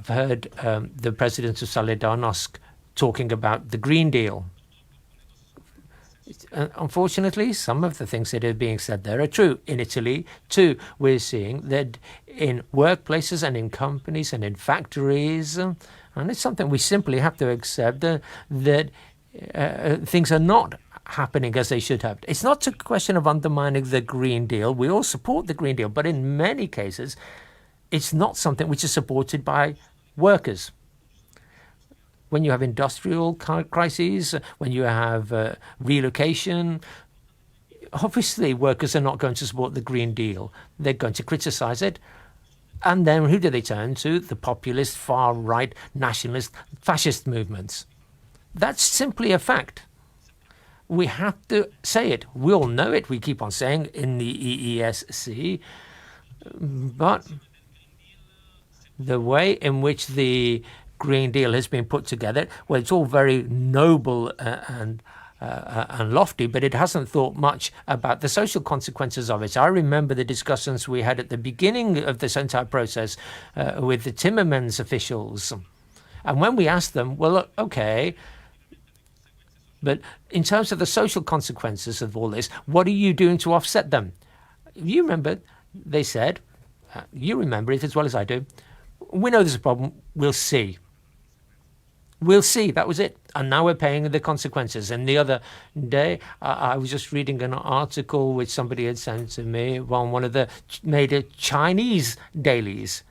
heard the president of Solidarnosc talking about the Green Deal. Unfortunately, some of the things that are being said there are true. In Italy, too, we're seeing that in workplaces and in companies and in factories, and it's something we simply have to accept, that things are not happening as they should have. It's not a question of undermining the Green Deal. We all support the Green Deal, but in many cases, it's not something which is supported by workers. When you have industrial crises, when you have relocation, obviously workers are not going to support the Green Deal. They're going to criticize it. And then who do they turn to? The populist, far-right, nationalist, fascist movements. That's simply a fact. We have to say it. We all know it. We keep on saying in the EESC. But the way in which the Green Deal has been put together, well, it's all very noble and lofty, but it hasn't thought much about the social consequences of it. I remember the discussions we had at the beginning of this entire process with the Timmermans officials. And when we asked them, well, look, okay, but in terms of the social consequences of all this, what are you doing to offset them? You remember, they said, you remember it as well as I do, we know there's a problem, we'll see. We'll see. That was it. And now we're paying the consequences. And the other day, I was just reading an article which somebody had sent to me on one of the major Chinese dailies,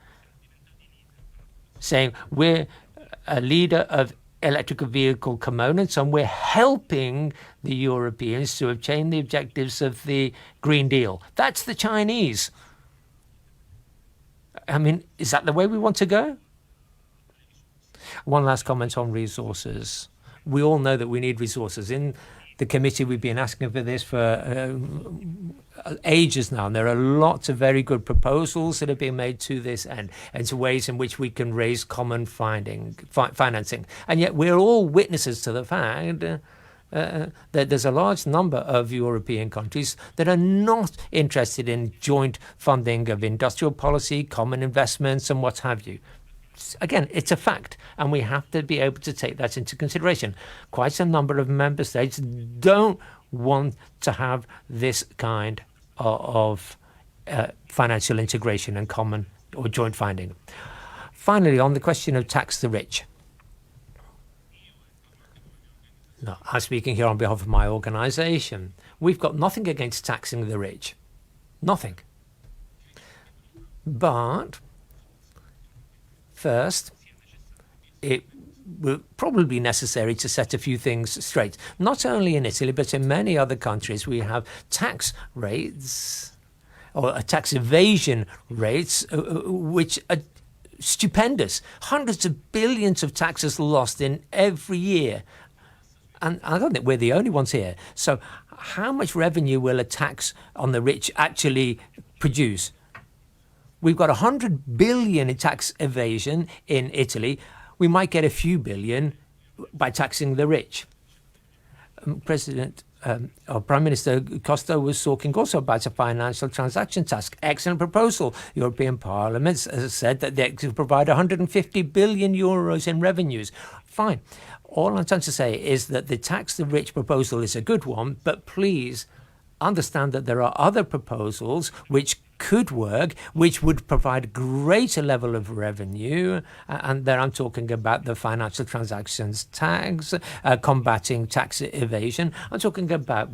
saying we're a leader of electrical vehicle components and we're helping the Europeans to obtain the objectives of the Green Deal. That's the Chinese. I mean, is that the way we want to go? One last comment on resources. We all know that we need resources. In the committee, we've been asking for this for ages now, and there are lots of very good proposals that are being made to this end and to ways in which we can raise common financing. And yet we're all witnesses to the fact that there's a large number of European countries that are not interested in joint funding of industrial policy, common investments, and what have you. Again, it's a fact, and we have to be able to take that into consideration. Quite a number of member states don't want to have this kind of financial integration and common or joint funding. Finally, on the question of tax the rich. No, I'm speaking here on behalf of my organisation. We've got nothing against taxing the rich. Nothing. But first, it will probably be necessary to set a few things straight. Not only in Italy, but in many other countries, we have tax rates or tax evasion rates, which are stupendous. Hundreds of billions of taxes lost in every year. And I don't think we're the only ones here. So how much revenue will a tax on the rich actually produce? We've got 100 billion in tax evasion in Italy. We might get a few billion by taxing the rich. Prime Minister Costa was talking also about a financial transaction tax. Excellent proposal. European Parliament has said that they could provide 150 billion euros in revenues. Fine. All I'm trying to say is that the tax the rich proposal is a good one, but please understand that there are other proposals which could work, which would provide a greater level of revenue, and there I'm talking about the financial transactions tax, combating tax evasion. I'm talking about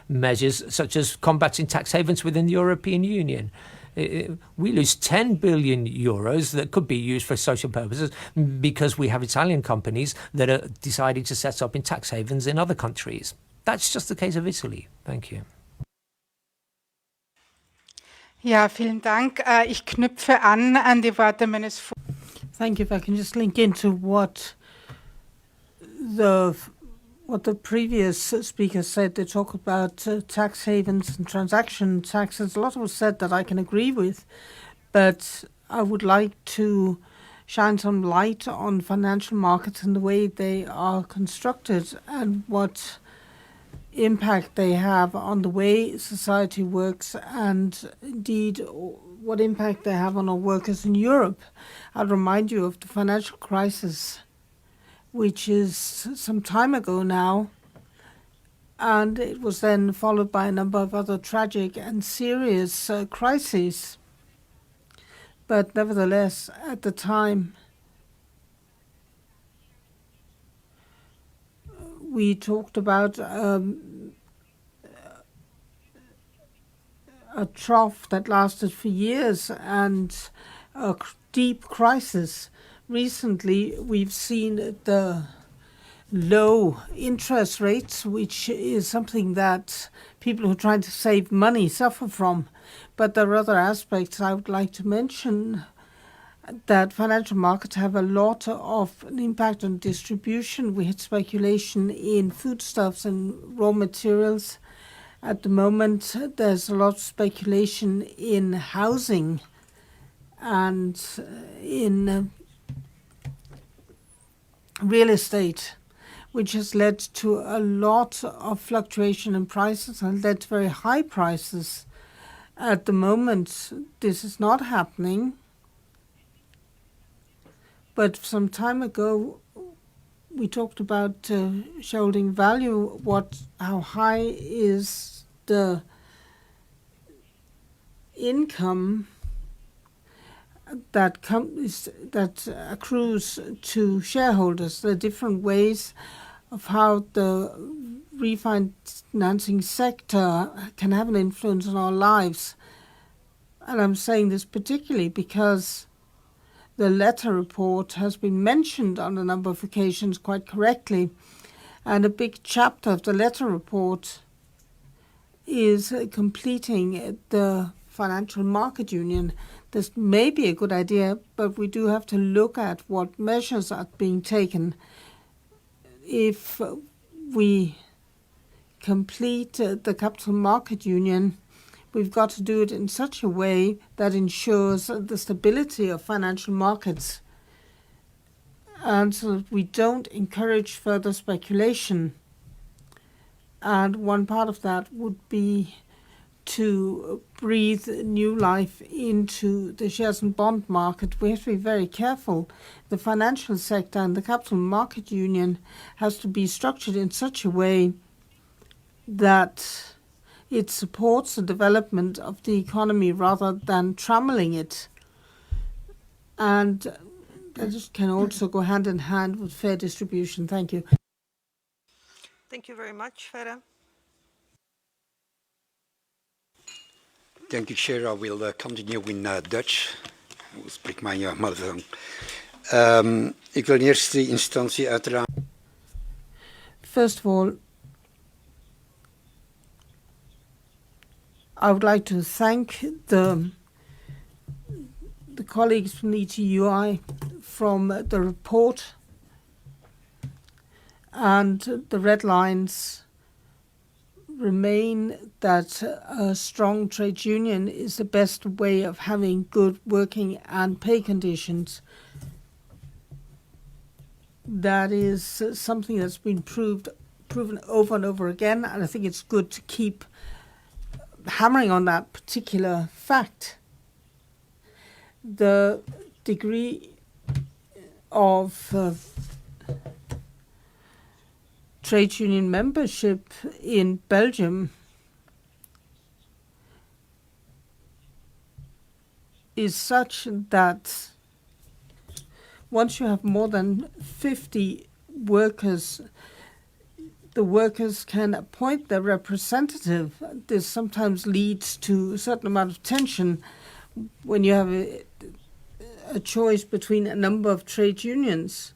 measures such as combating tax havens within the European Union. We lose 10 billion euros that could be used for social purposes because we have Italian companies that are deciding to set up in tax havens in other countries. That's just the case of Italy. Thank you. Ja, vielen Dank. Ich knüpfe an die Worte meines Thank you. If I can just link into what the previous speakers said. They talk about tax havens and transaction taxes. A lot was said that I can agree with, but I would like to shine some light on financial markets and the way they are constructed and what impact they have on the way society works, and indeed what impact they have on our workers in Europe. I'll remind you of the financial crisis, which is some time ago now, and it was then followed by a number of other tragic and serious crises. But nevertheless, at the time, we talked about a trough that lasted for years and a deep crisis. Recently, we've seen the low interest rates, which is something that people who are trying to save money suffer from. But there are other aspects I would like to mention, that financial markets have a lot of an impact on distribution. We had speculation in foodstuffs and raw materials. At the moment, there's a lot of speculation in housing and in real estate, which has led to a lot of fluctuation in prices and led to very high prices. At the moment, this is not happening. But some time ago, we talked about shareholding value. How high is the income that accrues to shareholders? There are different ways of how the refinancing sector can have an influence on our lives. And I'm saying this particularly because the letter report has been mentioned on a number of occasions quite correctly, and a big chapter of the letter report is completing the financial market union. This may be a good idea, but we do have to look at what measures are being taken. If we complete the capital market union, we've got to do it in such a way that ensures the stability of financial markets, and so that we don't encourage further speculation. And one part of that would be to breathe new life into the shares and bond market. We have to be very careful. The financial sector and the capital market union has to be structured in such a way that it supports the development of the economy rather than trammeling it. And that can also go hand in hand with fair distribution. Thank you. Thank you very much, Vera. Thank you, Chair. I will continue in Dutch. I will speak my mother tongue. Ik wil in eerste instantie uiteraard. First of all, I would like to thank the colleagues from the ETUI from the report, and the red lines remain that a strong trade union is the best way of having good working and pay conditions. That is something that's been proven over and over again, and I think it's good to keep hammering on that particular fact. The degree of trade union membership in Belgium is such that once you have more than 50 workers, the workers can appoint their representative. This sometimes leads to a certain amount of tension when you have a choice between a number of trade unions.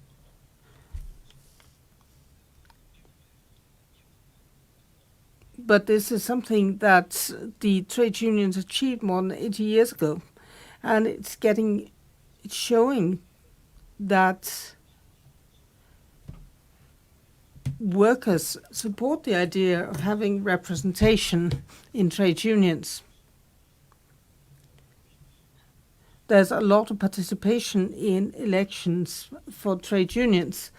But this is something that the trade unions achieved more than 80 years ago. And it's showing that workers support the idea of having representation in trade unions. There's a lot of participation in elections for trade unions.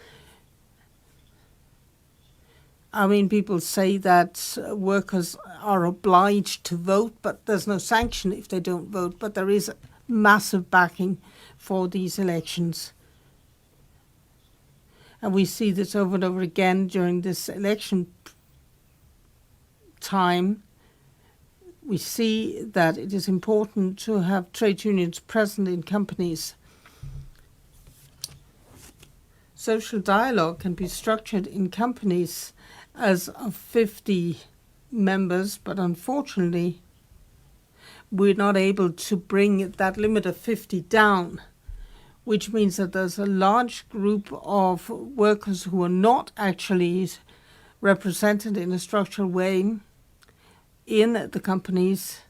I mean, people say that workers are obliged to vote, but there's no sanction if they don't vote. But there is massive backing for these elections. And we see this over and over again during this election time. We see that it is important to have trade unions present in companies. Social dialogue can be structured in companies as of 50 members, but unfortunately, we're not able to bring that limit of 50 down, which means that there's a large group of workers who are not actually represented in a structural way in the companies,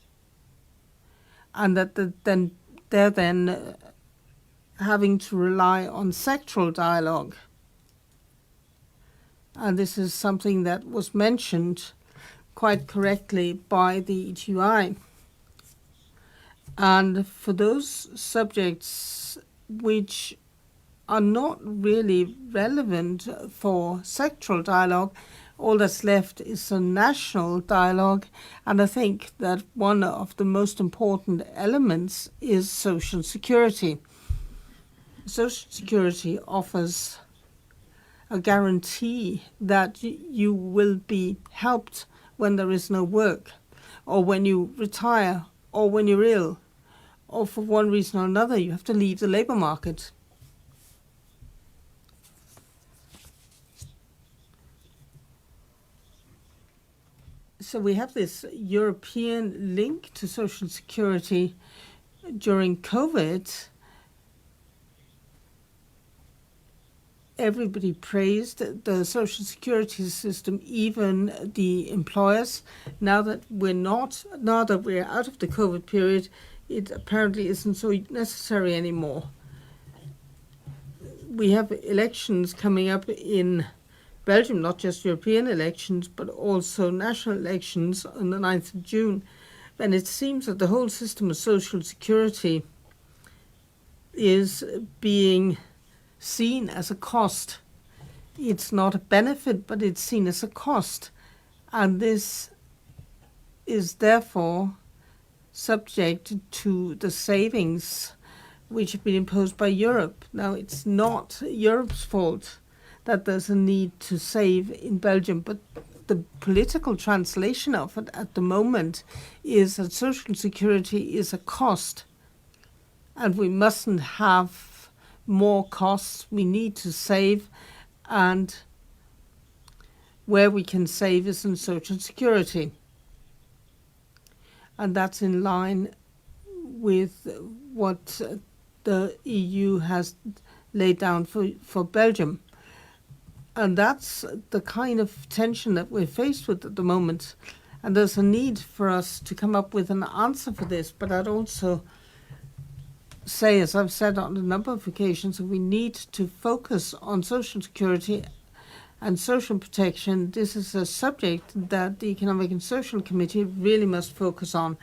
and that they're then having to rely on sectoral dialogue. And this is something that was mentioned quite correctly by the ETUI. And for those subjects which are not really relevant for sectoral dialogue, all that's left is a national dialogue. And I think that one of the most important elements is social security. Social security offers a guarantee that you will be helped when there is no work, or when you retire, or when you're ill, or for one reason or another you have to leave the labour market. So we have this European link to social security during COVID. Everybody praised the social security system, even the employers. Now that we're out of the COVID period, it apparently isn't so necessary anymore. We have elections coming up in Belgium, not just European elections, but also national elections on the 9th of June. And it seems that the whole system of social security is being seen as a cost. It's not a benefit, but it's seen as a cost. And this is therefore subject to the savings which have been imposed by Europe. Now, it's not Europe's fault that there's a need to save in Belgium, but the political translation of it at the moment is that social security is a cost, and we mustn't have more costs. We need to save, and where we can save is in social security. And that's in line with what the EU has laid down for Belgium. And that's the kind of tension that we're faced with at the moment. And there's a need for us to come up with an answer for this. But I'd also say, as I've said on a number of occasions, that we need to focus on social security and social protection. This is a subject that the Economic and Social Committee really must focus on.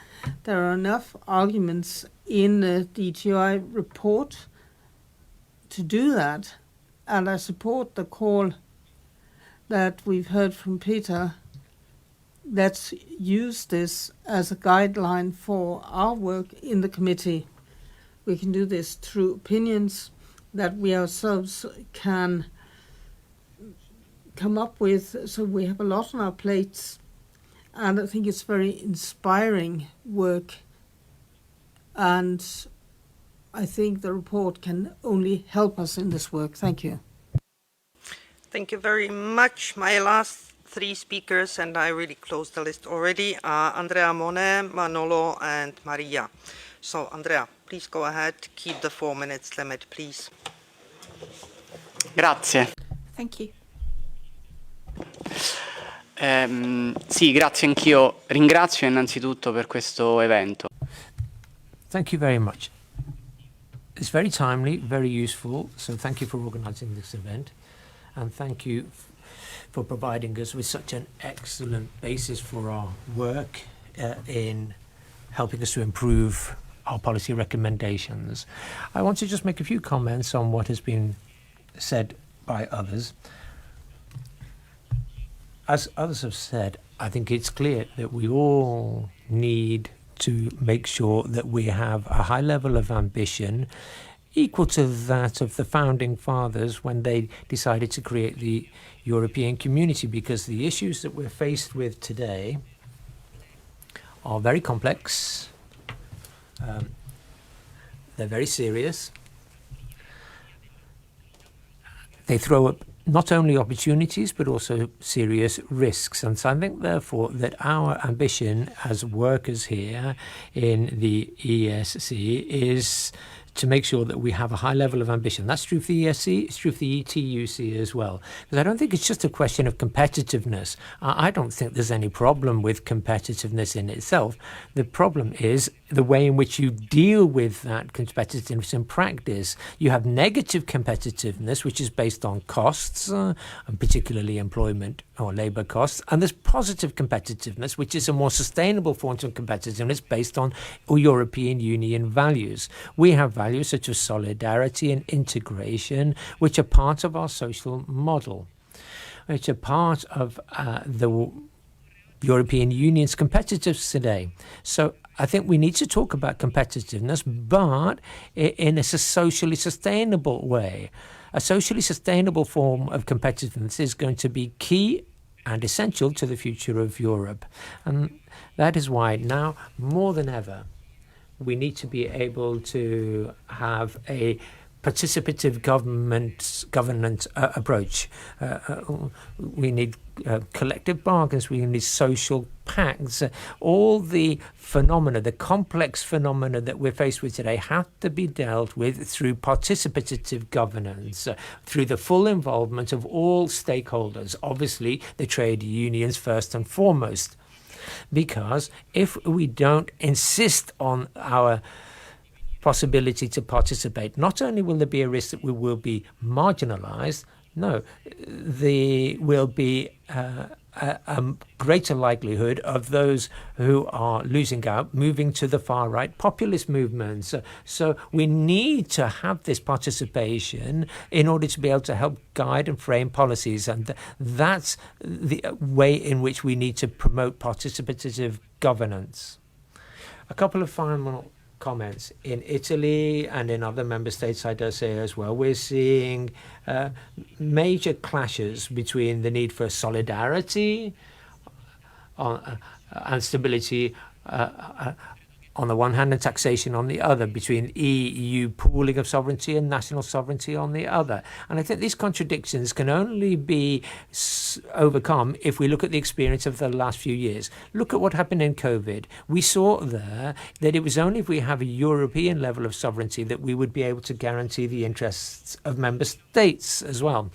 There are enough arguments in the ETI report to do that, and I support the call that we've heard from Peter. Let's use this as a guideline for our work in the committee. We can do this through opinions that we ourselves can come up with. So we have a lot on our plates, and I think it's very inspiring work, and I think the report can only help us in this work. Thank you. Thank you very much. My last three speakers, and I really closed the list already, are Andrea Monet, Manolo, and Maria. So, Andrea, please go ahead. Keep the 4 minutes limit, please. Grazie. Thank you. Sì, grazie anch'io. Ringrazio innanzitutto per questo evento. Thank you very much. It's very timely, very useful, so thank you for organising this event, and thank you for providing us with such an excellent basis for our work in helping us to improve our policy recommendations. I want to just make a few comments on what has been said by others. As others have said, I think it's clear that we all need to make sure that we have a high level of ambition equal to that of the founding fathers when they decided to create the European community, because the issues that we're faced with today are very complex, they're very serious, they throw up not only opportunities but also serious risks. And so I think therefore that our ambition as workers here in the ESC is to make sure that we have a high level of ambition. That's true for the ESC, it's true for the ETUC as well. Because I don't think it's just a question of competitiveness. I don't think there's any problem with competitiveness in itself. The problem is the way in which you deal with that competitiveness in practice. You have negative competitiveness, which is based on costs, and particularly employment or labour costs. And there's positive competitiveness, which is a more sustainable form of competitiveness based on European Union values. We have values such as solidarity and integration, which are part of our social model, which are part of the European Union's competitiveness today. So I think we need to talk about competitiveness, but in a socially sustainable way. A socially sustainable form of competitiveness is going to be key and essential to the future of Europe. And that is why now, more than ever, we need to be able to have a participative governance approach. We need collective bargains, we need social pacts. All the phenomena, the complex phenomena that we're faced with today have to be dealt with through participative governance, through the full involvement of all stakeholders, obviously the trade unions first and foremost. Because if we don't insist on our possibility to participate, not only will there be a risk that we will be marginalized, no, there will be a greater likelihood of those who are losing out moving to the far right populist movements. So we need to have this participation in order to be able to help guide and frame policies, and that's the way in which we need to promote participative governance. A couple of final comments. In Italy and in other member states, I dare say as well, we're seeing major clashes between the need for solidarity and stability on the one hand and taxation on the other, between EU pooling of sovereignty and national sovereignty on the other. And I think these contradictions can only be overcome if we look at the experience of the last few years. Look at what happened in COVID. We saw there that it was only if we have a European level of sovereignty that we would be able to guarantee the interests of member states as well.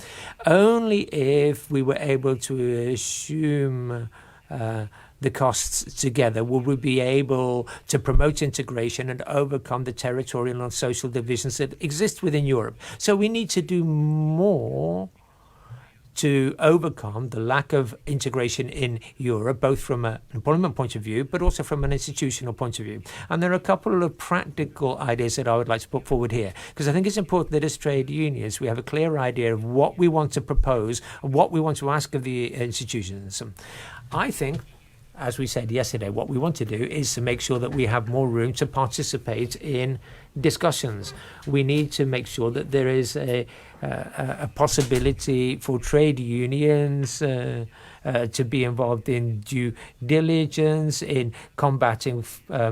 Only if we were able to assume the costs together, will we be able to promote integration and overcome the territorial and social divisions that exist within Europe. So we need to do more to overcome the lack of integration in Europe, both from an employment point of view, but also from an institutional point of view. And there are a couple of practical ideas that I would like to put forward here, because I think it's important that as trade unions, we have a clear idea of what we want to propose and what we want to ask of the institutions. I think, as we said yesterday, what we want to do is to make sure that we have more room to participate in discussions. We need to make sure that there is a possibility for trade unions to be involved in due diligence, in combating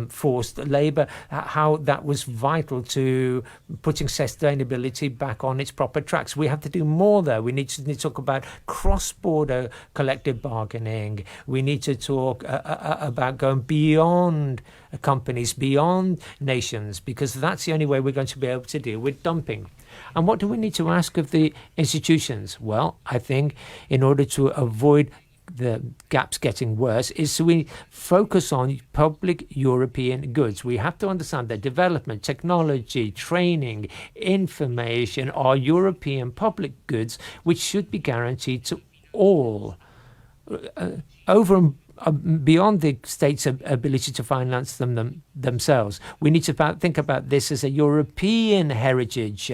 forced labor, how that was vital to putting sustainability back on its proper tracks. We have to do more there. We need to talk about cross-border collective bargaining. We need to talk about going beyond companies, beyond nations, because that's the only way we're going to be able to deal with dumping. And what do we need to ask of the institutions? Well, I think in order to avoid the gaps getting worse is we focus on public European goods. We have to understand that development, technology, training, information are European public goods which should be guaranteed to all over and beyond the state's ability to finance them themselves. We need to think about this as a European heritage.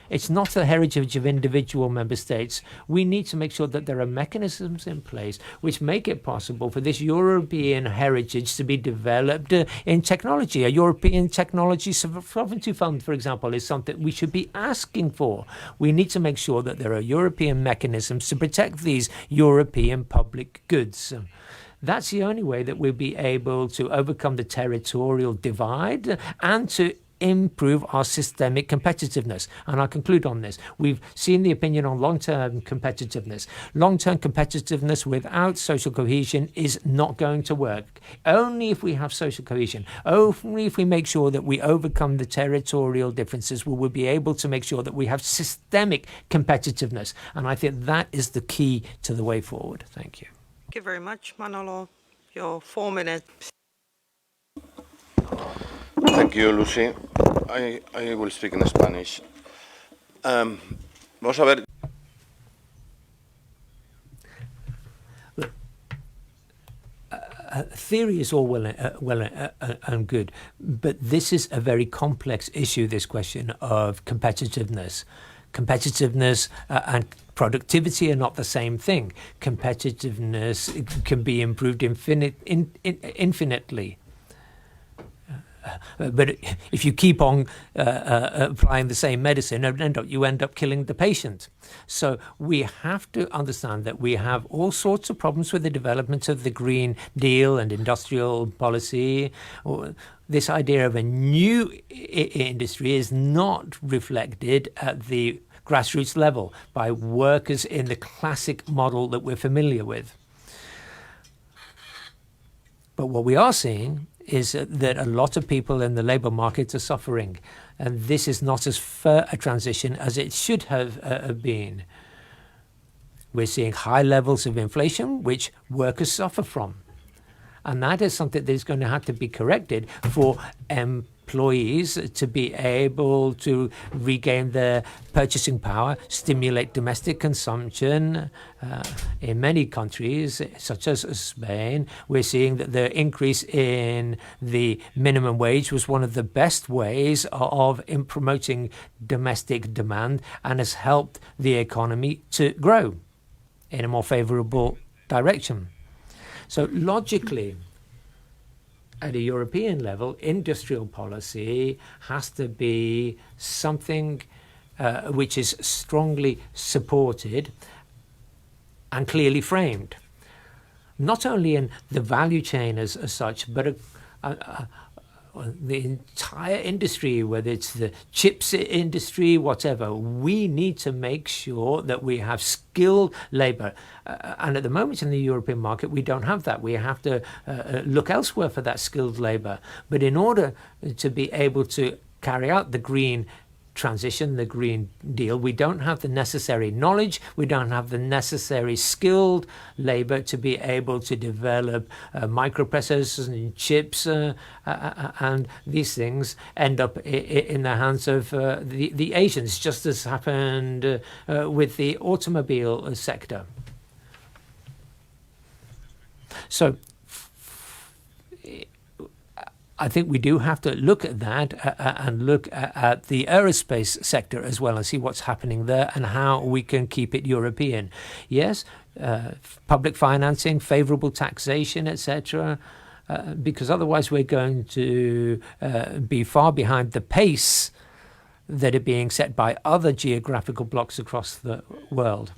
It's not the heritage of individual member states. We need to make sure that there are mechanisms in place which make it possible for this European heritage to be developed in technology. A European Technology Sovereignty Fund, for example, is something we should be asking for. We need to make sure that there are European mechanisms to protect these European public goods. That's the only way that we'll be able to overcome the territorial divide and to improve our systemic competitiveness. And I'll conclude on this. We've seen the opinion on long-term competitiveness. Long-term competitiveness without social cohesion is not going to work. Only if we have social cohesion, only if we make sure that we overcome the territorial differences, will we be able to make sure that we have systemic competitiveness. And I think that is the key to the way forward. Thank you. Thank you very much, Manolo. Your 4 minutes. Thank you, Lucy. I will speak in Spanish. Vamos a ver. Theory is all well and good, but this is a very complex issue, this question of competitiveness. Competitiveness and productivity are not the same thing. Competitiveness can be improved infinitely. But if you keep on applying the same medicine, you end up killing the patient. So we have to understand that we have all sorts of problems with the development of the Green Deal and industrial policy. This idea of a new industry is not reflected at the grassroots level by workers in the classic model that we're familiar with. But what we are seeing is that a lot of people in the labour market are suffering, and this is not as fair a transition as it should have been. We're seeing high levels of inflation, which workers suffer from. And that is something that is going to have to be corrected for employees to be able to regain their purchasing power, stimulate domestic consumption. In many countries, such as Spain, we're seeing that the increase in the minimum wage was one of the best ways of promoting domestic demand and has helped the economy to grow in a more favourable direction. So logically, at a European level, industrial policy has to be something which is strongly supported and clearly framed, not only in the value chain as such, but the entire industry, whether it's the chips industry, whatever. We need to make sure that we have skilled labour. And at the moment in the European market, we don't have that. We have to look elsewhere for that skilled labour. But in order to be able to carry out the Green transition, the Green Deal, we don't have the necessary knowledge, we don't have the necessary skilled labor to be able to develop microprocessors and chips, and these things end up in the hands of the Asians, just as happened with the automobile sector. So I think we do have to look at that and look at the aerospace sector as well and see what's happening there and how we can keep it European. Yes, public financing, favorable taxation, etc., because otherwise we're going to be far behind the pace that are being set by other geographical blocks across the world.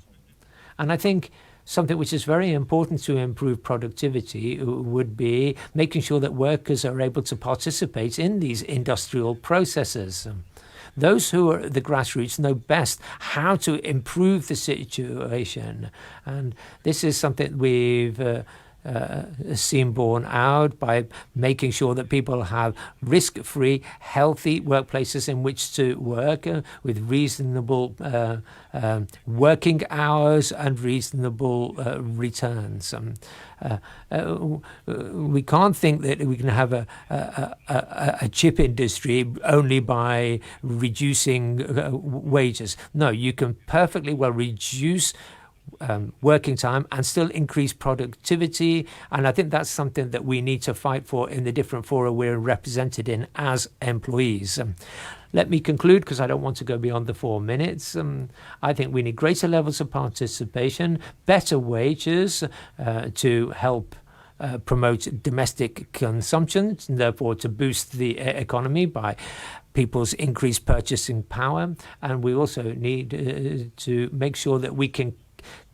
And I think something which is very important to improve productivity would be making sure that workers are able to participate in these industrial processes. Those who are at the grassroots know best how to improve the situation. And this is something we've seen borne out by making sure that people have risk-free, healthy workplaces in which to work with reasonable working hours and reasonable returns. We can't think that we can have a chip industry only by reducing wages. No, you can perfectly well reduce working time and still increase productivity, and I think that's something that we need to fight for in the different fora we're represented in as employees. Let me conclude, because I don't want to go beyond the 4 minutes. I think we need greater levels of participation, better wages to help promote domestic consumption, and therefore to boost the economy by people's increased purchasing power. And we also need to make sure that we can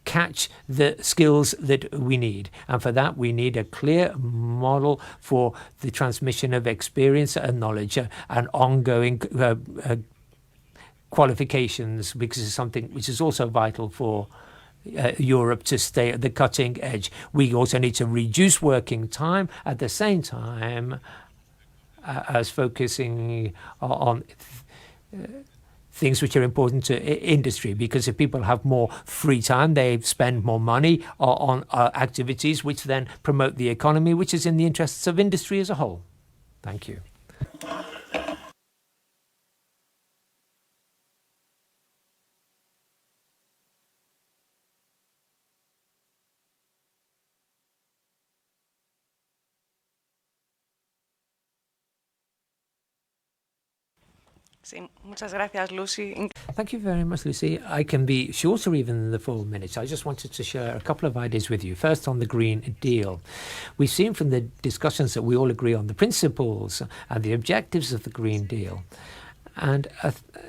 catch the skills that we need. And for that, we need a clear model for the transmission of experience and knowledge and ongoing qualifications, because it's something which is also vital for Europe to stay at the cutting edge. We also need to reduce working time at the same time as focusing on things which are important to industry, because if people have more free time, they spend more money on activities which then promote the economy, which is in the interests of industry as a whole. Thank you. Muchas gracias, Lucy. Thank you very much, Lucy. I can be shorter even than the 4 minutes. I just wanted to share a couple of ideas with you. First, on the Green Deal. We've seen from the discussions that we all agree on the principles and the objectives of the Green Deal. And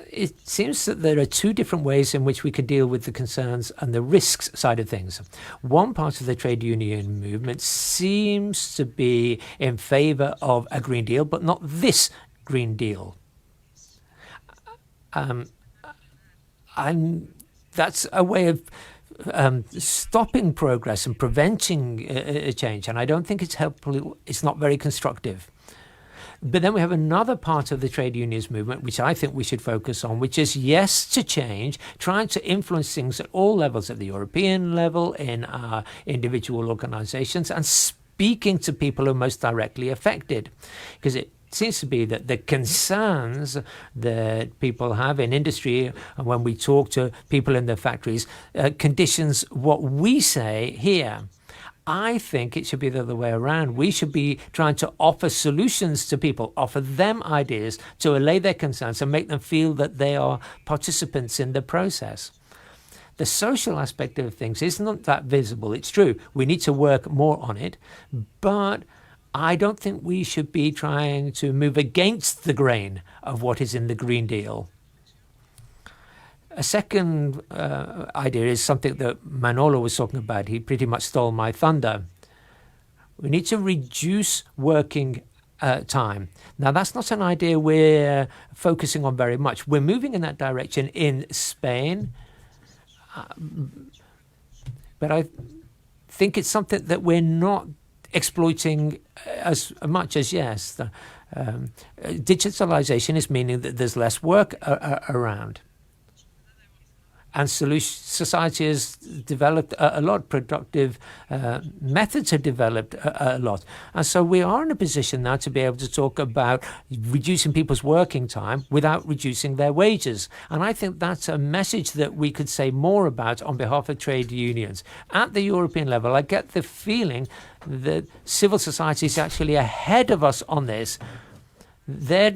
it seems that there are two different ways in which we could deal with the concerns and the risks side of things. One part of the trade union movement seems to be in favor of a Green Deal, but not this Green Deal. And that's a way of stopping progress and preventing a change. And I don't think it's helpful. It's not very constructive. But then we have another part of the trade unions movement, which I think we should focus on, which is yes to change, trying to influence things at all levels, at the European level, in our individual organizations, and speaking to people who are most directly affected. Because it seems to be that the concerns that people have in industry, and when we talk to people in the factories, conditions what we say here. I think it should be the other way around. We should be trying to offer solutions to people, offer them ideas to allay their concerns and make them feel that they are participants in the process. The social aspect of things isn't that visible. It's true. We need to work more on it, but I don't think we should be trying to move against the grain of what is in the Green Deal. A second idea is something that Manolo was talking about. He pretty much stole my thunder. We need to reduce working time. Now, that's not an idea we're focusing on very much. We're moving in that direction in Spain, but I think it's something that we're not exploiting as much as yes. Digitalization is meaning that there's less work around. And society has developed a lot, productive methods have developed a lot. And so we are in a position now to be able to talk about reducing people's working time without reducing their wages. And I think that's a message that we could say more about on behalf of trade unions. At the European level, I get the feeling that civil society is actually ahead of us on this. They're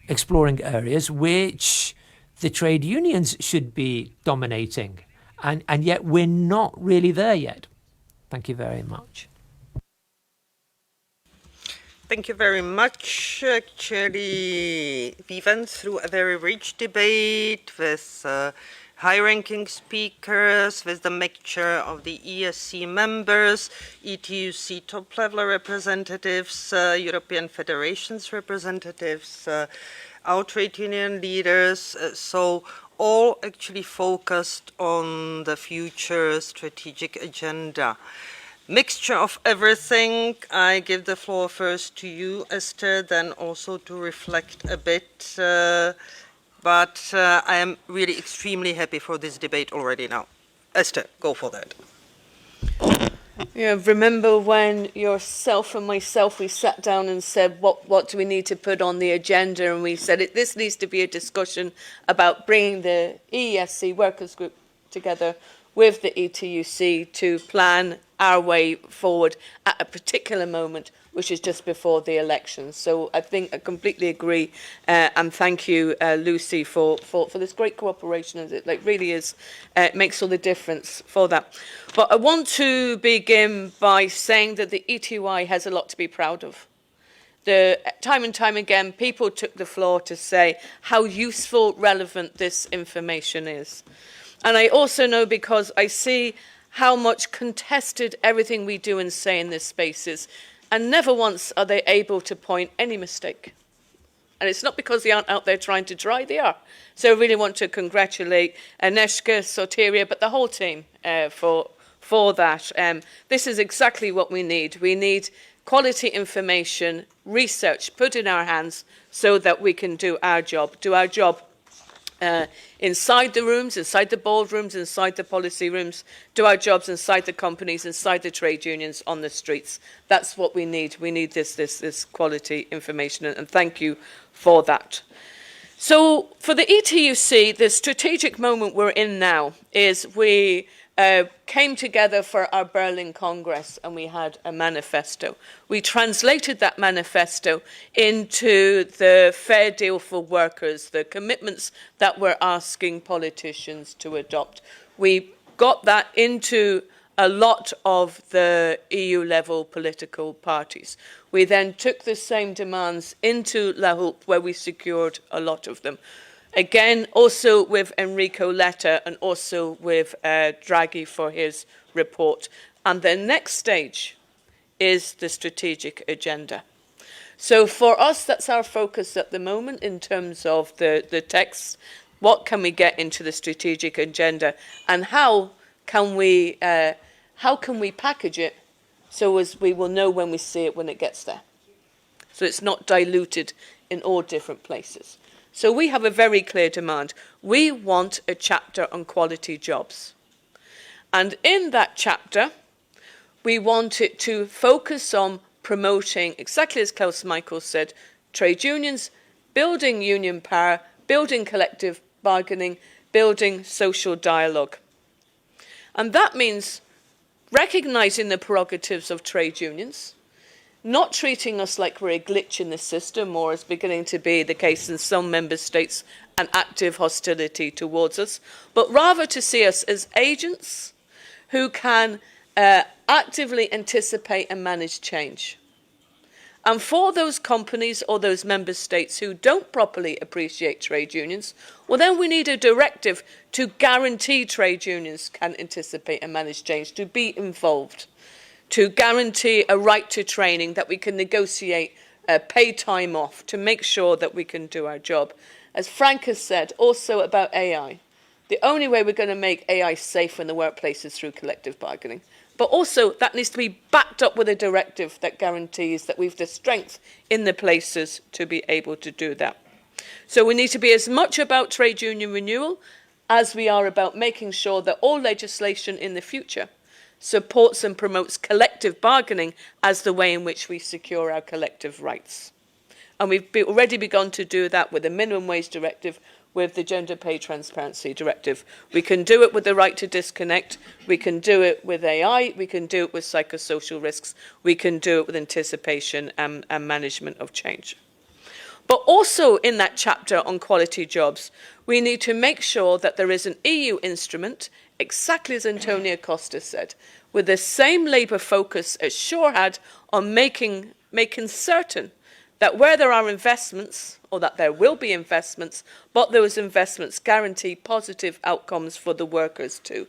exploring areas which the trade unions should be dominating, and yet we're not really there yet. Thank you very much. Thank you very much. Actually, we went through a very rich debate with high-ranking speakers, with the mixture of the ESC members, ETUC top-level representatives, European federations representatives, our trade union leaders, so all actually focused on the future strategic agenda. Mixture of everything. I give the floor first to you, Esther, then also to reflect a bit. But I am really extremely happy for this debate already now. Esther, go for that. Yeah, remember when yourself and myself, we sat down and said, what do we need to put on the agenda? And we said, this needs to be a discussion about bringing the EESC workers group together with the ETUC to plan our way forward at a particular moment, which is just before the elections. So I think I completely agree, and thank you, Lucy, for this great cooperation. As it really is, it makes all the difference for that. But I want to begin by saying that the ETUI has a lot to be proud of. Time and time again, people took the floor to say how useful, relevant this information is. And I also know, because I see how much contested everything we do and say in this space is, and never once are they able to point any mistake. And it's not because they aren't out there trying to try, they are. So I really want to congratulate Agnieszka, Soteria, but the whole team for that. This is exactly what we need. We need quality information, research put in our hands so that we can do our job inside the rooms, inside the boardrooms, inside the policy rooms, do our jobs inside the companies, inside the trade unions, on the streets. That's what we need. We need this quality information, and thank you for that. So for the ETUC, the strategic moment we're in now is we came together for our Berlin Congress and we had a manifesto. We translated that manifesto into the fair deal for workers, the commitments that we're asking politicians to adopt. We got that into a lot of the EU-level political parties. We then took the same demands into La Hulpe, where we secured a lot of them. Again, also with Enrico Letta and also with Draghi for his report. And the next stage is the strategic agenda. So for us, that's our focus at the moment in terms of the text. What can we get into the strategic agenda, and how can we package it so as we will know when we see it when it gets there? So it's not diluted in all different places. So we have a very clear demand. We want a chapter on quality jobs. And in that chapter, we want it to focus on promoting, exactly as Klaus Michael said, trade unions, building union power, building collective bargaining, building social dialogue. And that means recognising the prerogatives of trade unions, not treating us like we're a glitch in the system, or as beginning to be the case in some member states, an active hostility towards us, but rather to see us as agents who can actively anticipate and manage change. And for those companies or those member states who don't properly appreciate trade unions, well, then we need a directive to guarantee trade unions can anticipate and manage change, to be involved, to guarantee a right to training, that we can negotiate paid time off, to make sure that we can do our job. As Frank has said, also about AI. The only way we're going to make AI safe in the workplace is through collective bargaining. But also that needs to be backed up with a directive that guarantees that we've the strength in the places to be able to do that. So we need to be as much about trade union renewal as we are about making sure that all legislation in the future supports and promotes collective bargaining as the way in which we secure our collective rights. And we've already begun to do that with the minimum wage directive, with the gender pay transparency directive. We can do it with the right to disconnect, we can do it with AI, we can do it with psychosocial risks, we can do it with anticipation and management of change. But also in that chapter on quality jobs, we need to make sure that there is an EU instrument, exactly as Antonio Costa said, with the same labour focus as SURE had on making certain that where there are investments, or that there will be investments, but those investments guarantee positive outcomes for the workers too.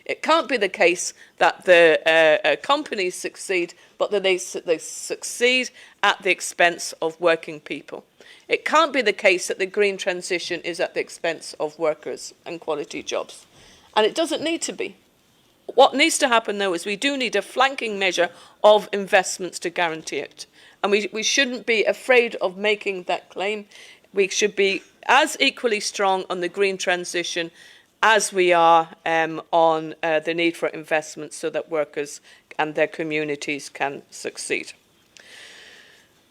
It can't be the case that the companies succeed, but that they succeed at the expense of working people. It can't be the case that the green transition is at the expense of workers and quality jobs. And it doesn't need to be. What needs to happen, though, is we do need a flanking measure of investments to guarantee it. And we shouldn't be afraid of making that claim. We should be as equally strong on the green transition as we are on the need for investment so that workers and their communities can succeed.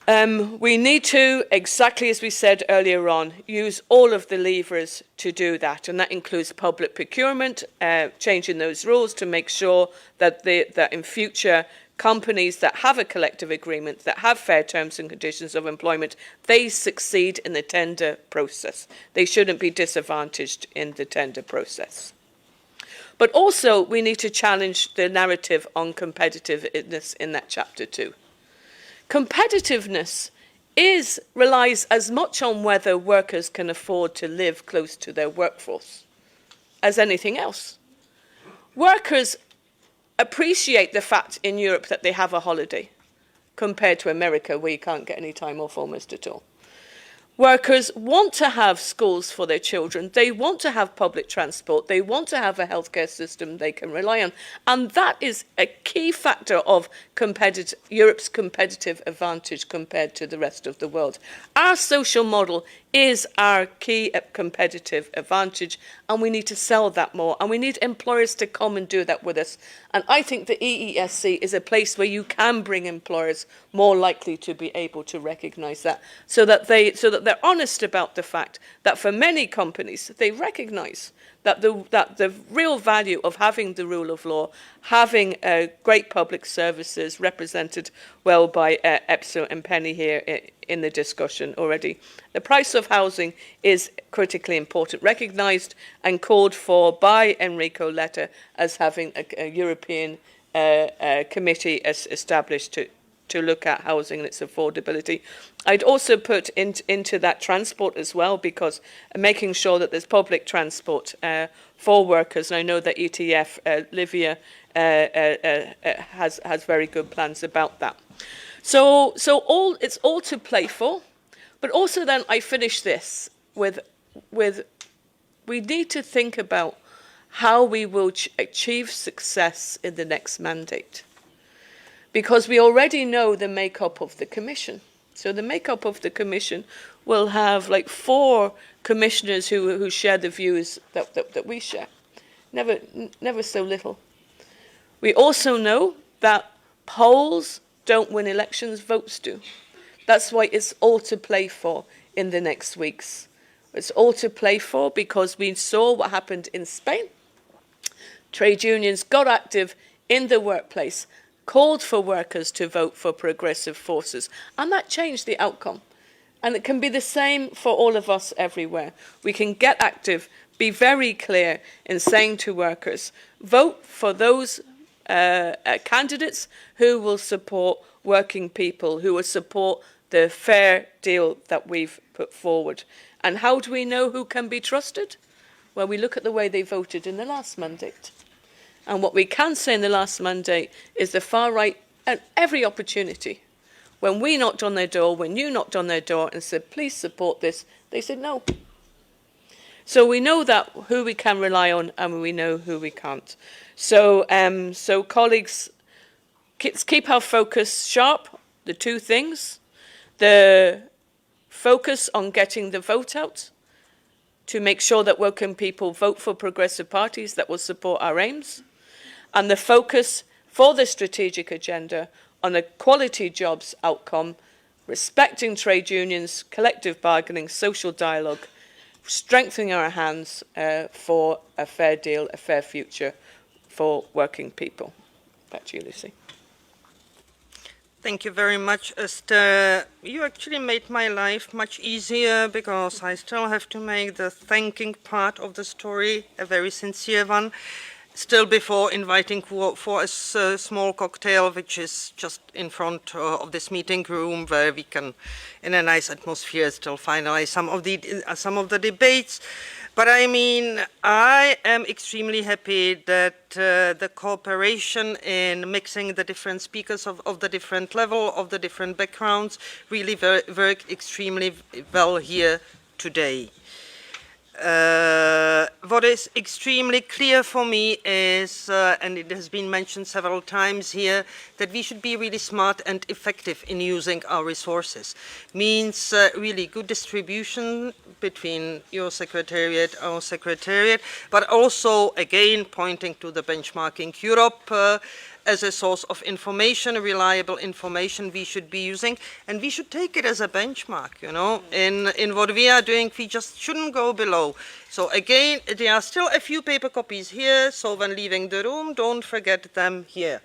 We need to, exactly as we said earlier on, use all of the levers to do that, and that includes public procurement, changing those rules to make sure that, that in future companies that have a collective agreement, that have fair terms and conditions of employment, they succeed in the tender process. They shouldn't be disadvantaged in the tender process. But also, we need to challenge the narrative on competitiveness in that chapter too. Competitiveness relies as much on whether workers can afford to live close to their workforce as anything else. Workers appreciate the fact in Europe that they have a holiday compared to America, where you can't get any time off almost at all. Workers want to have schools for their children. They want to have public transport. They want to have a healthcare system they can rely on. And that is a key factor of Europe's competitive advantage compared to the rest of the world. Our social model is our key competitive advantage, and we need to sell that more. And we need employers to come and do that with us. And I think the EESC is a place where you can bring employers more likely to be able to recognise that, so that they're honest about the fact that for many companies, they recognise that the real value of having the rule of law, having great public services represented well by EPSO and Penny here in the discussion already. The price of housing is critically important, recognised and called for by Enrico Letta as having a European committee established to look at housing and its affordability. I'd also put into that transport as well, because making sure that there's public transport for workers, and I know that ETF, Livia, has very good plans about that. So it's all to play for, but also then I finish this with we need to think about how we will achieve success in the next mandate. Because we already know the makeup of the Commission. So the makeup of the Commission will have like 4 commissioners who share the views that we share. Never so little. We also know that polls don't win elections, votes do. That's why it's all to play for in the next weeks. It's all to play for because we saw what happened in Spain. Trade unions got active in the workplace, called for workers to vote for progressive forces, and that changed the outcome. And it can be the same for all of us everywhere. We can get active, be very clear in saying to workers, vote for those candidates who will support working people, who will support the fair deal that we've put forward. And how do we know who can be trusted? Well, we look at the way they voted in the last mandate. And what we can say in the last mandate is the far right, at every opportunity, when we knocked on their door, when you knocked on their door and said, please support this, they said no. So we know that who we can rely on and we know who we can't. So, so colleagues, keep our focus sharp, the two things. The focus on getting the vote out to make sure that working people vote for progressive parties that will support our aims, and the focus for the strategic agenda on a quality jobs outcome, respecting trade unions, collective bargaining, social dialogue, strengthening our hands for a fair deal, a fair future for working people. Back to you, Lucy. Thank you very much, Esther. You actually made my life much easier because I still have to make the thanking part of the story a very sincere one. Still before inviting for a small cocktail, which is just in front of this meeting room, where we can, in a nice atmosphere, still finalize some of the debates. But I mean, I am extremely happy that the cooperation in mixing the different speakers of the different level, of the different backgrounds, really work extremely well here today. What is extremely clear for me is, and it has been mentioned several times here, that we should be really smart and effective in using our resources. Means really good distribution between your secretariat, our secretariat, but also, again, pointing to the benchmarking Europe as a source of information, reliable information we should be using, and we should take it as a benchmark, you know. In what we are doing, we just shouldn't go below. So again, there are still a few paper copies here, so when leaving the room, don't forget them here.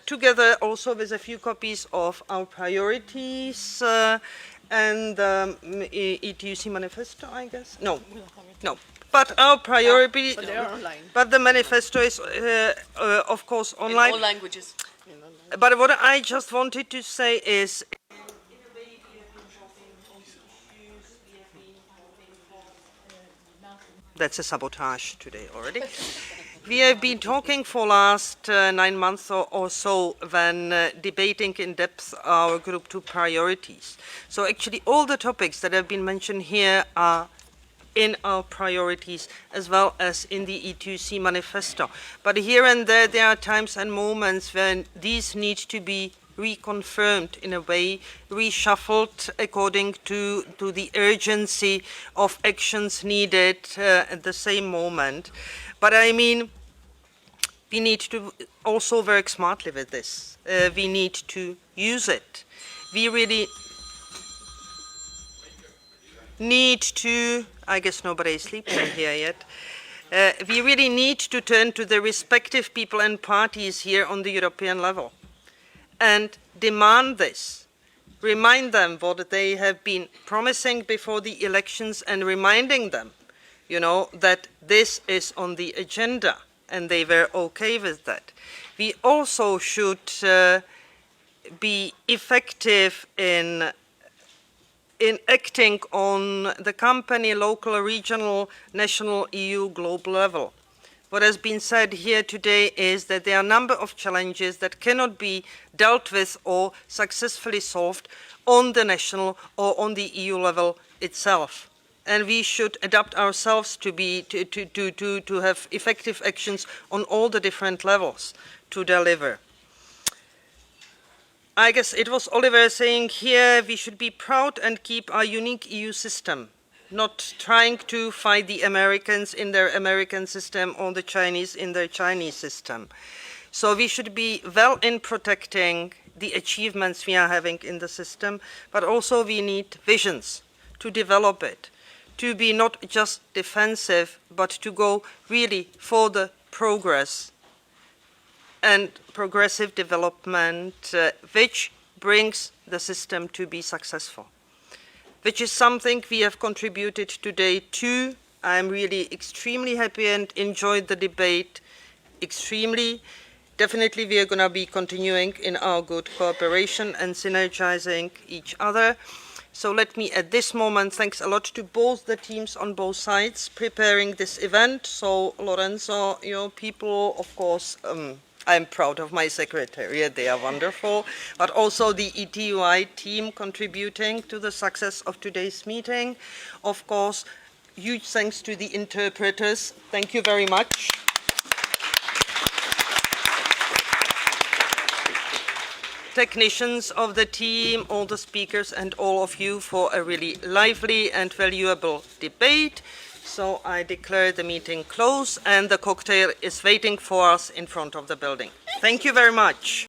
Together also with a few copies of our priorities and ETUC manifesto, I guess? No. But our priority, but they are online. But the manifesto is, of course, online. In all languages. But what I just wanted to say is, that's a sabotage today already. We have been talking for last 9 months or so when debating in depth our Group 2 priorities. So actually all the topics that have been mentioned here are in our priorities as well as in the ETUC manifesto. But here and there are times and moments when these need to be reconfirmed in a way, reshuffled according to the urgency of actions needed at the same moment. But I mean, we need to also work smartly with this. We need to use it. We really need to, I guess nobody is sleeping here yet, we really need to turn to the respective people and parties here on the European level and demand this. Remind them what they have been promising before the elections and reminding them, you know, that this is on the agenda and they were okay with that. We also should be effective in acting on the company, local, regional, national, EU, global level. What has been said here today is that there are a number of challenges that cannot be dealt with or successfully solved on the national or on the EU level itself. And we should adapt ourselves to have effective actions on all the different levels to deliver. I guess it was Oliver saying here we should be proud and keep our unique EU system, not trying to fight the Americans in their American system or the Chinese in their Chinese system. So we should be well in protecting the achievements we are having in the system, but also we need visions to develop it, to be not just defensive, but to go really for the progress and progressive development which brings the system to be successful, which is something we have contributed today to. I'm really extremely happy and enjoyed the debate extremely. Definitely we are going to be continuing in our good cooperation and synergizing each other. So let me at this moment thanks a lot to both the teams on both sides preparing this event. So Lorenzo, your people, of course, I'm proud of my secretariat, they are wonderful, but also the ETUI team contributing to the success of today's meeting. Of course, huge thanks to the interpreters. Thank you very much. Technicians of the team, all the speakers, and all of you for a really lively and valuable debate. So I declare the meeting closed, and the cocktail is waiting for us in front of the building. Thank you very much.